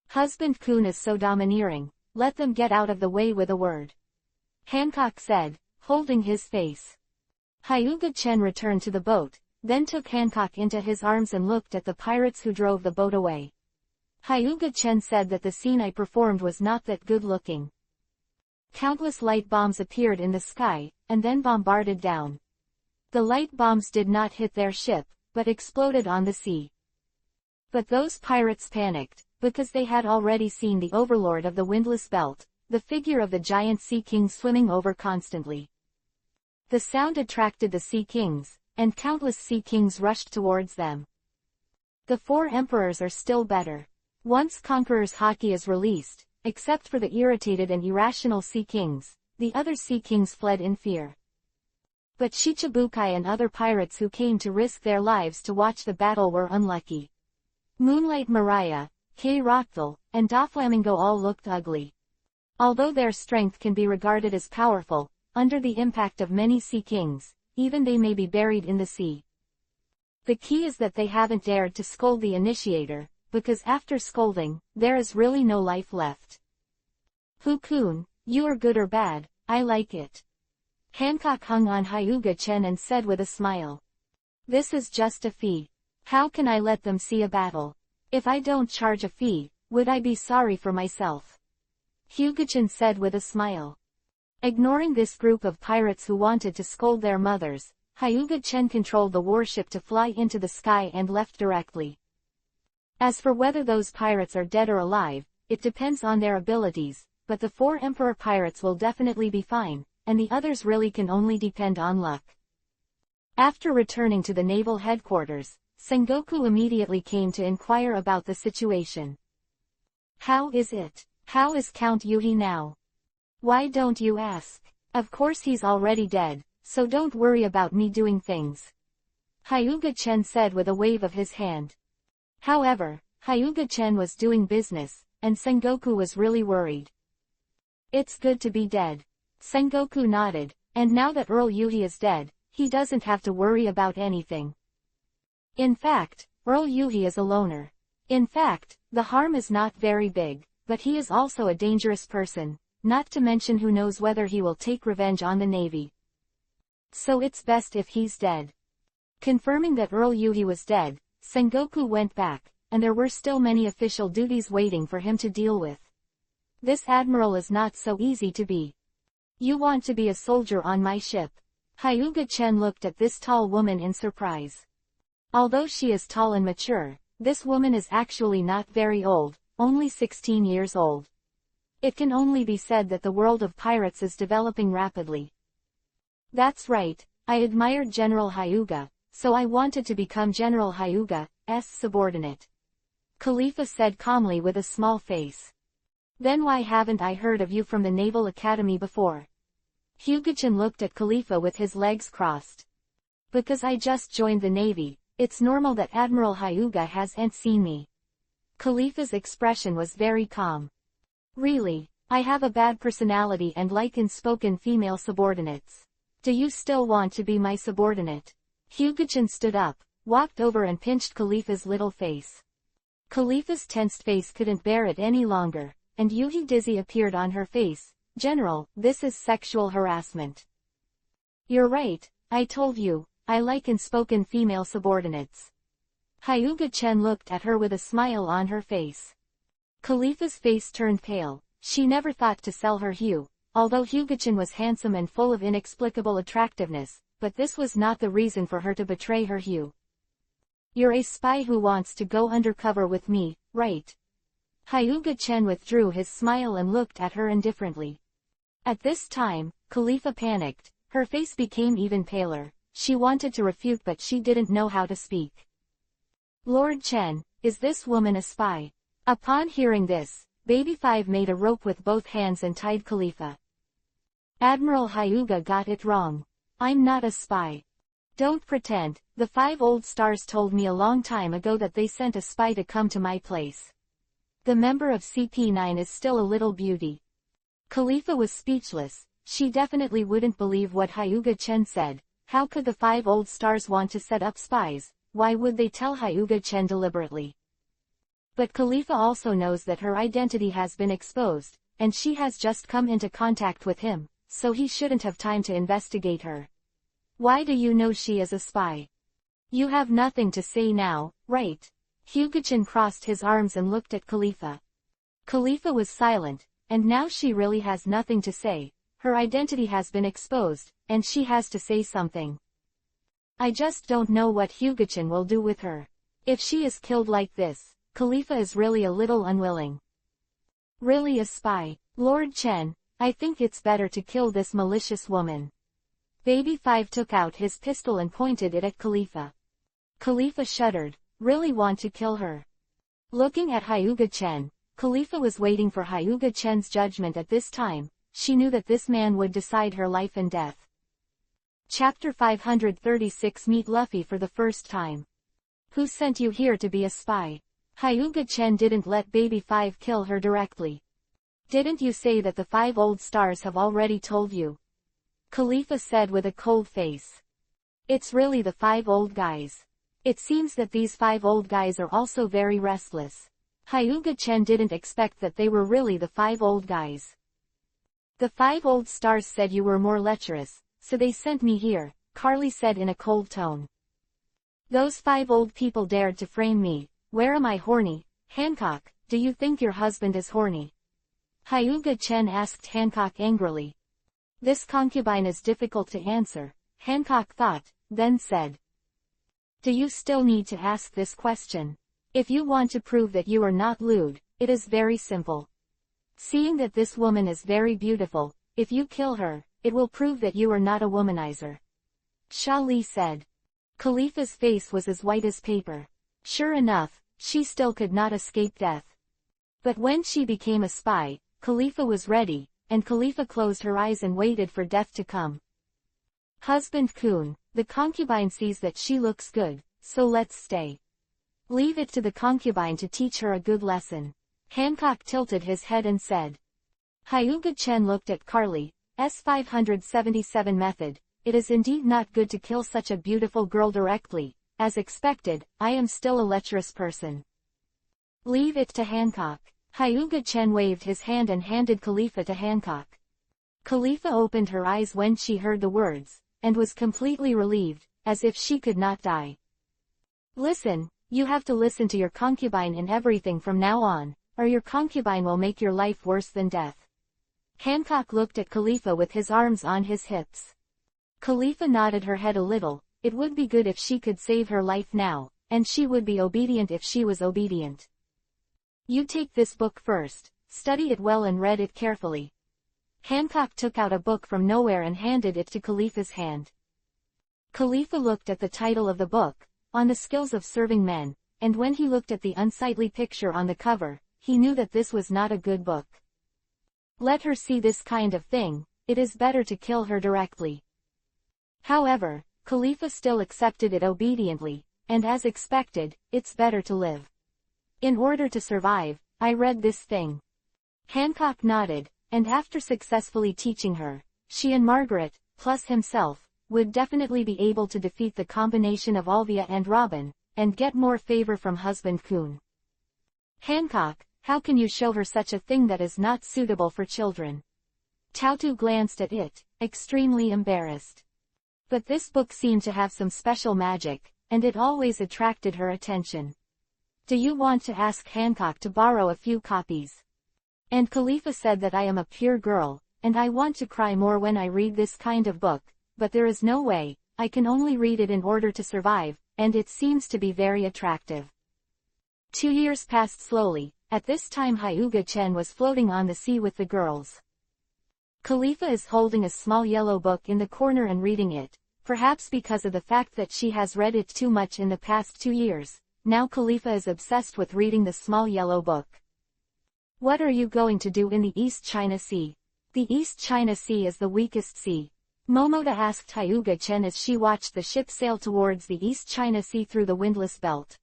Husband Kun is so domineering, let them get out of the way with a word. Hancock said, holding his face. Hyuga-chen returned to the boat, then took Hancock into his arms and looked at the pirates who drove the boat away. Hyuga-chen said that the scene I performed was not that good looking. Countless light bombs appeared in the sky, and then bombarded down. The light bombs did not hit their ship, but exploded on the sea. But those pirates panicked, because they had already seen the overlord of the Windless Belt, the figure of the giant Sea King swimming over constantly. The sound attracted the Sea Kings, and countless Sea Kings rushed towards them. The four emperors are still better. Once Conqueror's Haki is released, except for the irritated and irrational Sea Kings, the other Sea Kings fled in fear. But Shichibukai and other pirates who came to risk their lives to watch the battle were unlucky. Moonlight Maria, Kay Rockville, and Doflamingo all looked ugly. Although their strength can be regarded as powerful, under the impact of many Sea Kings, even they may be buried in the sea. The key is that they haven't dared to scold the initiator, because after scolding, there is really no life left. Hu-kun, you are good or bad, I like it. Hancock hung on Hyuga-chen and said with a smile. This is just a fee. How can I let them see a battle? If I don't charge a fee, would I be sorry for myself? Hyuga-chen said with a smile. Ignoring this group of pirates who wanted to scold their mothers, Hyuga-chen controlled the warship to fly into the sky and left directly. As for whether those pirates are dead or alive, it depends on their abilities, but the four Emperor pirates will definitely be fine, and the others really can only depend on luck. After returning to the naval headquarters, Sengoku immediately came to inquire about the situation. How is it? How is Count Yuhi now? Why don't you ask? Of course he's already dead, so don't worry about me doing things. Hyuga-chen said with a wave of his hand. However, Hyuga-chen was doing business, and Sengoku was really worried. It's good to be dead. Sengoku nodded, and now that Earl Yuhi is dead, he doesn't have to worry about anything. In fact, Earl Yuhi is a loner. In fact, the harm is not very big, but he is also a dangerous person, not to mention who knows whether he will take revenge on the Navy. So it's best if he's dead. Confirming that Earl Yuhi was dead, Sengoku went back, and there were still many official duties waiting for him to deal with. This admiral is not so easy to be. You want to be a soldier on my ship? Hyuga-chen looked at this tall woman in surprise. Although she is tall and mature, this woman is actually not very old, only 16 years old. It can only be said that the world of pirates is developing rapidly. That's right, I admired General Hyuga, so I wanted to become General Hyuga's subordinate. Khalifa said calmly with a small face. Then why haven't I heard of you from the Naval Academy before? Hyuga-chen looked at Khalifa with his legs crossed. Because I just joined the Navy, it's normal that Admiral Hyuga hasn't seen me. Khalifa's expression was very calm. Really, I have a bad personality and like unspoken female subordinates. Do you still want to be my subordinate? Hyuga-chen stood up, walked over and pinched Khalifa's little face. Khalifa's tensed face couldn't bear it any longer, and Yuhi Dizzy appeared on her face. General, this is sexual harassment. You're right, I told you, I like unspoken female subordinates. Hyuga-chen looked at her with a smile on her face. Khalifa's face turned pale. She never thought to sell her hue, although Hyuga-chen was handsome and full of inexplicable attractiveness, but this was not the reason for her to betray her hue. You're a spy who wants to go undercover with me, right? Hyuga-chen withdrew his smile and looked at her indifferently. At this time, Khalifa panicked. Her face became even paler. She wanted to refute but she didn't know how to speak. Lord Chen, is this woman a spy? Upon hearing this, Baby 5 made a rope with both hands and tied Khalifa. Admiral Hyuga got it wrong. I'm not a spy. Don't pretend. The 5 old stars told me a long time ago that they sent a spy to come to my place. The member of CP9 is still a little beauty. Khalifa was speechless. She definitely wouldn't believe what Hyuga-chen said. How could the 5 old stars want to set up spies? Why would they tell Hyuga-chen deliberately? But Khalifa also knows that her identity has been exposed, and she has just come into contact with him, so he shouldn't have time to investigate her. Why do you know she is a spy? You have nothing to say now, right? Hyuga-chen crossed his arms and looked at Khalifa. Khalifa was silent, and now she really has nothing to say. Her identity has been exposed, and she has to say something. I just don't know what Hyuga-chen will do with her. If she is killed like this, Khalifa is really a little unwilling. Really a spy? Lord Chen, I think it's better to kill this malicious woman. Baby 5 took out his pistol and pointed it at Khalifa. Khalifa shuddered. Really want to kill her? Looking at Hyuga-chen, Khalifa was waiting for Hyuga-chen's judgment at this time. She knew that this man would decide her life and death. Chapter 536 Meet Luffy for the first time. Who sent you here to be a spy? Hyuga-chen didn't let Baby 5 kill her directly. Didn't you say that the 5 old stars have already told you? Khalifa said with a cold face. It's really the 5 old guys. It seems that these 5 old guys are also very restless. Hyuga-chen didn't expect that they were really the 5 old guys. The 5 old stars said you were more lecherous, so they sent me here, Carly said in a cold tone. Those 5 old people dared to frame me. Where am I horny? Hancock, do you think your husband is horny? Hyuga-chen asked Hancock angrily. This concubine is difficult to answer, Hancock thought, then said. Do you still need to ask this question? If you want to prove that you are not lewd, it is very simple. Seeing that this woman is very beautiful, if you kill her, it will prove that you are not a womanizer. Sha Li said. Khalifa's face was as white as paper. Sure enough, she still could not escape death. But when she became a spy, Khalifa was ready, and Khalifa closed her eyes and waited for death to come. Husband Kun, the concubine sees that she looks good, so let's stay. Leave it to the concubine to teach her a good lesson. Hancock tilted his head and said. Hyuga-chen looked at Carly's 577 method. It is indeed not good to kill such a beautiful girl directly. As expected, I am still a lecherous person. Leave it to Hancock. Hyuga-chen waved his hand and handed Khalifa to Hancock. Khalifa opened her eyes when she heard the words, and was completely relieved, as if she could not die. Listen, you have to listen to your concubine in everything from now on, or your concubine will make your life worse than death. Hancock looked at Khalifa with his arms on his hips. Khalifa nodded her head a little. It would be good if she could save her life now, and she would be obedient if she was obedient. You take this book first, study it well and read it carefully. Hancock took out a book from nowhere and handed it to Khalifa's hand. Khalifa looked at the title of the book, On the Skills of Serving Men, and when he looked at the unsightly picture on the cover, he knew that this was not a good book. Let her see this kind of thing, it is better to kill her directly. However, Khalifa still accepted it obediently, and as expected, it's better to live. In order to survive, I read this thing. Hancock nodded, and after successfully teaching her, she and Margaret, plus himself, would definitely be able to defeat the combination of Olvia and Robin, and get more favor from husband Kuhn. Hancock, how can you show her such a thing that is not suitable for children? Tautu glanced at it, extremely embarrassed. But this book seemed to have some special magic, and it always attracted her attention. Do you want to ask Hancock to borrow a few copies? And Khalifa said that I am a pure girl, and I want to cry more when I read this kind of book, but there is no way, I can only read it in order to survive, and it seems to be very attractive. 2 years passed slowly. At this time Hyuga Chen was floating on the sea with the girls. Khalifa is holding a small yellow book in the corner and reading it, perhaps because of the fact that she has read it too much in the past 2 years. Now Khalifa is obsessed with reading the small yellow book. What are you going to do in the East China Sea? The East China Sea is the weakest sea. Momoda asked Hyuga Chen as she watched the ship sail towards the East China Sea through the windless belt.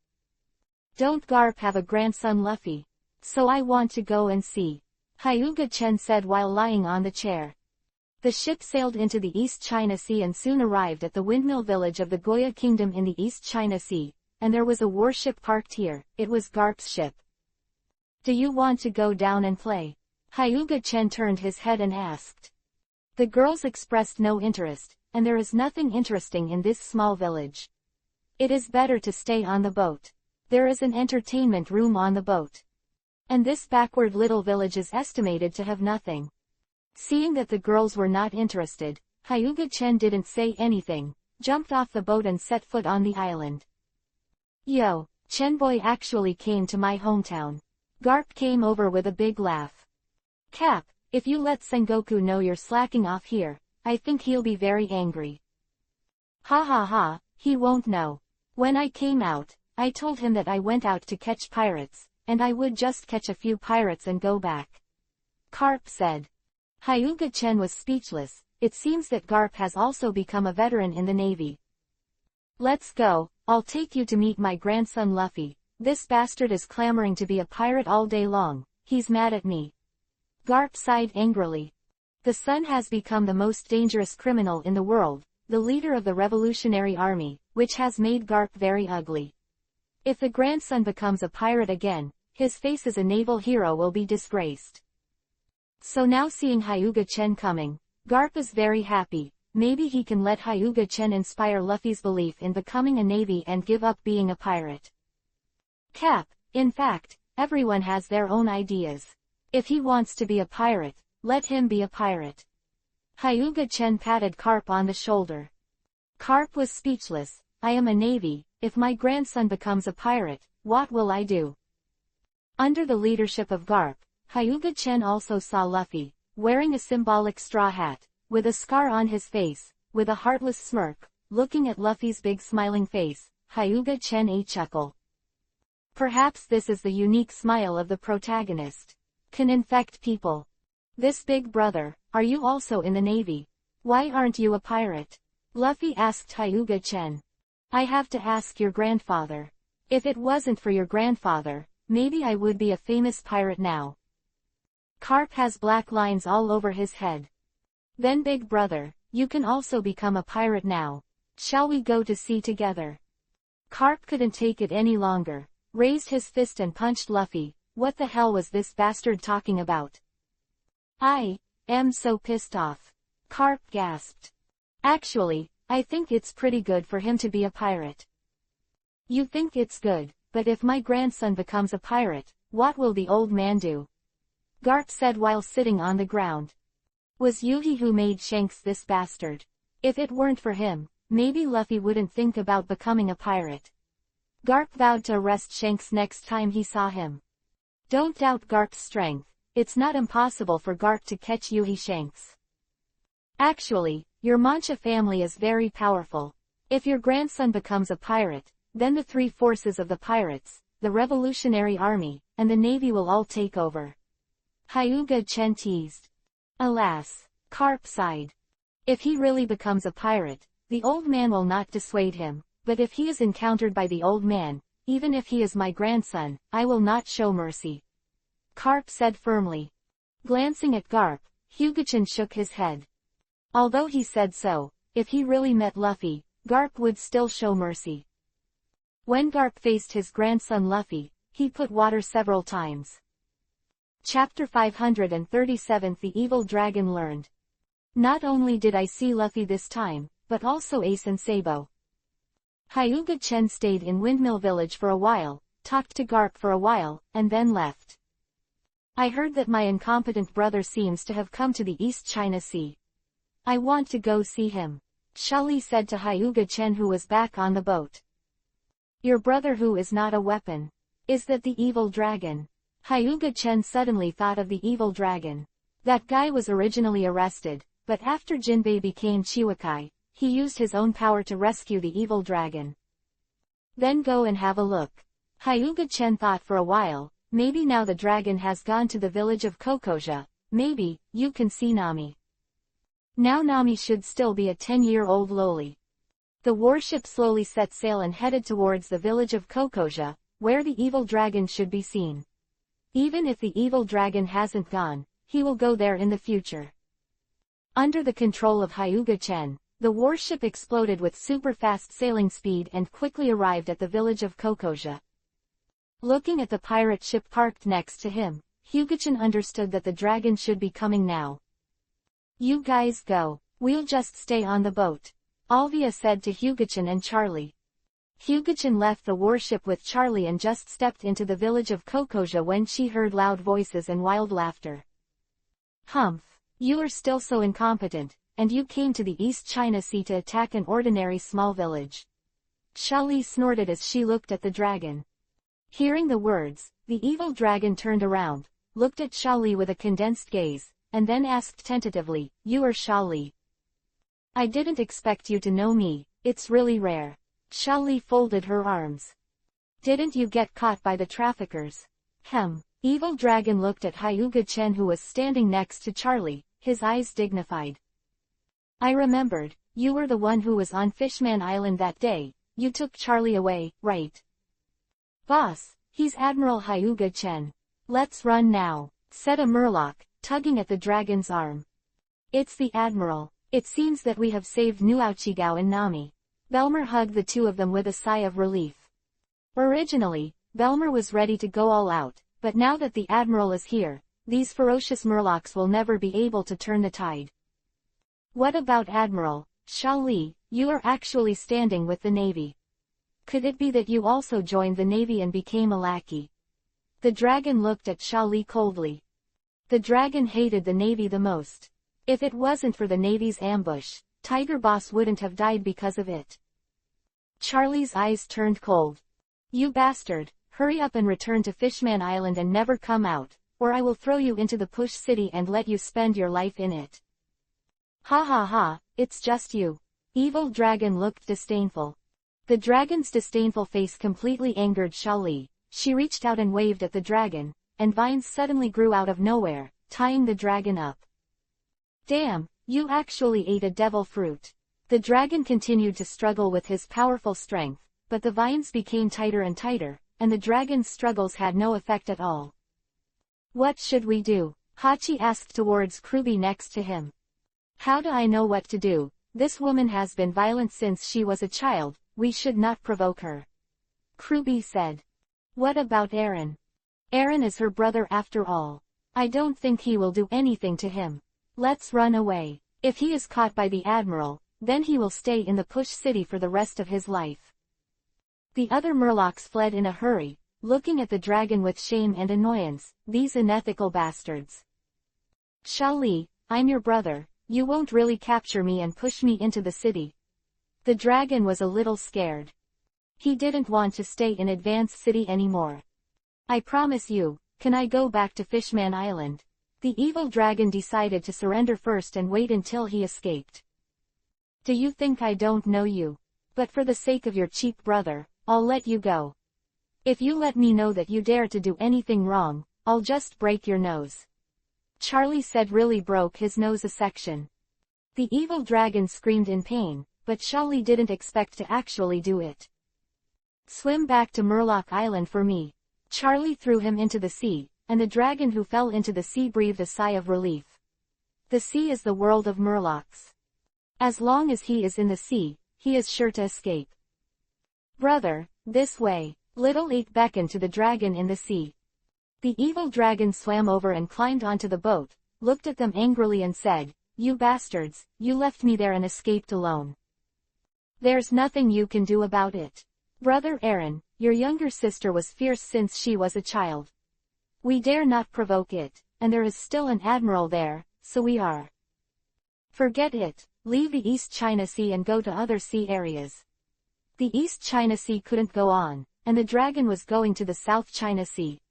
Don't Garp have a grandson Luffy? So I want to go and see. Hyuga Chen said while lying on the chair. The ship sailed into the East China Sea and soon arrived at the windmill village of the Goya Kingdom in the East China Sea, and there was a warship parked here. It was Garp's ship. Do you want to go down and play? Hyuga Chen turned his head and asked. The girls expressed no interest, and there is nothing interesting in this small village. It is better to stay on the boat. There is an entertainment room on the boat. And this backward little village is estimated to have nothing. Seeing that the girls were not interested, Hyuga Chen didn't say anything, jumped off the boat and set foot on the island. Yo, Chen boy actually came to my hometown. Garp came over with a big laugh. Cap, if you let Sengoku know you're slacking off here, I think he'll be very angry. Ha ha ha, he won't know. When I came out, I told him that I went out to catch pirates, and I would just catch a few pirates and go back. Garp said. Hyuga Chen was speechless. It seems that Garp has also become a veteran in the Navy. Let's go, I'll take you to meet my grandson Luffy. This bastard is clamoring to be a pirate all day long, he's mad at me. Garp sighed angrily. The son has become the most dangerous criminal in the world, the leader of the Revolutionary Army, which has made Garp very ugly. If the grandson becomes a pirate again, his face as a naval hero will be disgraced. So now seeing Hyuga Chen coming, Garp is very happy. Maybe he can let Hyuga Chen inspire Luffy's belief in becoming a navy and give up being a pirate. Cap, in fact, everyone has their own ideas. If he wants to be a pirate, let him be a pirate. Hyuga Chen patted Garp on the shoulder. Garp was speechless. I am a navy. If my grandson becomes a pirate, what will I do? Under the leadership of Garp, Hyuga Chen also saw Luffy, wearing a symbolic straw hat, with a scar on his face, with a heartless smirk, looking at Luffy's big smiling face. Hyuga Chen a chuckle. Perhaps this is the unique smile of the protagonist. Can infect people. This big brother, are you also in the Navy? Why aren't you a pirate? Luffy asked Hyuga Chen. I have to ask your grandfather. If it wasn't for your grandfather, maybe I would be a famous pirate now. Garp has black lines all over his head. Then big brother, you can also become a pirate now. Shall we go to sea together? Garp couldn't take it any longer, raised his fist and punched Luffy. What the hell was this bastard talking about? I am so pissed off. Garp gasped. Actually, I think it's pretty good for him to be a pirate. You think it's good, but if my grandson becomes a pirate, what will the old man do? Garp said while sitting on the ground. Was Yuhi who made Shanks this bastard? If it weren't for him, maybe Luffy wouldn't think about becoming a pirate. Garp vowed to arrest Shanks next time he saw him. Don't doubt Garp's strength, it's not impossible for Garp to catch Yuhi Shanks. Actually, your Mancha family is very powerful. If your grandson becomes a pirate, then the three forces of the pirates, the Revolutionary Army, and the Navy will all take over. Hyuga Chen teased. Alas, Garp sighed. If he really becomes a pirate, the old man will not dissuade him, but if he is encountered by the old man, even if he is my grandson, I will not show mercy. Garp said firmly. Glancing at Garp, Hyuga-chan shook his head. Although he said so, if he really met Luffy, Garp would still show mercy. When Garp faced his grandson Luffy, he put water several times. Chapter 537 The Evil Dragon Learned. Not only did I see Luffy this time, but also Ace and Sabo. Hyuga Chen stayed in Windmill Village for a while, talked to Garp for a while, and then left. I heard that my incompetent brother seems to have come to the East China Sea. I want to go see him, Shali said to Hyuga Chen who was back on the boat. Your brother who is not a weapon. Is that the evil dragon? Hyuga Chen suddenly thought of the evil dragon. That guy was originally arrested, but after Jinbei became Chiwakai, he used his own power to rescue the evil dragon. Then go and have a look. Hyuga Chen thought for a while, maybe now the dragon has gone to the village of Kokoja, maybe, you can see Nami. Now Nami should still be a 10-year-old loli. The warship slowly set sail and headed towards the village of Kokoja, where the evil dragon should be seen. Even if the evil dragon hasn't gone, he will go there in the future. Under the control of Hyuga Chen, the warship exploded with super-fast sailing speed and quickly arrived at the village of Kokoja. Looking at the pirate ship parked next to him, Hyuga-chan understood that the dragon should be coming now. You guys go, we'll just stay on the boat, Alvia said to Hyuga-chan and Charlie. Hyuga-chan left the warship with Charlie and just stepped into the village of Kokoja when she heard loud voices and wild laughter. Humph, you are still so incompetent, and you came to the East China Sea to attack an ordinary small village. Charlie snorted as she looked at the dragon. Hearing the words, the evil dragon turned around, looked at Charlie with a condensed gaze, and then asked tentatively, You are Charlie. I didn't expect you to know me, it's really rare. Charlie folded her arms. Didn't you get caught by the traffickers? Evil dragon looked at Hyuga Chen who was standing next to Charlie, his eyes dignified. I remembered, you were the one who was on Fishman Island that day, you took Charlie away, right? Boss, he's Admiral Hyuga Chen. Let's run now, said a Murloc, tugging at the dragon's arm. It's the Admiral. It seems that we have saved Nuauchigao and Nami. Belmer hugged the two of them with a sigh of relief. Originally, Belmer was ready to go all out, but now that the Admiral is here, these ferocious Murlocs will never be able to turn the tide. What about Admiral, Shali, you are actually standing with the Navy. Could it be that you also joined the Navy and became a lackey? The dragon looked at Shali coldly. The dragon hated the Navy the most. If it wasn't for the Navy's ambush, Tiger Boss wouldn't have died because of it. Charlie's eyes turned cold. You bastard, hurry up and return to Fishman Island and never come out, or I will throw you into the Push City and let you spend your life in it. Ha ha ha, it's just you. Evil dragon looked disdainful. The dragon's disdainful face completely angered Shali. She reached out and waved at the dragon, and vines suddenly grew out of nowhere, tying the dragon up. Damn, you actually ate a devil fruit. The dragon continued to struggle with his powerful strength, but the vines became tighter and tighter, and the dragon's struggles had no effect at all. What should we do? Hachi asked towards Kruby next to him. How do I know what to do? This woman has been violent since she was a child, we should not provoke her. Kruby said. What about Aaron? Aaron is her brother after all. I don't think he will do anything to him. Let's run away. If he is caught by the Admiral, then he will stay in the Push City for the rest of his life. The other Murlocs fled in a hurry, looking at the dragon with shame and annoyance. These unethical bastards. Shali, I'm your brother, you won't really capture me and push me into the city. The dragon was a little scared. He didn't want to stay in Advance City anymore. I promise you, can I go back to Fishman Island? The evil dragon decided to surrender first and wait until he escaped. Do you think I don't know you? But for the sake of your cheap brother, I'll let you go. If you let me know that you dare to do anything wrong, I'll just break your nose. Charlie said really broke his nose a section. The evil dragon screamed in pain, but Charlie didn't expect to actually do it. Swim back to Murloc Island for me. Charlie threw him into the sea, and the dragon who fell into the sea breathed a sigh of relief. The sea is the world of Murlocs. As long as he is in the sea, he is sure to escape. Brother, this way. Little 8 beckoned to the dragon in the sea. The evil dragon swam over and climbed onto the boat, looked at them angrily and said, "You bastards, you left me there and escaped alone. There's nothing you can do about it. Brother Aaron, your younger sister was fierce since she was a child. We dare not provoke it, and there is still an admiral there, so we are. Forget it, leave the East China Sea and go to other sea areas." The East China Sea couldn't go on, and the dragon was going to the South China Sea.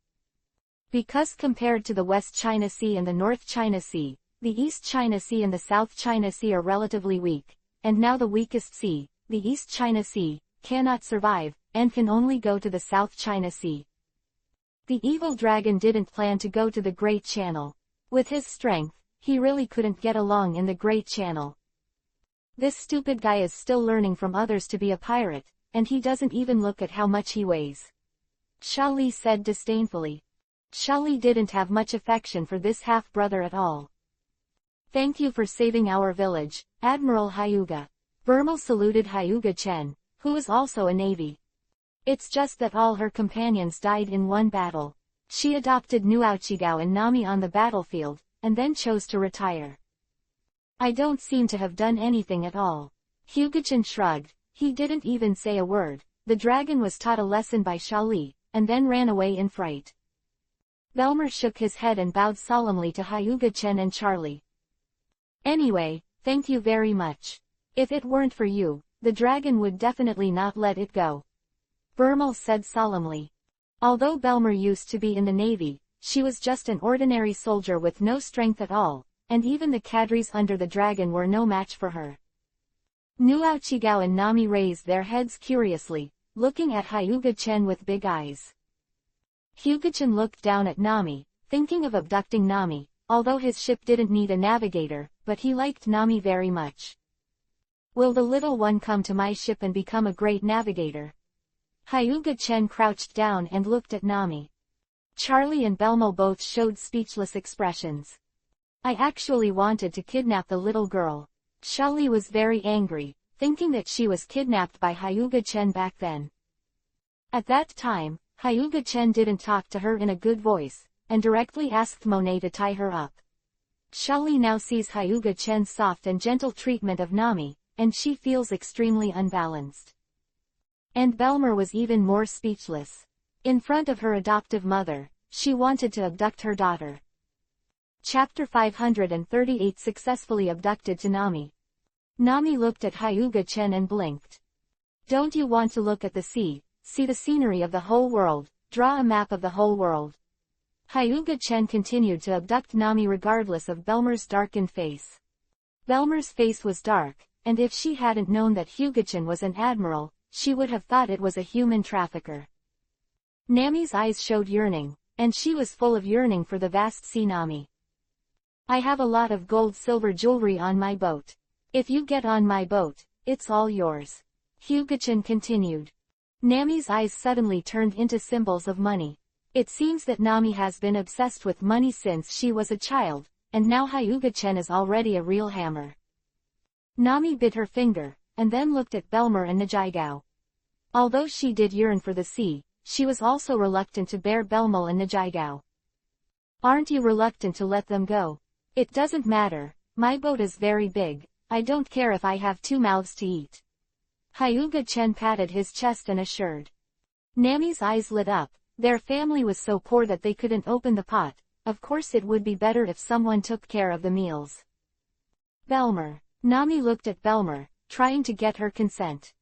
Because compared to the West China Sea and the North China Sea, the East China Sea and the South China Sea are relatively weak, and now the weakest sea, the East China Sea, cannot survive, and can only go to the South China Sea. The evil dragon didn't plan to go to the Great Channel. With his strength, he really couldn't get along in the Great Channel. This stupid guy is still learning from others to be a pirate, and he doesn't even look at how much he weighs. Shali said disdainfully. Shali didn't have much affection for this half-brother at all. Thank you for saving our village, Admiral Hyuga. Burmal saluted Hyuga Chen, who was also a navy. It's just that all her companions died in one battle. She adopted Nuauchigao and Nami on the battlefield, and then chose to retire. I don't seem to have done anything at all. Hyuga-chan shrugged. He didn't even say a word. The dragon was taught a lesson by Shali, and then ran away in fright. Belmer shook his head and bowed solemnly to Hyuga-chen and Charlie. Anyway, thank you very much. If it weren't for you, the dragon would definitely not let it go. Burmal said solemnly. Although Belmer used to be in the navy, she was just an ordinary soldier with no strength at all, and even the cadres under the dragon were no match for her. Nuauchigao and Nami raised their heads curiously, looking at Hyuga-chen with big eyes. Hyuga-chen looked down at Nami, thinking of abducting Nami, although his ship didn't need a navigator, but he liked Nami very much. Will the little one come to my ship and become a great navigator? Hyuga-chen crouched down and looked at Nami. Charlie and Belmo both showed speechless expressions. I actually wanted to kidnap the little girl. Shali was very angry, thinking that she was kidnapped by Hyuga-chen back then. At that time, Hyuga-chen didn't talk to her in a good voice, and directly asked Monet to tie her up. Shali now sees Hyuga-chen's soft and gentle treatment of Nami, and she feels extremely unbalanced. And Belmer was even more speechless. In front of her adoptive mother, she wanted to abduct her daughter. Chapter 538 Successfully Abducted to Nami. Nami looked at Hyuga-chen and blinked. Don't you want to look at the sea, see the scenery of the whole world, draw a map of the whole world? Hyuga-chen continued to abduct Nami regardless of Belmer's darkened face. Belmer's face was dark, and if she hadn't known that Hyuga-chen was an admiral, she would have thought it was a human trafficker. Nami's eyes showed yearning, and she was full of yearning for the vast sea. Nami. I have a lot of gold-silver jewelry on my boat. If you get on my boat, it's all yours. Hyuga-chen continued. Nami's eyes suddenly turned into symbols of money. It seems that Nami has been obsessed with money since she was a child, and now Hyuga-chen is already a real hammer. Nami bit her finger, and then looked at Belmer and Nijigao. Although she did yearn for the sea, she was also reluctant to bear Belmul and Nijigao. Aren't you reluctant to let them go? It doesn't matter, my boat is very big, I don't care if I have 2 mouths to eat. Hyuga-chen patted his chest and assured. Nami's eyes lit up. Their family was so poor that they couldn't open the pot. Of course it would be better if someone took care of the meals. Belmer. Nami looked at Belmer, trying to get her consent.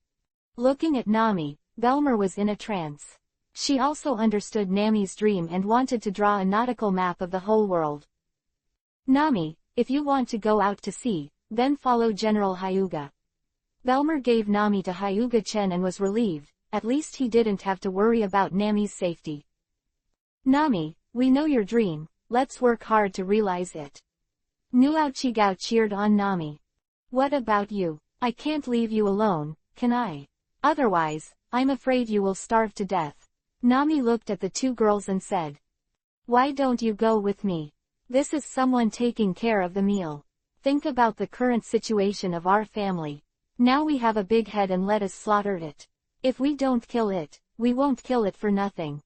Looking at Nami, Belmer was in a trance. She also understood Nami's dream and wanted to draw a nautical map of the whole world. Nami, if you want to go out to sea, then follow General Hyuga. Belmer gave Nami to Hyuga-chen and was relieved. At least he didn't have to worry about Nami's safety. Nami, we know your dream, let's work hard to realize it. Nuao Chigao cheered on Nami. What about you? I can't leave you alone, can I? Otherwise, I'm afraid you will starve to death. Nami looked at the 2 girls and said. Why don't you go with me? This is someone taking care of the meal. Think about the current situation of our family. Now we have a big head and let us slaughter it. If we don't kill it, we won't kill it for nothing.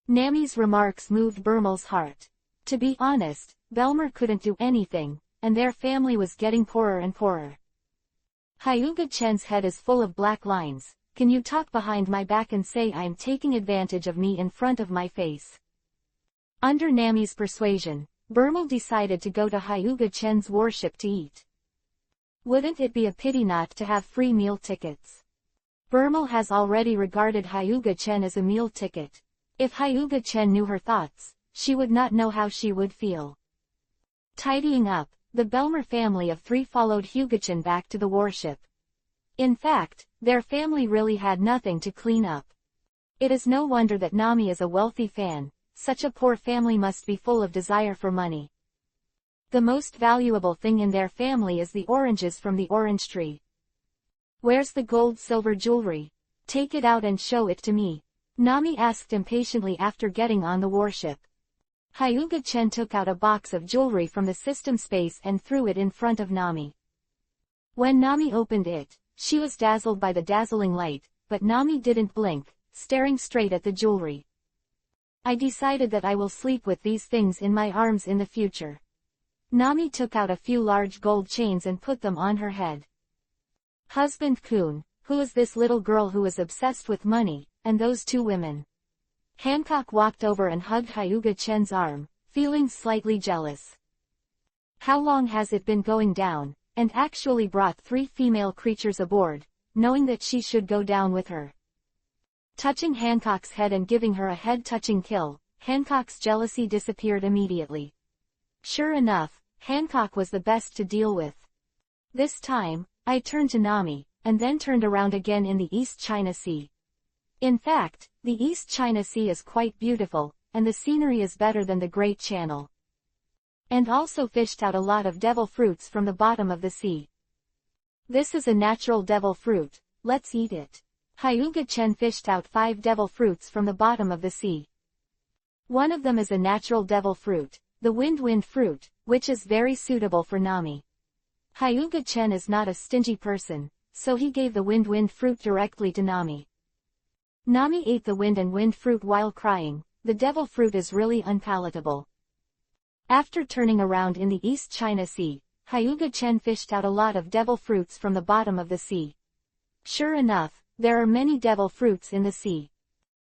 Nami's remarks moved Bermel's heart. To be honest, Belmer couldn't do anything, and their family was getting poorer and poorer. Hyuga-chen's head is full of black lines. Can you talk behind my back and say I'm taking advantage of me in front of my face? Under Nami's persuasion, Bermel decided to go to Hyuga-chen's warship to eat. Wouldn't it be a pity not to have free meal tickets? Bermel has already regarded Hyuga-chen as a meal ticket. If Hyuga-chen knew her thoughts, she would not know how she would feel. Tidying up, the Belmer family of 3 followed Hyuga-chen back to the warship. In fact, their family really had nothing to clean up. It is no wonder that Nami is a wealthy fan. Such a poor family must be full of desire for money. The most valuable thing in their family is the oranges from the orange tree. Where's the gold-silver jewelry? Take it out and show it to me. Nami asked impatiently after getting on the warship. Hyuga-chen took out a box of jewelry from the system space and threw it in front of Nami. When Nami opened it, she was dazzled by the dazzling light, but Nami didn't blink, staring straight at the jewelry. I decided that I will sleep with these things in my arms in the future. Nami took out a few large gold chains and put them on her head. Husband Kun, who is this little girl who is obsessed with money, and those 2 women? Hancock walked over and hugged Hyuga-chen's arm, feeling slightly jealous. How long has it been going down, and actually brought 3 female creatures aboard, knowing that she should go down with her. Touching Hancock's head and giving her a head-touching kill, Hancock's jealousy disappeared immediately. Sure enough, Hancock was the best to deal with. This time, I turned to Nami, and then turned around again in the East China Sea. In fact, the East China Sea is quite beautiful, and the scenery is better than the Great Channel. And also fished out a lot of devil fruits from the bottom of the sea. This is a natural devil fruit, let's eat it. Hyuga-chen fished out 5 devil fruits from the bottom of the sea. One of them is a natural devil fruit, the wind fruit, which is very suitable for Nami. Hyuga-chen is not a stingy person, so he gave the wind fruit directly to Nami. Nami ate the wind fruit while crying. The devil fruit is really unpalatable. After turning around in the East China Sea, Hyuga-chen fished out a lot of devil fruits from the bottom of the sea. Sure enough, there are many devil fruits in the sea.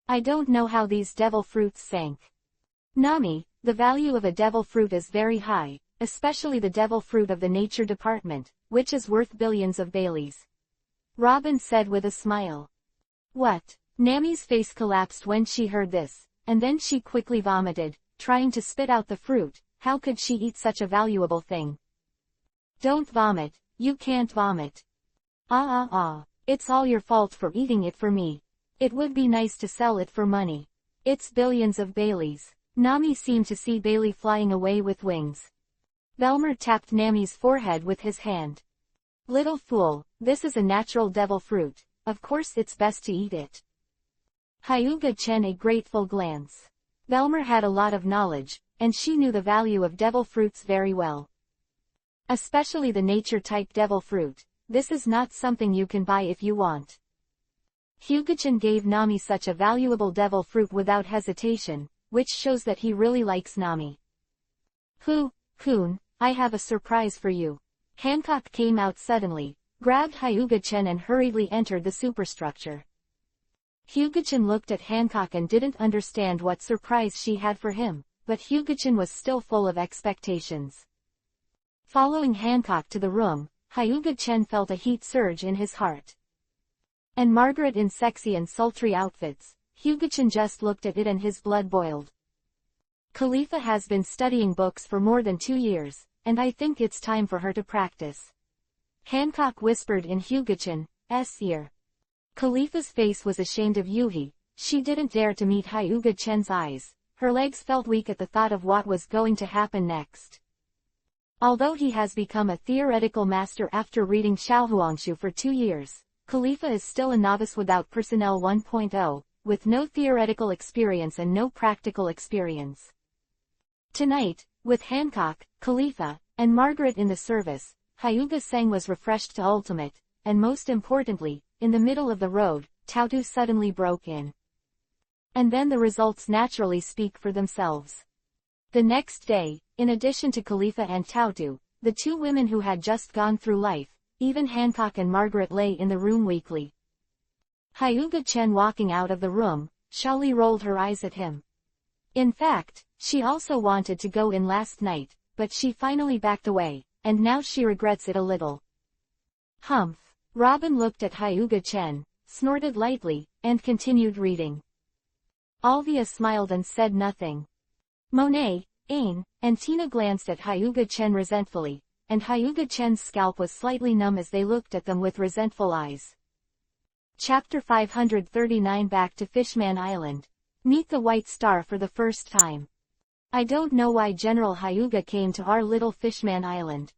I don't know how these devil fruits sank. Nami, the value of a devil fruit is very high, especially the devil fruit of the nature department, which is worth billions of Baileys. Robin said with a smile. What? Nami's face collapsed when she heard this, and then she quickly vomited, trying to spit out the fruit. How could she eat such a valuable thing? Don't vomit, you can't vomit. It's all your fault for eating it for me. It would be nice to sell it for money. It's billions of Baileys. Nami seemed to see Bailey flying away with wings. Belmer tapped Nami's forehead with his hand. Little fool, this is a natural devil fruit, of course it's best to eat it. Hyuga-chen a grateful glance. Belmer had a lot of knowledge, and she knew the value of devil fruits very well. Especially the nature-type devil fruit. This is not something you can buy if you want. Hyuga-chen gave Nami such a valuable devil fruit without hesitation, which shows that he really likes Nami. Kun, I have a surprise for you. Hancock came out suddenly, grabbed Hyuga-chen and hurriedly entered the superstructure. Hyuga-chen looked at Hancock and didn't understand what surprise she had for him, but Hyuga-chen was still full of expectations. Following Hancock to the room, Hyuga-chen felt a heat surge in his heart. And Margaret in sexy and sultry outfits, Hyuga-chen just looked at it and his blood boiled. Khalifa has been studying books for more than 2 years, and I think it's time for her to practice. Hancock whispered in Hyuga-chen's ear. Khalifa's face was ashamed of Yuhi. She didn't dare to meet Hyuga-chen's eyes. Her legs felt weak at the thought of what was going to happen next. Although he has become a theoretical master after reading Xiaohuangshu for 2 years, Khalifa is still a novice without personnel 1.0, with no theoretical experience and no practical experience. Tonight, with Hancock, Khalifa, and Margaret in the service, Hyuga-san was refreshed to ultimate, and most importantly, in the middle of the road, Tautu suddenly broke in. And then the results naturally speak for themselves. The next day, in addition to Khalifa and Tautu, the 2 women who had just gone through life, even Hancock and Margaret lay in the room weakly. Hyuga-chen walking out of the room, Shali rolled her eyes at him. In fact, she also wanted to go in last night, but she finally backed away, and now she regrets it a little. Humph. Robin looked at Hyuga-chen, snorted lightly, and continued reading. Alvia smiled and said nothing. Monet, Ain, and Tina glanced at Hyuga-chen resentfully, and Hyuga-chen's scalp was slightly numb as they looked at them with resentful eyes. Chapter 539 Back to Fishman Island. Meet the White Star for the first time. I don't know why General Hyuga came to our little Fishman Island.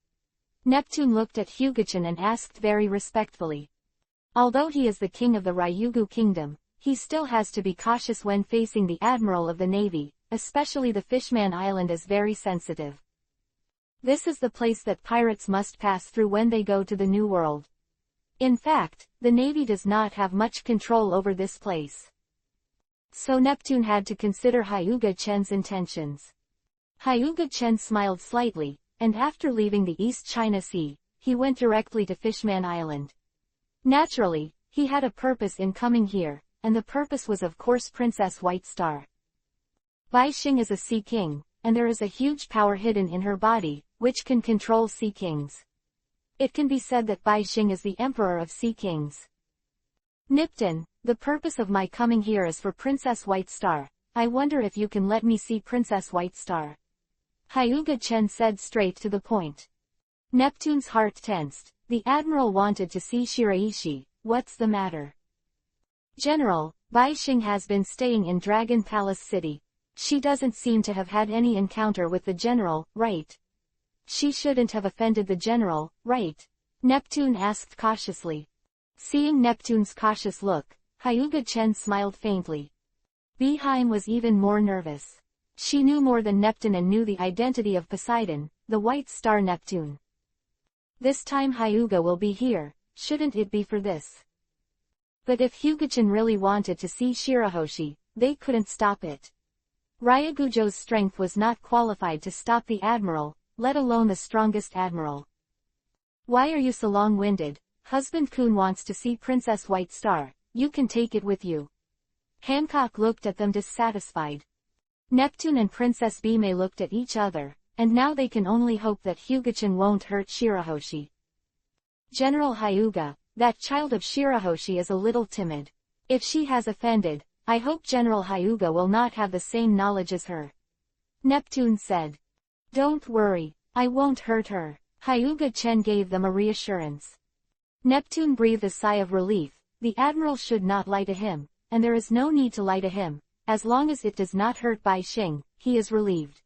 Neptune looked at Hyuga-chen and asked very respectfully. Although he is the king of the Ryugu kingdom, he still has to be cautious when facing the admiral of the navy, especially the Fishman Island is very sensitive. This is the place that pirates must pass through when they go to the New World. In fact, the navy does not have much control over this place. So Neptune had to consider Hyuga-chen's intentions. Hyuga-chen smiled slightly, and after leaving the East China Sea, he went directly to Fishman Island. Naturally, he had a purpose in coming here, and the purpose was of course Princess White Star. Bai Xing is a sea king, and there is a huge power hidden in her body, which can control sea kings. It can be said that Bai Xing is the emperor of sea kings. Nipton, the purpose of my coming here is for Princess White Star. I wonder if you can let me see Princess White Star. Hyuga-chen said straight to the point. Neptune's heart tensed. The admiral wanted to see Shiraishi. What's the matter? General, Bai Xing has been staying in Dragon Palace City. She doesn't seem to have had any encounter with the general, right? She shouldn't have offended the general, right? Neptune asked cautiously. Seeing Neptune's cautious look, Hyuga-chen smiled faintly. Beheim was even more nervous. She knew more than Neptune and knew the identity of Poseidon, the White Star Neptune. This time Hyuga will be here, shouldn't it be for this? But if Hyuga-chen really wanted to see Shirahoshi, they couldn't stop it. Ryagujo's strength was not qualified to stop the admiral, let alone the strongest admiral. Why are you so long-winded? Husband Kun wants to see Princess White Star, you can take it with you. Hancock looked at them dissatisfied. Neptune and Princess Bime looked at each other, and now they can only hope that Hyuga-chen won't hurt Shirahoshi. General Hyuga, that child of Shirahoshi is a little timid. If she has offended, I hope General Hyuga will not have the same knowledge as her. Neptune said. Don't worry, I won't hurt her. Hyuga-chen gave them a reassurance. Neptune breathed a sigh of relief. The admiral should not lie to him, and there is no need to lie to him. As long as it does not hurt Bai Xing, he is relieved.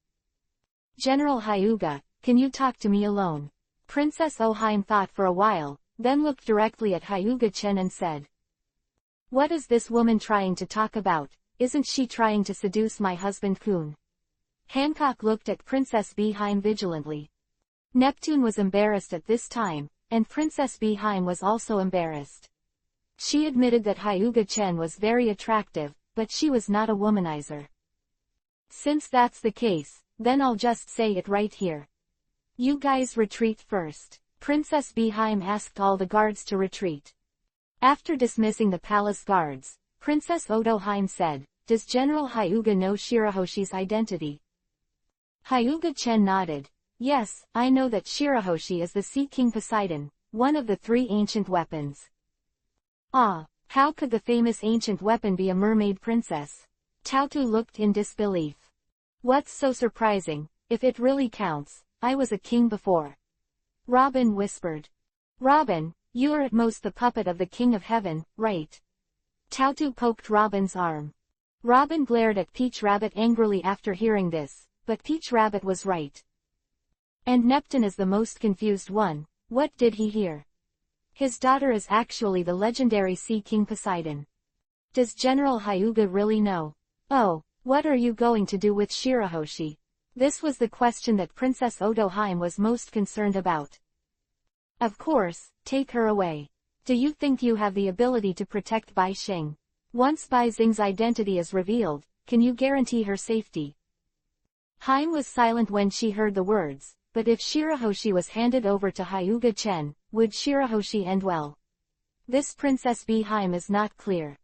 General Hyuga, can you talk to me alone? Princess Ohain thought for a while, then looked directly at Hyuga-chen and said. What is this woman trying to talk about? Isn't she trying to seduce my husband Kun? Hancock looked at Princess Beheim vigilantly. Neptune was embarrassed at this time, and Princess Beheim was also embarrassed. She admitted that Hyuga-chen was very attractive, but she was not a womanizer. Since that's the case, then I'll just say it right here. You guys retreat first. Princess Beheim asked all the guards to retreat. After dismissing the palace guards, Princess Odoheim said, "Does General Hyuga know Shirahoshi's identity?" Hyuga Chen nodded. "Yes, I know that Shirahoshi is the Sea King Poseidon, one of the 3 ancient weapons." "Ah, how could the famous ancient weapon be a mermaid princess?" Tautu looked in disbelief. "What's so surprising? If it really counts, I was a king before." Robin whispered. "Robin, you are at most the puppet of the King of Heaven, right?" Tautu poked Robin's arm. Robin glared at Peach Rabbit angrily after hearing this, but Peach Rabbit was right. And Neptune is the most confused one. What did he hear? His daughter is actually the legendary Sea King Poseidon. Does General Hyuga really know? Oh, what are you going to do with Shirahoshi? This was the question that Princess Odoheim was most concerned about. Of course, take her away. Do you think you have the ability to protect Bai Xing? Once Bai Xing's identity is revealed, can you guarantee her safety? Haim was silent when she heard the words, but if Shirahoshi was handed over to Hyuga Chen, would Shirahoshi end well? This Princess Beheim is not clear.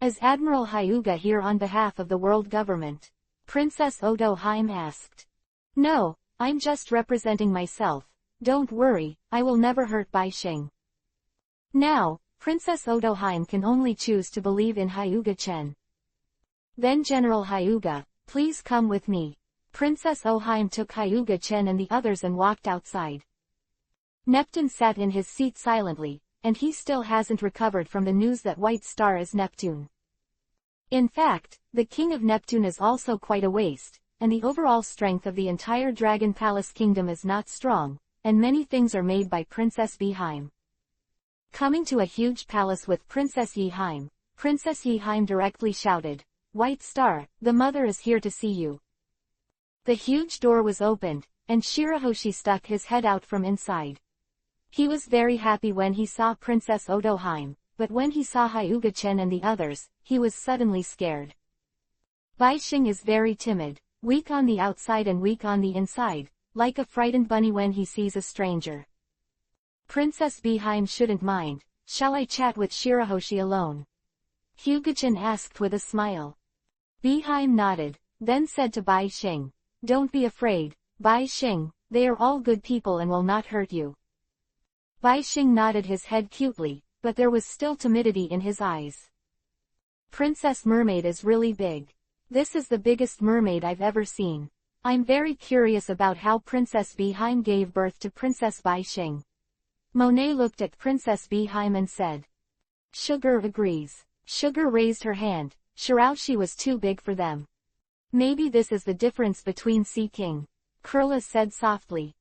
Is Admiral Hyuga here on behalf of the world government? Princess Odoheim asked. No, I'm just representing myself. Don't worry, I will never hurt Bai Xing. Now, Princess Odoheim can only choose to believe in Hyuga Chen. Then General Hyuga, please come with me. Princess Oheim took Hyuga Chen and the others and walked outside. Neptune sat in his seat silently, and he still hasn't recovered from the news that White Star is Neptune. In fact, the King of Neptune is also quite a waste, and the overall strength of the entire Dragon Palace Kingdom is not strong, and many things are made by Princess Beheim. Coming to a huge palace with Princess Yeheim, Princess Yeheim directly shouted, "White Star, the mother is here to see you." The huge door was opened, and Shirahoshi stuck his head out from inside. He was very happy when he saw Princess Odoheim, but when he saw Hyuga Chen and the others, he was suddenly scared. Bai Xing is very timid, weak on the outside and weak on the inside, like a frightened bunny when he sees a stranger. Princess Beheim shouldn't mind. Shall I chat with Shirahoshi alone? Hyuga Chen asked with a smile. Beheim nodded, then said to Bai Xing, "Don't be afraid, Bai Xing, they are all good people and will not hurt you." Bai Xing nodded his head cutely, but there was still timidity in his eyes. Princess Mermaid is really big. This is the biggest mermaid I've ever seen. I'm very curious about how Princess Beheim gave birth to Princess Bai Xing. Monet looked at Princess Beheim and said. Sugar agrees. Sugar raised her hand. Shirahoshi was too big for them. Maybe this is the difference between Sea King. Kurla said softly.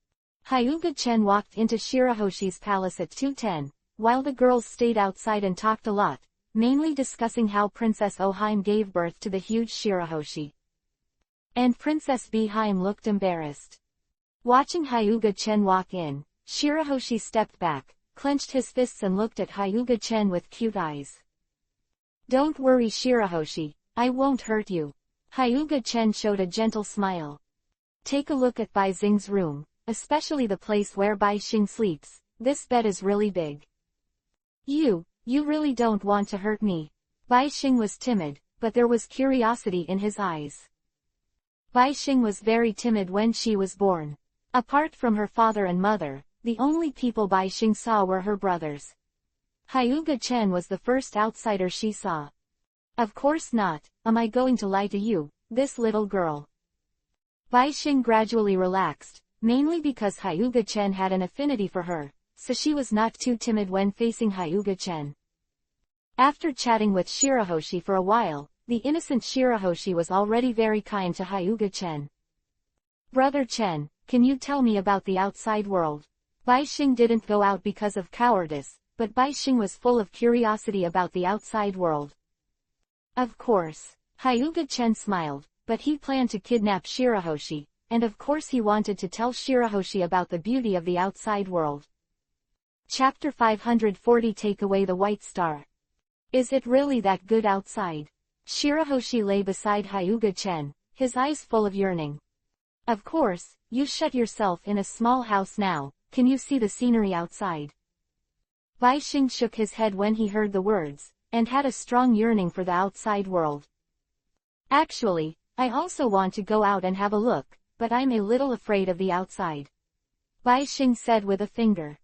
Hyuga Chen walked into Shirahoshi's palace at 2:10, while the girls stayed outside and talked a lot, mainly discussing how Princess Oheim gave birth to the huge Shirahoshi. And Princess Beheim looked embarrassed. Watching Hyuga Chen walk in, Shirahoshi stepped back, clenched his fists and looked at Hyuga Chen with cute eyes. Don't worry Shirahoshi, I won't hurt you. Hyuga Chen showed a gentle smile. Take a look at Bai Xing's room, especially the place where Bai Xing sleeps. This bed is really big. You really don't want to hurt me. Bai Xing was timid, but there was curiosity in his eyes. Bai Xing was very timid when she was born. Apart from her father and mother, the only people Bai Xing saw were her brothers. Hyuga Chen was the first outsider she saw. Of course not, am I going to lie to you, this little girl? Bai Xing gradually relaxed, mainly because Hyuga Chen had an affinity for her, so she was not too timid when facing Hyuga Chen. After chatting with Shirahoshi for a while, the innocent Shirahoshi was already very kind to Hyuga Chen. Brother Chen, can you tell me about the outside world? Bai Xing didn't go out because of cowardice, but Bai Xing was full of curiosity about the outside world. Of course. Hyuga Chen smiled, but he planned to kidnap Shirahoshi, and of course he wanted to tell Shirahoshi about the beauty of the outside world. Chapter 540 Take away the White Star. Is it really that good outside? Shirahoshi lay beside Hyuga Chen, his eyes full of yearning. Of course, you shut yourself in a small house now, can you see the scenery outside? Bai Xing shook his head when he heard the words, and had a strong yearning for the outside world. Actually, I also want to go out and have a look, but I'm a little afraid of the outside. Bai Xing said with a finger.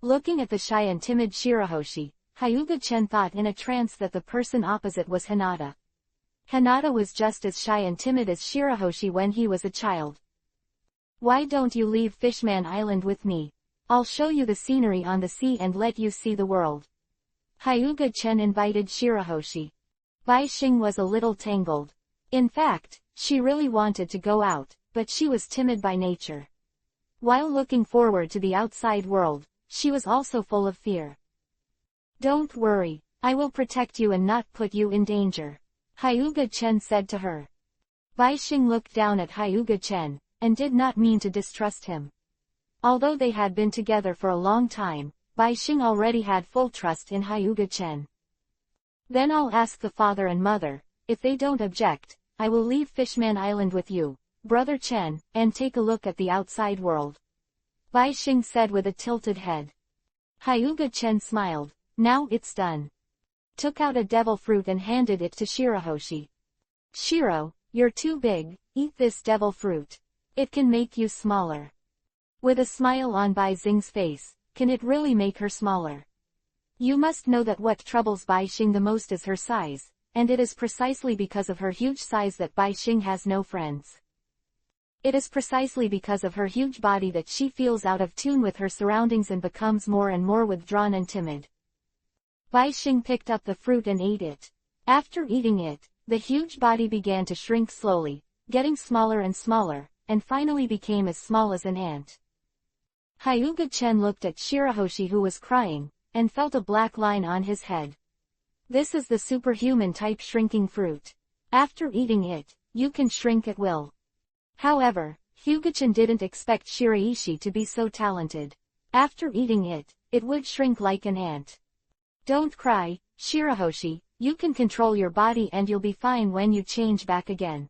Looking at the shy and timid Shirahoshi, Hyuga-chen thought in a trance that the person opposite was Hinata. Hinata was just as shy and timid as Shirahoshi when he was a child. Why don't you leave Fishman Island with me? I'll show you the scenery on the sea and let you see the world. Hyuga-chen invited Shirahoshi. Bai Xing was a little tangled. In fact, she really wanted to go out, but she was timid by nature. While looking forward to the outside world, she was also full of fear. Don't worry, I will protect you and not put you in danger, Hyuga-chen said to her. Bai Xing looked down at Hyuga-chen, and did not mean to distrust him. Although they had been together for a long time, Bai Xing already had full trust in Hyuga-chen. Then I'll ask the father and mother, if they don't object, I will leave Fishman Island with you, Brother Chen, and take a look at the outside world. Bai Xing said with a tilted head. Hyuga-chen smiled. Now it's done. Took out a devil fruit and handed it to Shirahoshi. Shiro, you're too big, eat this devil fruit. It can make you smaller. With a smile on Bai Xing's face, can it really make her smaller? You must know that what troubles Bai Xing the most is her size, and it is precisely because of her huge size that Bai Xing has no friends. It is precisely because of her huge body that she feels out of tune with her surroundings and becomes more and more withdrawn and timid. Bai Xing picked up the fruit and ate it. After eating it, the huge body began to shrink slowly, getting smaller and smaller, and finally became as small as an ant. Hyuga-chen looked at Shirahoshi who was crying, and felt a black line on his head. This is the superhuman type shrinking fruit. After eating it, you can shrink at will. However, Hyuga-chen didn't expect Shiraishi to be so talented. After eating it, it would shrink like an ant. Don't cry, Shirahoshi, you can control your body and you'll be fine when you change back again.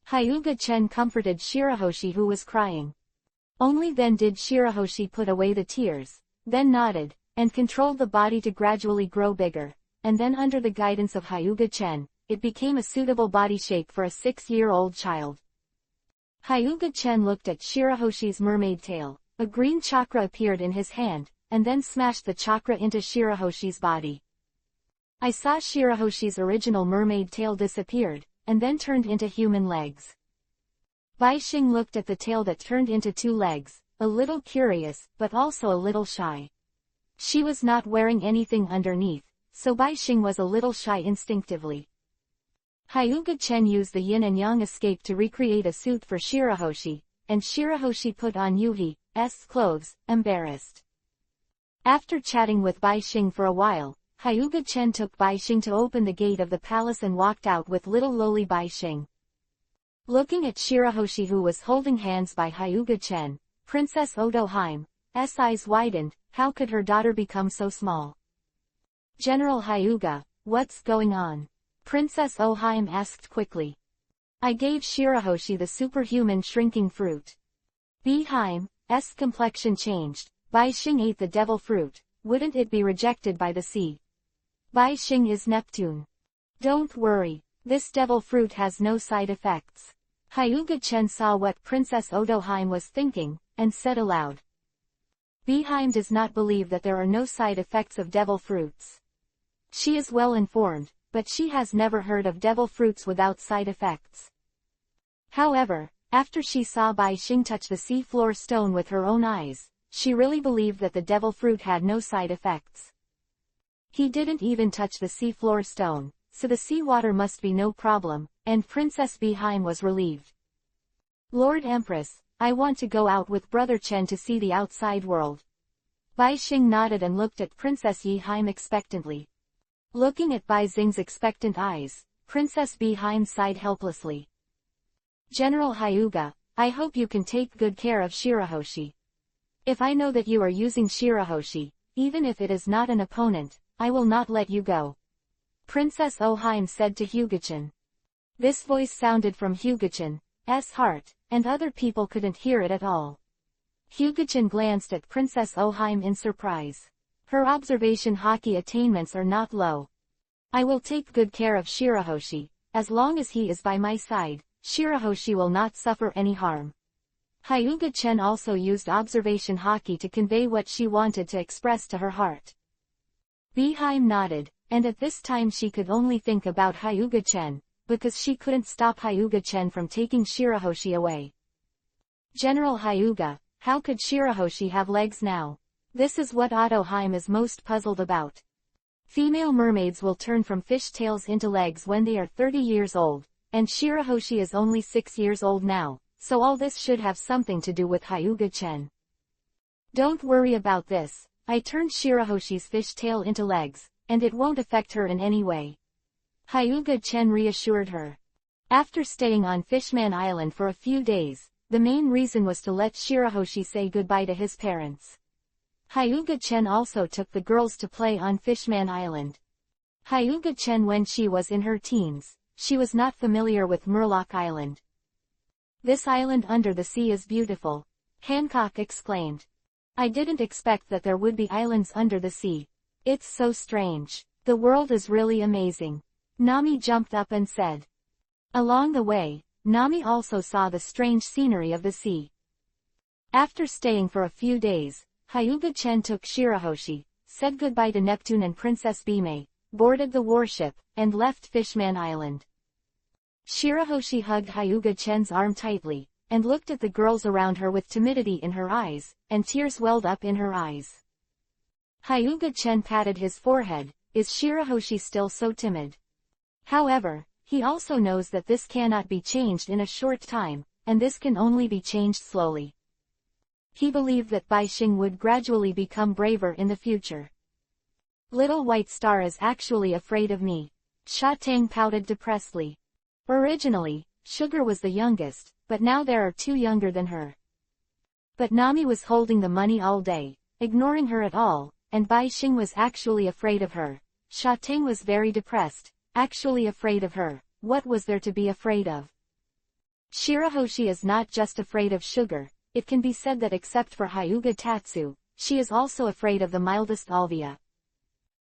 Hyuga-chen comforted Shirahoshi who was crying. Only then did Shirahoshi put away the tears, then nodded, and controlled the body to gradually grow bigger, and then under the guidance of Hyuga-chen, it became a suitable body shape for a 6-year-old child. Hyuga-chen looked at Shirahoshi's mermaid tail. A green chakra appeared in his hand, and then smashed the chakra into Shirahoshi's body. I saw Shirahoshi's original mermaid tail disappeared, and then turned into human legs. Bai Xing looked at the tail that turned into 2 legs, a little curious, but also a little shy. She was not wearing anything underneath, so Bai Xing was a little shy instinctively. Hyuga-chen used the yin and yang escape to recreate a suit for Shirahoshi, and Shirahoshi put on Yuhi's clothes, embarrassed. After chatting with Bai Xing for a while, Hyuga-chen took Bai Xing to open the gate of the palace and walked out with little lowly Bai Xing. Looking at Shirahoshi who was holding hands by Hyuga-chen, Princess Odoheim's eyes widened. How could her daughter become so small? General Hyuga, what's going on? Princess Oheim asked quickly. I gave Shirahoshi the superhuman shrinking fruit. Oheim's complexion changed. Bai Xing ate the devil fruit. Wouldn't it be rejected by the sea? Bai Xing is Neptune. Don't worry, this devil fruit has no side effects. Hyuga-chen saw what Princess Odoheim was thinking, and said aloud. Oheim does not believe that there are no side effects of devil fruits. She is well informed, but she has never heard of devil fruits without side effects. However, after she saw Bai Xing touch the sea-floor stone with her own eyes, she really believed that the devil fruit had no side effects. He didn't even touch the sea-floor stone, so the seawater must be no problem, and Princess Oheim was relieved. Lord Empress, I want to go out with Brother Chen to see the outside world. Bai Xing nodded and looked at Princess Oheim expectantly. Looking at Bai Xing's expectant eyes, Princess Oheim sighed helplessly. General Hyuga, I hope you can take good care of Shirahoshi. If I know that you are using Shirahoshi, even if it is not an opponent, I will not let you go. Princess Oheim said to Hyuga-chen. This voice sounded from Hyuga-chan's heart, and other people couldn't hear it at all. Hyuga-chan glanced at Princess Oheim in surprise. Her observation hockey attainments are not low. I will take good care of Shirahoshi. As long as he is by my side, Shirahoshi will not suffer any harm. Hyuga-chen also used observation hockey to convey what she wanted to express to her heart. Beheim nodded, and at this time she could only think about Hyuga-chen, because she couldn't stop Hyuga-chen from taking Shirahoshi away. General Hyuga, how could Shirahoshi have legs now? This is what Otoheim is most puzzled about. Female mermaids will turn from fish tails into legs when they are 30 years old, and Shirahoshi is only 6 years old now, so all this should have something to do with Hyuga-chen. Don't worry about this, I turned Shirahoshi's fish tail into legs, and it won't affect her in any way. Hyuga-chen reassured her. After staying on Fishman Island for a few days, the main reason was to let Shirahoshi say goodbye to his parents. Hyuga-chen also took the girls to play on Fishman Island. Hyuga-chen, when she was in her teens, she was not familiar with Murloc Island. This island under the sea is beautiful, Hancock exclaimed. I didn't expect that there would be islands under the sea. It's so strange. The world is really amazing. Nami jumped up and said. Along the way, Nami also saw the strange scenery of the sea. After staying for a few days, Hyuga-chen took Shirahoshi, said goodbye to Neptune and Princess Bime, boarded the warship, and left Fishman Island. Shirahoshi hugged Hyuga-chen's arm tightly, and looked at the girls around her with timidity in her eyes, and tears welled up in her eyes. Hyuga-chen patted his forehead. Is Shirahoshi still so timid? However, he also knows that this cannot be changed in a short time, and this can only be changed slowly. He believed that Bai Xing would gradually become braver in the future. Little White Star is actually afraid of me. Sha Tang pouted depressedly. Originally, Sugar was the youngest, but now there are 2 younger than her. But Nami was holding the money all day, ignoring her at all, and Bai Xing was actually afraid of her. Sha Tang was very depressed, actually afraid of her. What was there to be afraid of? Shirahoshi is not just afraid of Sugar. It can be said that except for Hyuga Tatsu, she is also afraid of the mildest Alvia,